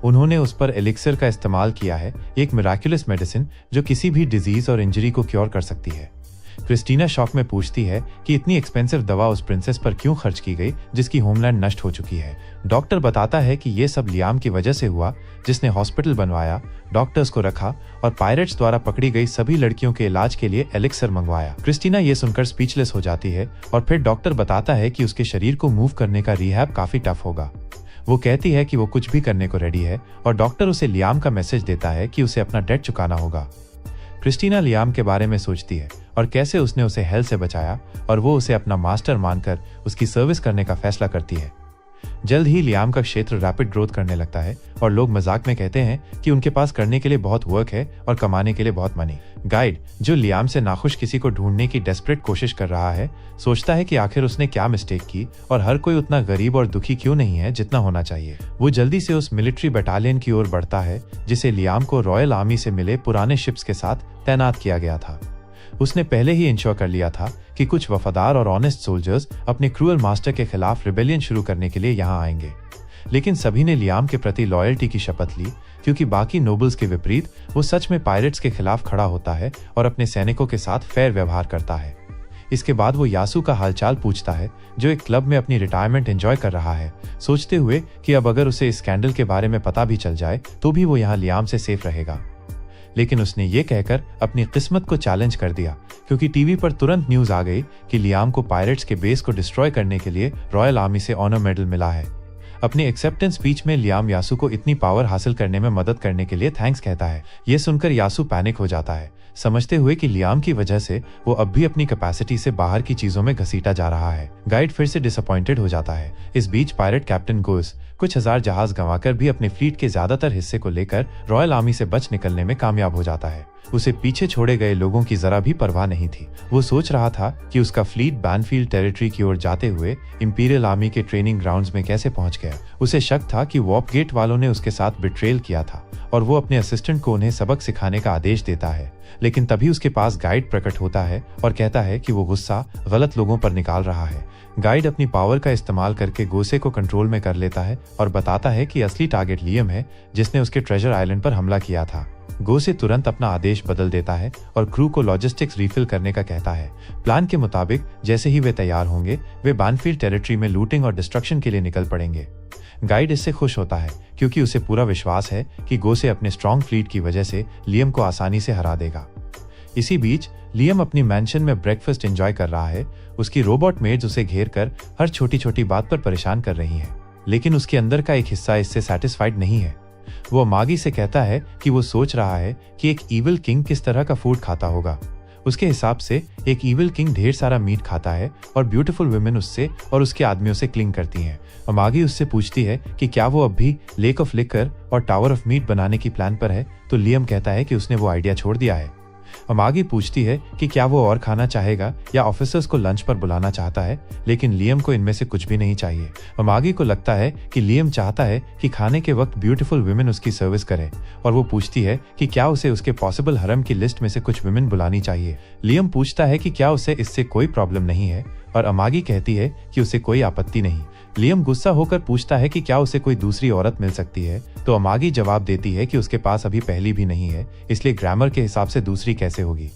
उन्होंने उस पर एलिक्सर का इस्तेमाल किया है, एक मिराकुलस मेडिसिन जो किसी भी डिजीज और इंजरी को क्योर कर सकती है। क्रिस्टीना शॉक में पूछती है कि इतनी एक्सपेंसिव दवा उस प्रिंसेस पर क्यों खर्च की गई जिसकी होमलैंड नष्ट हो चुकी है। डॉक्टर बताता है कि ये सब लियाम की वजह से हुआ, जिसने हॉस्पिटल बनवाया, डॉक्टर्स को रखा और पायरेट्स द्वारा पकड़ी गई सभी लड़कियों के इलाज के लिए एलिक्सर मंगवाया। क्रिस्टीना ये सुनकर स्पीचलेस हो जाती है और फिर डॉक्टर बताता है कि उसके शरीर को मूव करने का रिहैब काफी टफ होगा। वो कहती है कि वो कुछ भी करने को रेडी है और डॉक्टर उसे लियाम का मैसेज देता है कि उसे अपना डेट चुकाना होगा। क्रिस्टीना लियाम के बारे में सोचती है और कैसे उसने उसे हेल से बचाया और वो उसे अपना मास्टर मानकर उसकी सर्विस करने का फैसला करती है। जल्द ही लियाम का क्षेत्र रैपिड ग्रोथ करने लगता है और लोग मजाक में कहते हैं कि उनके पास करने के लिए बहुत वर्क है और कमाने के लिए बहुत मनी। गाइड, जो लियाम से नाखुश किसी को ढूंढने की डेस्परेट कोशिश कर रहा है, सोचता है कि आखिर उसने क्या मिस्टेक की और हर कोई उतना गरीब और दुखी क्यों नहीं है जितना होना चाहिए। वो जल्दी से उस मिलिट्री बटालियन की ओर बढ़ता है जिसे लियाम को रॉयल आर्मी से मिले पुराने शिप्स के साथ तैनात किया गया था। उसने पहले ही इंश्योर कर लिया था कि कुछ वफादार और ऑनेस्ट सोल्जर्स अपने क्रूअल मास्टर के खिलाफ रिबेलियन शुरू करने के लिए यहाँ आएंगे। लेकिन सभी ने लियाम के प्रति लॉयल्टी की शपथ ली क्योंकि बाकी नोबल्स के विपरीत वो सच में पायरेट्स के खिलाफ खड़ा होता है और अपने सैनिकों के साथ फेयर व्यवहार करता है। इसके बाद वो यासू का हालचाल पूछता है, जो एक क्लब में अपनी रिटायरमेंट एंजॉय कर रहा है, सोचते हुए कि अब अगर उसे इस स्कैंडल के बारे में पता भी चल जाए तो भी वो यहाँ लियाम से सेफ रहेगा। लेकिन उसने ये कहकर अपनी किस्मत को चैलेंज कर दिया क्योंकि टीवी पर तुरंत न्यूज आ गई कि लियाम को पायरेट्स के बेस को डिस्ट्रॉय करने के लिए रॉयल आर्मी से ऑनर मेडल मिला है। अपनी एक्सेप्टेंस स्पीच में लियाम यासू को इतनी पावर हासिल करने में मदद करने के लिए थैंक्स कहता है। ये सुनकर यासू पैनिक हो जाता है, समझते हुए कि लियाम की वजह से वो अब भी अपनी कैपेसिटी से बाहर की चीजों में घसीटा जा रहा है। गाइड फिर से डिसअपॉइंटेड हो जाता है। इस बीच पायरेट कैप्टन गोस कुछ हजार जहाज गंवाकर भी अपने फ्लीट के ज्यादातर हिस्से को लेकर रॉयल आर्मी से बच निकलने में कामयाब हो जाता है। उसे पीछे छोड़े गए लोगों की जरा भी परवाह नहीं थी। वो सोच रहा था कि उसका फ्लीट बैनफील्ड टेरिटरी की ओर जाते हुए इंपीरियल आर्मी के ट्रेनिंग ग्राउंड्स में कैसे पहुंच गया। उसे शक था कि वॉपगेट वालों ने उसके साथ बिट्रेल किया था और वो अपने असिस्टेंट को उन्हें सबक सिखाने का आदेश देता है। लेकिन तभी उसके पास गाइड प्रकट होता है और कहता है कि वो गुस्सा गलत लोगों पर निकाल रहा है। गाइड अपनी पावर का इस्तेमाल करके गोसे को कंट्रोल में कर लेता है और बताता है कि असली टारगेट लियम है, जिसने उसके ट्रेजर आइलैंड पर हमला किया था। गोसे तुरंत अपना आदेश बदल देता है और क्रू को लॉजिस्टिक्स रिफिल करने का कहता है। प्लान के मुताबिक जैसे ही वे तैयार होंगे, वे बैनफील्ड टेरिटरी में लूटिंग और डिस्ट्रक्शन के लिए निकल पड़ेंगे। गाइड इससे खुश होता है क्योंकि उसे पूरा विश्वास है कि गोसे अपने स्ट्रॉन्ग फ्लीट की वजह से लियम को आसानी से हरा देगा। इसी बीच लियम अपनी मैंशन में ब्रेकफास्ट एंजॉय कर रहा है। उसकी रोबोट मेड्स उसे घेर कर हर छोटी छोटी बात पर परेशान कर रही हैं, लेकिन उसके अंदर का एक हिस्सा इससे सेटिस्फाइड नहीं है। वो मागी से कहता है कि वो सोच रहा है कि एक इविल किंग किस तरह का फूड खाता होगा। उसके हिसाब से एक इविल किंग ढेर सारा मीट खाता है और ब्यूटीफुल वुमेन उससे और उसके आदमियों से क्लिंग करती हैं। मागी उससे पूछती है कि क्या वो अब भी लेक ऑफ लिकर और टावर ऑफ मीट बनाने की प्लान पर है, तो लियम कहता है कि उसने वो आइडिया छोड़ दिया है। अमागी पूछती है कि क्या वो और खाना चाहेगा या ऑफिसर्स को लंच पर बुलाना चाहता है, लेकिन लियम को इनमें से कुछ भी नहीं चाहिए। अमागी को लगता है कि लियम चाहता है कि खाने के वक्त ब्यूटीफुल वुमेन उसकी सर्विस करे और वो पूछती है कि क्या उसे उसके पॉसिबल हरम की लिस्ट में से कुछ वुमेन बुलानी चाहिए। लियम पूछता है कि क्या उसे इससे कोई प्रॉब्लम नहीं है और अमागी कहती है कि उसे कोई आपत्ति नहीं। लियम गुस्सा होकर पूछता है कि क्या उसे कोई दूसरी औरत मिल सकती है, तो अमागी जवाब देती है कि उसके पास अभी पहली भी नहीं है, इसलिए ग्रामर के हिसाब से दूसरी कैसे होगी।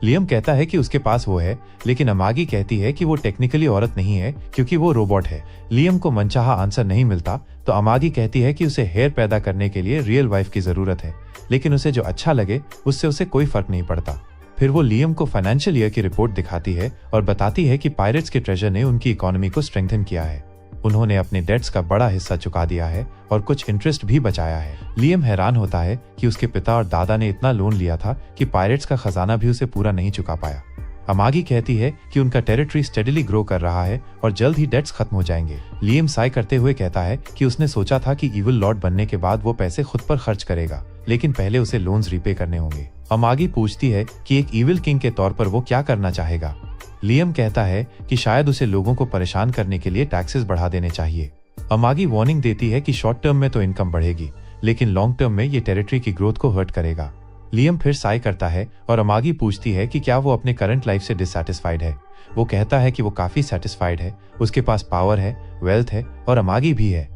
लियम कहता है कि उसके पास वो है, लेकिन अमागी कहती है कि वो टेक्निकली औरत नहीं है क्योंकि वो रोबोट है। लियम को मनचाहा आंसर नहीं मिलता तो अमागी कहती है कि उसे हेयर पैदा करने के लिए रियल वाइफ की जरूरत है, लेकिन उसे जो अच्छा लगे उससे उसे कोई फर्क नहीं पड़ता। फिर वो लियम को फाइनेंशियल ईयर की रिपोर्ट दिखाती है और बताती है कि पायरेट्स के ट्रेजर ने उनकी इकोनॉमी को स्ट्रेंथन किया है। उन्होंने अपने डेट्स का बड़ा हिस्सा चुका दिया है और कुछ इंटरेस्ट भी बचाया है। लियम हैरान होता है कि उसके पिता और दादा ने इतना लोन लिया था कि पायरेट्स का खजाना भी उसे पूरा नहीं चुका पाया। अमागी कहती है कि उनका टेरिटरी स्टेडीली ग्रो कर रहा है और जल्द ही डेट्स खत्म हो जाएंगे। लियम साई करते हुए कहता है कि उसने सोचा था कि इविल लॉर्ड बनने के बाद वो पैसे खुद पर खर्च करेगा, लेकिन पहले उसे लोन्स रीपे करने होंगे। अमागी पूछती है कि एक इविल किंग के तौर पर वो क्या करना चाहेगा। लियम कहता है कि शायद उसे लोगों को परेशान करने के लिए टैक्सेस बढ़ा देने चाहिए। अमागी वार्निंग देती है कि शॉर्ट टर्म में तो इनकम बढ़ेगी, लेकिन लॉन्ग टर्म में ये टेरिटरी की ग्रोथ को हर्ट करेगा। लियम फिर साई करता है और अमागी पूछती है कि क्या वो अपने करंट लाइफ से डिससैटिस्फाइड है। वो कहता है कि वो काफी सेटिस्फाइड है, उसके पास पावर है, वेल्थ है और अमागी भी है।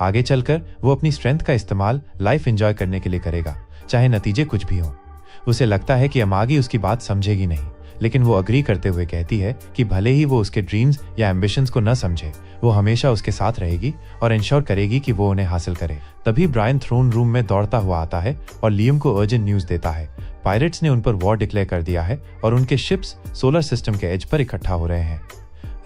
आगे चलकर वो अपनी स्ट्रेंथ का इस्तेमाल लाइफ एंजॉय करने के लिए करेगा, चाहे नतीजे कुछ भी हों। उसे लगता है कि अमागी उसकी बात समझेगी नहीं, लेकिन वो अग्री करते हुए कहती है कि भले ही वो उसके ड्रीम्स या एम्बिशंस को न समझे, वो हमेशा उसके साथ रहेगी और इंश्योर करेगी कि वो उन्हें हासिल करे। तभी ब्रायन थ्रोन रूम में दौड़ता हुआ आता है और लियम को अर्जेंट न्यूज देता है। पायरेट्स ने उन पर वॉर डिक्लेयर कर दिया है और उनके शिप्स सोलर सिस्टम के एज पर इकट्ठा हो रहे हैं।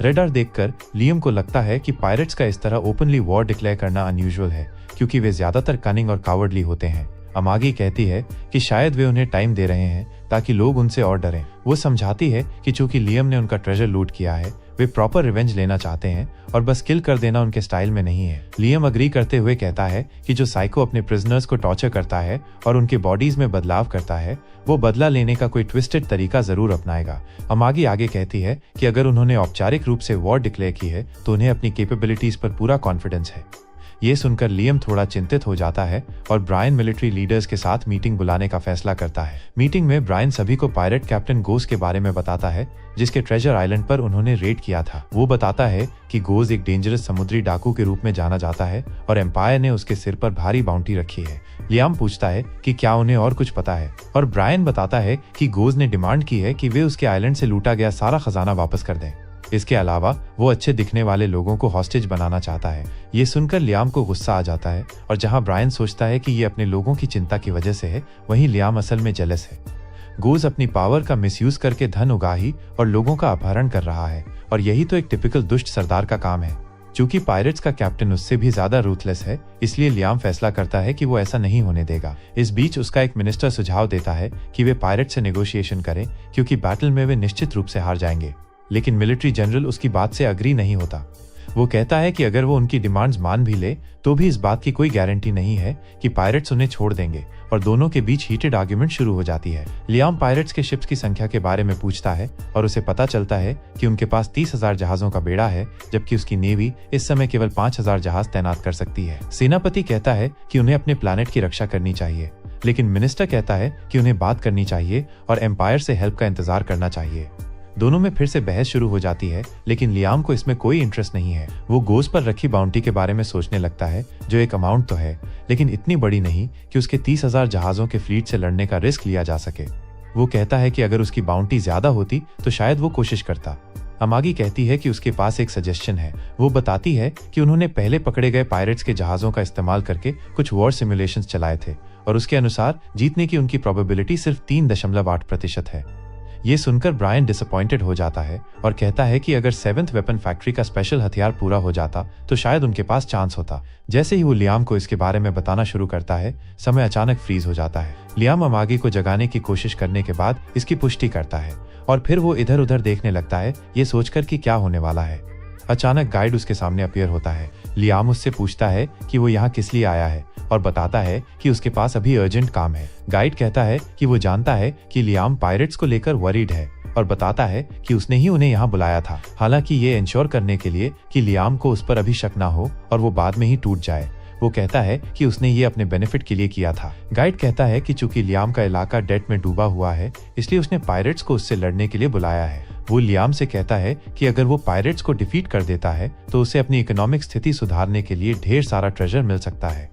रेडार देखकर लियम को लगता है कि पायरेट्स का इस तरह ओपनली वॉर डिक्लेयर करना अनयूजुअल है, क्योंकि वे ज्यादातर कनिंग और कावर्डली होते हैं। अमागी कहती है कि शायद वे उन्हें टाइम दे रहे हैं ताकि लोग उनसे और डरें। वो समझाती है कि चूंकि लियम ने उनका ट्रेजर लूट किया है, वे प्रॉपर रिवेंज लेना चाहते हैं और बस किल कर देना उनके स्टाइल में नहीं है। लियम अग्री करते हुए कहता है कि जो साइको अपने प्रिजनर्स को टॉर्चर करता है और उनके बॉडीज में बदलाव करता है, वो बदला लेने का कोई ट्विस्टेड तरीका जरूर अपनाएगा। अमागी आगे कहती है कि अगर उन्होंने औपचारिक रूप से वॉर डिक्लेयर की है तो उन्हें अपनी कैपेबिलिटीज पर पूरा कॉन्फिडेंस है। ये सुनकर लियम थोड़ा चिंतित हो जाता है और ब्रायन मिलिट्री लीडर्स के साथ मीटिंग बुलाने का फैसला करता है। मीटिंग में ब्रायन सभी को पायरेट कैप्टन गोज के बारे में बताता है, जिसके ट्रेजर आइलैंड पर उन्होंने रेड किया था। वो बताता है कि गोज एक डेंजरस समुद्री डाकू के रूप में जाना जाता है और एम्पायर ने उसके सिर पर भारी बाउंटी रखी है। लियाम पूछता है कि क्या उन्हें और कुछ पता है, और ब्रायन बताता है कि गोज ने डिमांड की है कि वे उसके आइलैंड से लूटा गया सारा खजाना वापस कर दें। इसके अलावा वो अच्छे दिखने वाले लोगों को हॉस्टेज बनाना चाहता है। ये सुनकर लियाम को गुस्सा आ जाता है और जहां ब्रायन सोचता है कि ये अपने लोगों की चिंता की वजह से है, वहीं लियाम असल में जेलस है। गोज अपनी पावर का मिसयूज करके धन उगाही और लोगों का अपहरण कर रहा है, और यही तो एक टिपिकल दुष्ट सरदार का काम है। चूंकि पायरेट्स का कैप्टन उससे भी ज्यादा रूथलेस है, इसलिए लियाम फैसला करता है कि वो ऐसा नहीं होने देगा। इस बीच उसका एक मिनिस्टर सुझाव देता है कि वे पायरेट से नेगोशिएशन करें, क्योंकि बैटल में वे निश्चित रूप से हार जाएंगे। लेकिन मिलिट्री जनरल उसकी बात से अग्री नहीं होता। वो कहता है कि अगर वो उनकी डिमांड्स मान भी ले तो भी इस बात की कोई गारंटी नहीं है कि पायरेट्स उन्हें छोड़ देंगे, और दोनों के बीच हीटेड आर्ग्यूमेंट शुरू हो जाती है। लियाम पायरेट्स के शिप्स की संख्या के बारे में पूछता है और उसे पता चलता है कि उनके पास 30,000 जहाजों का बेड़ा है, जबकि उसकी नेवी इस समय केवल 5,000 जहाज तैनात कर सकती है। सेनापति कहता है कि उन्हें अपने प्लानेट की रक्षा करनी चाहिए, लेकिन मिनिस्टर कहता है कि उन्हें बात करनी चाहिए और एम्पायर से हेल्प का इंतजार करना चाहिए। दोनों में फिर से बहस शुरू हो जाती है, लेकिन लियाम को इसमें कोई इंटरेस्ट नहीं है। वो गोज पर रखी बाउंटी के बारे में सोचने लगता है, जो एक अमाउंट तो है, लेकिन इतनी बड़ी नहीं कि उसके 30,000 जहाजों के फ्लीट से लड़ने का रिस्क लिया जा सके। वो कहता है कि अगर उसकी बाउंटी ज्यादा होती तो शायद वो कोशिश करता। अमागी कहती है कि उसके पास एक सजेशन है। वो बताती है कि उन्होंने पहले पकड़े गए पायरेट्स के जहाजों का इस्तेमाल करके कुछ वॉर सिमुलेशंस चलाए थे, और उसके अनुसार जीतने की उनकी प्रोबेबिलिटी सिर्फ 3.8% है। ये सुनकर ब्रायन डिसअपॉइंटेड हो जाता है और कहता है कि अगर 7th वेपन फैक्ट्री का स्पेशल हथियार पूरा हो जाता तो शायद उनके पास चांस होता। जैसे ही वो लियाम को इसके बारे में बताना शुरू करता है, समय अचानक फ्रीज हो जाता है। लियाम अमागी को जगाने की कोशिश करने के बाद इसकी पुष्टि करता है और फिर वो इधर उधर देखने लगता है, ये सोचकर कि क्या होने वाला है। अचानक गाइड उसके सामने अपीयर होता है। लियाम उससे पूछता है कि वो यहाँ किस लिए आया है और बताता है कि उसके पास अभी अर्जेंट काम है। गाइड कहता है कि वो जानता है कि लियाम पायरेट्स को लेकर वरीड है और बताता है कि उसने ही उन्हें यहाँ बुलाया था, हालांकि ये इंश्योर करने के लिए कि लियाम को उस पर अभी शक ना हो और वो बाद में ही टूट जाए। वो कहता है कि उसने ये अपने बेनिफिट के लिए किया था। गाइड कहता है कि चूंकि लियाम का इलाका डेट में डूबा हुआ है, इसलिए उसने पायरेट्स को उससे लड़ने के लिए बुलाया है। वो लियाम से कहता है कि अगर वो पायरेट्स को डिफीट कर देता है तो उसे अपनी इकोनॉमिक स्थिति सुधारने के लिए ढेर सारा ट्रेजर मिल सकता है।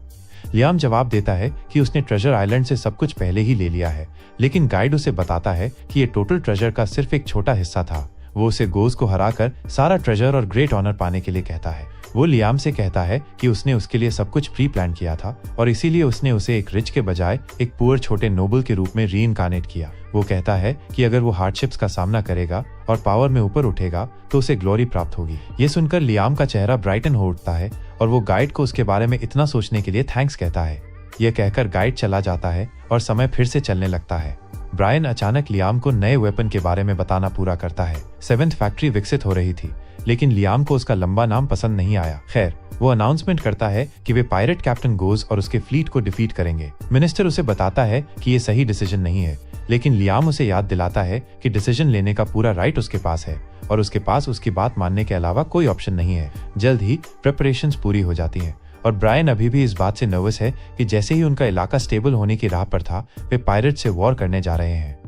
लियाम जवाब देता है कि उसने ट्रेजर आइलैंड से सब कुछ पहले ही ले लिया है, लेकिन गाइड उसे बताता है कि ये टोटल ट्रेजर का सिर्फ एक छोटा हिस्सा था। वो उसे गोज को हराकर सारा ट्रेजर और ग्रेट ऑनर पाने के लिए कहता है। वो लियाम से कहता है कि उसने उसके लिए सब कुछ प्री प्लान किया था और इसीलिए उसने उसे एक रिच के बजाय एक पुअर छोटे नोबल के रूप में रीइनकार्नेट किया। वो कहता है कि अगर वो हार्डशिप्स का सामना करेगा और पावर में ऊपर उठेगा तो उसे ग्लोरी प्राप्त होगी। ये सुनकर लियाम का चेहरा ब्राइटन हो उठता है और वो गाइड को उसके बारे में इतना सोचने के लिए थैंक्स कहता है। यह कहकर गाइड चला जाता है और समय फिर से चलने लगता है। ब्रायन अचानक लियाम को नए वेपन के बारे में बताना पूरा करता है। 7th फैक्ट्री विकसित हो रही थी, लेकिन लियाम को उसका लंबा नाम पसंद नहीं आया। खैर, वो अनाउंसमेंट करता है कि वे पायरेट कैप्टन गोज और उसके फ्लीट को डिफीट करेंगे। मिनिस्टर उसे बताता है कि ये सही डिसीजन नहीं है, लेकिन लियाम उसे याद दिलाता है कि डिसीजन लेने का पूरा राइट उसके पास है और उसके पास उसकी बात मानने के अलावा कोई ऑप्शन नहीं है। जल्द ही प्रिपरेशंस पूरी हो जाती हैं और ब्रायन अभी भी इस बात से नर्वस है कि जैसे ही उनका इलाका स्टेबल होने की राह पर था, वे पायरेट से वॉर करने जा रहे हैं।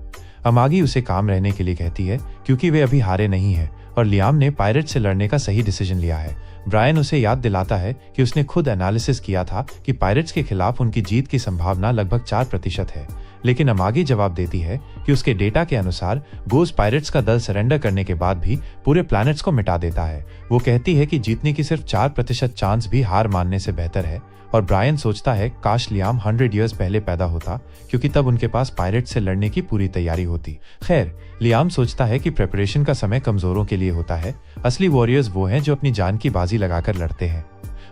अमागी उसे काम रहने के लिए कहती है क्योंकि वे अभी हारे नहीं हैं और लियाम ने पायरेट से लड़ने का सही डिसीजन लिया है। ब्रायन उसे याद दिलाता है कि उसने खुद एनालिसिस किया था कि पायरेट्स के खिलाफ उनकी जीत की संभावना लगभग 4% है, लेकिन अमागी जवाब देती है कि उसके डेटा के अनुसार गोज पायरेट्स का दल सरेंडर करने के बाद भी पूरे प्लैनेट्स को मिटा देता है। वो कहती है कि जीतने की सिर्फ 4% चांस भी हार मानने से बेहतर है और ब्रायन सोचता है काश लियाम 100 ईयर्स पहले पैदा होता, क्योंकि तब उनके पास पायरेट से लड़ने की पूरी तैयारी होती। खैर, लियाम सोचता है कि प्रिपरेशन का समय कमजोरों के लिए होता है। असली वॉरियर्स वो हैं जो अपनी जान की बाजी लगाकर लड़ते हैं।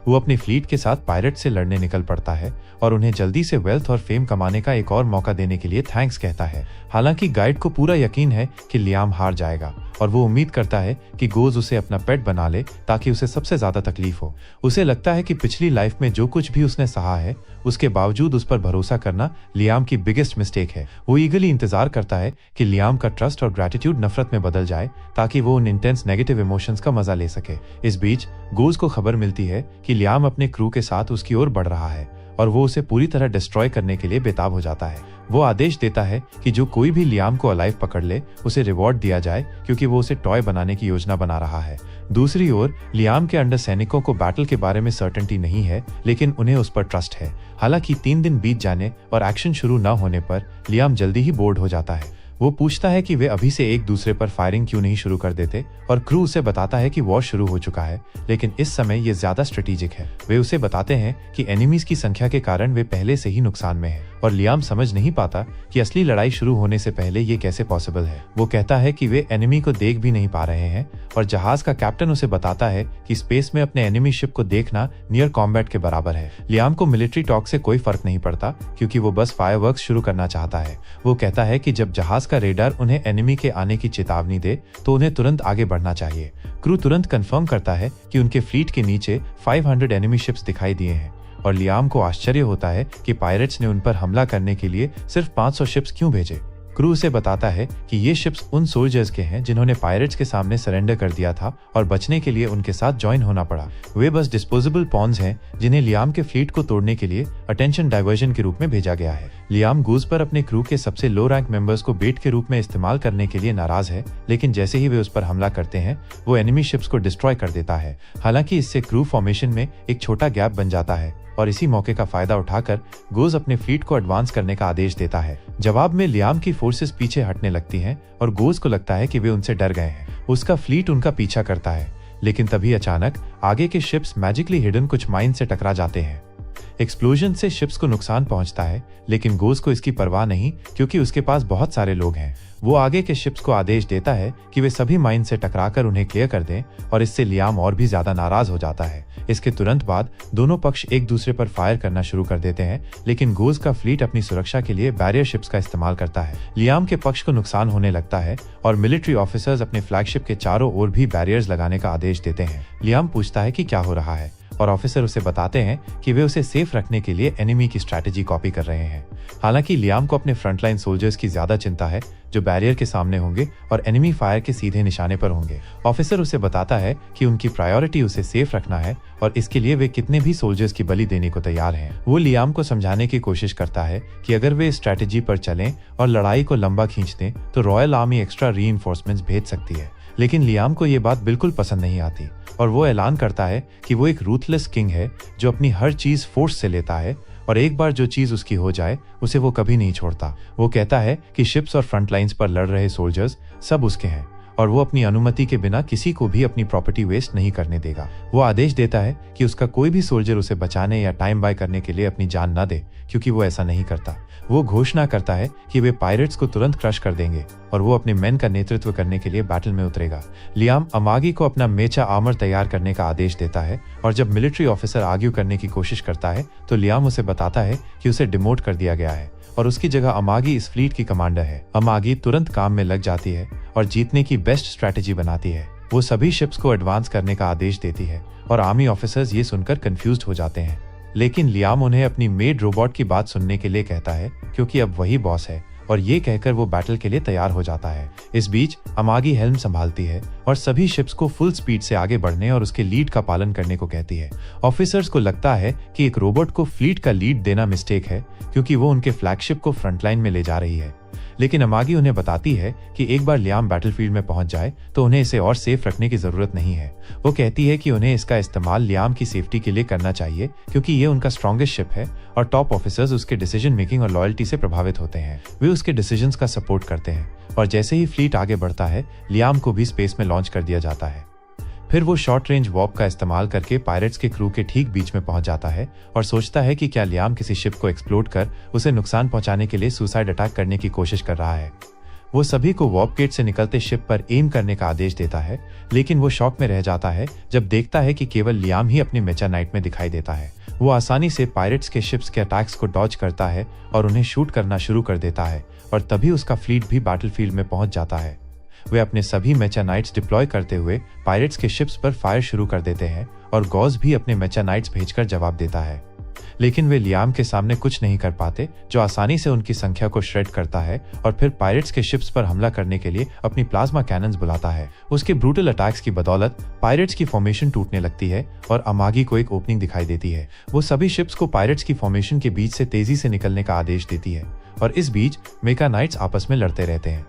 वो अपनी फ्लीट के साथ पायरेट से लड़ने निकल पड़ता है और उन्हें जल्दी से वेल्थ और फेम कमाने का एक और मौका देने के लिए थैंक्स कहता है। हालांकि गाइड को पूरा यकीन है कि लियाम हार जाएगा और वो उम्मीद करता है कि गोज उसे अपना पेट बना ले ताकि उसे सबसे ज्यादा तकलीफ हो। उसे लगता है कि पिछली लाइफ में जो कुछ भी उसने सहा है, उसके बावजूद उस पर भरोसा करना लियाम की बिगेस्ट मिस्टेक है। वो ईगली इंतजार करता है कि लियाम का ट्रस्ट और ग्रेटिट्यूड नफरत में बदल जाए ताकि वो उन इंटेंस नेगेटिव इमोशंस का मजा ले सके। इस बीच गोज को खबर मिलती है कि लियाम अपने क्रू के साथ उसकी ओर बढ़ रहा है और वो उसे पूरी तरह डिस्ट्रॉय करने के लिए बेताब हो जाता है। वो आदेश देता है कि जो कोई भी लियाम को अलाइव पकड़ ले उसे रिवॉर्ड दिया जाए, क्योंकि वो उसे टॉय बनाने की योजना बना रहा है। दूसरी ओर लियाम के अंडर सैनिकों को बैटल के बारे में सर्टेनिटी नहीं है, लेकिन उन्हें उस पर ट्रस्ट है। हालांकि 3 दिन बीत जाने और एक्शन शुरू न होने पर लियाम जल्दी ही बोर्ड हो जाता है। वो पूछता है कि वे अभी से एक दूसरे पर फायरिंग क्यों नहीं शुरू कर देते और क्रू उसे बताता है कि वॉर शुरू हो चुका है, लेकिन इस समय ये ज्यादा स्ट्रेटेजिक है। वे उसे बताते हैं कि एनिमीज की संख्या के कारण वे पहले से ही नुकसान में हैं और लियाम समझ नहीं पाता कि असली लड़ाई शुरू होने से पहले ये कैसे पॉसिबल है। वो कहता है कि वे एनिमी को देख भी नहीं पा रहे हैं और जहाज का कैप्टन उसे बताता है कि स्पेस में अपने एनिमी शिप को देखना नियर कॉम्बैट के बराबर है। लियाम को मिलिट्री टॉक से कोई फर्क नहीं पड़ता, क्योंकि वो बस फायरवर्क्स शुरू करना चाहता है। वो कहता है कि जब जहाज का रेडार उन्हें एनिमी के आने की चेतावनी दे तो उन्हें तुरंत आगे बढ़ना चाहिए। क्रू तुरंत कंफर्म करता है कि उनके फ्लीट के नीचे 500 एनिमी शिप्स दिखाई दिए हैं और लियाम को आश्चर्य होता है कि पायरेट्स ने उन पर हमला करने के लिए सिर्फ 500 शिप्स क्यों भेजे। क्रू उसे बताता है कि ये शिप्स उन सोल्जर्स के हैं जिन्होंने पायरेट्स के सामने सरेंडर कर दिया था और बचने के लिए उनके साथ ज्वाइन होना पड़ा। वे बस डिस्पोजेबल पॉन्स हैं जिन्हें लियाम के फ्लीट को तोड़ने के लिए अटेंशन डाइवर्जन के रूप में भेजा गया है। लियाम गूज पर अपने क्रू के सबसे लो रैंक मेंबर्स को बेट के रूप में इस्तेमाल करने के लिए नाराज है, लेकिन जैसे ही वे उस पर हमला करते हैं वो एनिमी शिप्स को डिस्ट्रॉय कर देता है। हालांकि इससे क्रू फॉर्मेशन में एक छोटा गैप बन जाता है और इसी मौके का फायदा उठाकर गोज अपने फ्लीट को एडवांस करने का आदेश देता है। जवाब में लियाम की फोर्सेस पीछे हटने लगती हैं और गोज को लगता है कि वे उनसे डर गए हैं। उसका फ्लीट उनका पीछा करता है, लेकिन तभी अचानक आगे के शिप्स मैजिकली हिडन कुछ माइन से टकरा जाते हैं। एक्सप्लोजन से शिप्स को नुकसान पहुंचता है, लेकिन गोज को इसकी परवाह नहीं, क्योंकि उसके पास बहुत सारे लोग हैं। वो आगे के शिप्स को आदेश देता है कि वे सभी माइन से टकराकर उन्हें क्लियर कर दें और इससे लियाम और भी ज्यादा नाराज हो जाता है। इसके तुरंत बाद दोनों पक्ष एक दूसरे पर फायर करना शुरू कर देते हैं, लेकिन गोज का फ्लीट अपनी सुरक्षा के लिए बैरियर शिप्स का इस्तेमाल करता है। लियाम के पक्ष को नुकसान होने लगता है और मिलिट्री ऑफिसर्स अपने फ्लैगशिप के चारों ओर भी बैरियर्स लगाने का आदेश देते हैं। लियाम पूछता है कि क्या हो रहा है और ऑफिसर उसे बताते हैं कि वे उसे सेफ रखने के लिए एनिमी की स्ट्रैटेजी कॉपी कर रहे हैं। हालांकि लियाम को अपने फ्रंटलाइन सोल्जर्स की ज्यादा चिंता है जो बैरियर के सामने होंगे और एनिमी फायर के सीधे निशाने पर होंगे। ऑफिसर उसे बताता है कि उनकी प्रायोरिटी उसे सेफ रखना है और इसके लिए वे कितने भी सोल्जर्स की बलि देने को तैयार हैं। वो लियाम को समझाने की कोशिश करता है कि अगर वे स्ट्रैटेजी पर चलें और लड़ाई को लंबा खींच दें तो रॉयल आर्मी एक्स्ट्रा रीइंफोर्समेंट्स भेज सकती है। लेकिन लियाम को ये बात बिल्कुल पसंद नहीं आती और वो ऐलान करता है कि वो एक रूथलेस किंग है जो अपनी हर चीज फोर्स से लेता है और एक बार जो चीज उसकी हो जाए उसे वो कभी नहीं छोड़ता। वो कहता है कि शिप्स और फ्रंट लाइंस पर लड़ रहे सोल्जर्स सब उसके हैं और वो अपनी अनुमति के बिना किसी को भी अपनी प्रॉपर्टी वेस्ट नहीं करने देगा। वो आदेश देता है कि उसका कोई भी सोल्जर उसे बचाने या टाइम बाय करने के लिए अपनी जान न दे, क्योंकि वो ऐसा नहीं करता। वो घोषणा करता है कि वे पायरेट्स को तुरंत क्रश कर देंगे और वो अपने मेन का नेतृत्व करने के लिए बैटल में उतरेगा। लियाम अमागी को अपना मेचा आर्मर तैयार करने का आदेश देता है और जब मिलिट्री ऑफिसर आर्ग्यू करने की कोशिश करता है तो लियाम उसे बताता है कि उसे डिमोट कर दिया गया है और उसकी जगह अमागी इस फ्लीट की कमांडर है। अमागी तुरंत काम में लग जाती है और जीतने की बेस्ट स्ट्रैटेजी बनाती है। वो सभी शिप्स को एडवांस करने का आदेश देती है और आर्मी ऑफिसर्स ये सुनकर कंफ्यूज्ड हो जाते हैं। लेकिन लियाम उन्हें अपनी मेड रोबोट की बात सुनने के लिए कहता है क्योंकि अब वही बॉस है, और ये कहकर वो बैटल के लिए तैयार हो जाता है। इस बीच अमागी हेल्म संभालती है और सभी शिप्स को फुल स्पीड से आगे बढ़ने और उसके लीड का पालन करने को कहती है। ऑफिसर्स को लगता है कि एक रोबोट को फ्लीट का लीड देना मिस्टेक है क्योंकि वो उनके फ्लैगशिप को फ्रंटलाइन में ले जा रही है। लेकिन अमागी उन्हें बताती है कि एक बार लियाम बैटलफील्ड में पहुंच जाए तो उन्हें इसे और सेफ रखने की जरूरत नहीं है। वो कहती है कि उन्हें इसका इस्तेमाल लियाम की सेफ्टी के लिए करना चाहिए क्योंकि ये उनका स्ट्रॉन्गेस्ट शिप है और टॉप ऑफिसर्स उसके डिसीजन मेकिंग और लॉयल्टी से प्रभावित होते हैं। वे उसके डिसीजंस का सपोर्ट करते हैं और जैसे ही फ्लीट आगे बढ़ता है, लियाम को भी स्पेस में लॉन्च कर दिया जाता है। फिर वो शॉर्ट रेंज वॉर्प का इस्तेमाल करके पायरेट्स के क्रू के ठीक बीच में पहुंच जाता है और सोचता है कि क्या लियाम किसी शिप को एक्सप्लोड कर उसे नुकसान पहुंचाने के लिए सुसाइड अटैक करने की कोशिश कर रहा है। वो सभी को वॉर्प गेट से निकलते शिप पर एम करने का आदेश देता है, लेकिन वो शॉक में रह जाता है जब देखता है कि केवल लियाम ही अपनी मेचा नाइट में दिखाई देता है। वो आसानी से पायरेट्स के शिप्स के अटैक्स को डॉज करता है और उन्हें शूट करना शुरू कर देता है और तभी उसका फ्लीट भी बैटलफील्ड में पहुंच जाता है। वे अपने सभी मेचा नाइट्स डिप्लॉय करते हुए पायरेट्स के शिप्स पर फायर शुरू कर देते हैं और गॉज भी अपने मेचा नाइट्स भेजकर जवाब देता है। लेकिन वे लियाम के सामने कुछ नहीं कर पाते, जो आसानी से उनकी संख्या को श्रेड करता है और फिर पायरेट्स के शिप्स पर हमला करने के लिए अपनी प्लाज्मा कैनन्स बुलाता है। उसके ब्रूटल अटैक्स की बदौलत पायरेट्स की फॉर्मेशन टूटने लगती है और अमागी को एक ओपनिंग दिखाई देती है। वो सभी शिप्स को पायरेट्स की फॉर्मेशन के बीच से तेजी से निकलने का आदेश देती है और इस बीच मेका नाइट्स आपस में लड़ते रहते हैं।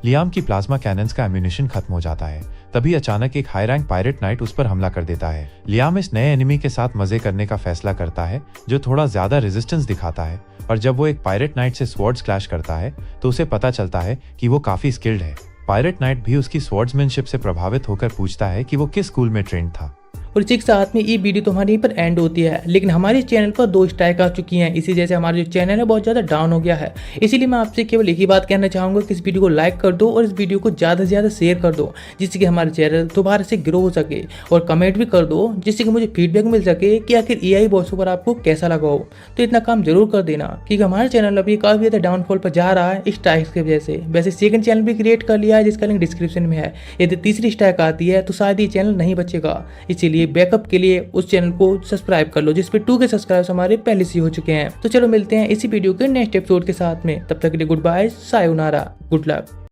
लियाम की प्लाज्मा कैनन्स का एम्यूनिशन खत्म हो जाता है। तभी अचानक एक हाई रैंक पायरेट नाइट उस पर हमला कर देता है। लियाम इस नए एनिमी के साथ मजे करने का फैसला करता है जो थोड़ा ज्यादा रेजिस्टेंस दिखाता है, और जब वो एक पायरेट नाइट से स्वॉर्ड्स क्लैश करता है तो उसे पता चलता है कि वो काफी स्किल्ड है। पायरेट नाइट भी उसकी स्वॉर्ड्समैनशिप से प्रभावित होकर पूछता है कि वो किस स्कूल में ट्रेंड था। और इसी के साथ में ये वीडियो तो हमारी यहीं पर एंड होती है, लेकिन हमारे चैनल पर 2 स्ट्राइक आ चुकी हैं। इसी वजह से हमारा जो चैनल है बहुत ज़्यादा डाउन हो गया है। इसीलिए मैं आपसे केवल एक ही बात कहना चाहूँगा कि इस वीडियो को लाइक कर दो और इस वीडियो को ज़्यादा से ज़्यादा शेयर कर दो, जिससे कि हमारा चैनल दोबारा से ग्रो हो सके, और कमेंट भी कर दो जिससे कि मुझे फीडबैक मिल सके कि आखिर AI बॉस पर आपको कैसा लगा हो। तो इतना काम जरूर कर देना क्योंकि हमारा चैनल अभी काफ़ी ज़्यादा डाउनफॉल पर जा रहा है स्ट्राइक्स की वजह से। वैसे सेकंड चैनल भी क्रिएट कर लिया है जिसका लिंक डिस्क्रिप्शन में है। यदि तीसरी स्ट्राइक आती है तो शायद ये चैनल नहीं बचेगा, इसीलिए बैकअप के लिए उस चैनल को सब्सक्राइब कर लो जिस पे 2 के सब्सक्राइबर्स हमारे पहले से हो चुके हैं। तो चलो मिलते हैं इसी वीडियो के नेक्स्ट एपिसोड के साथ में, तब तक के लिए गुड बाय, सायोनारा, गुड लक।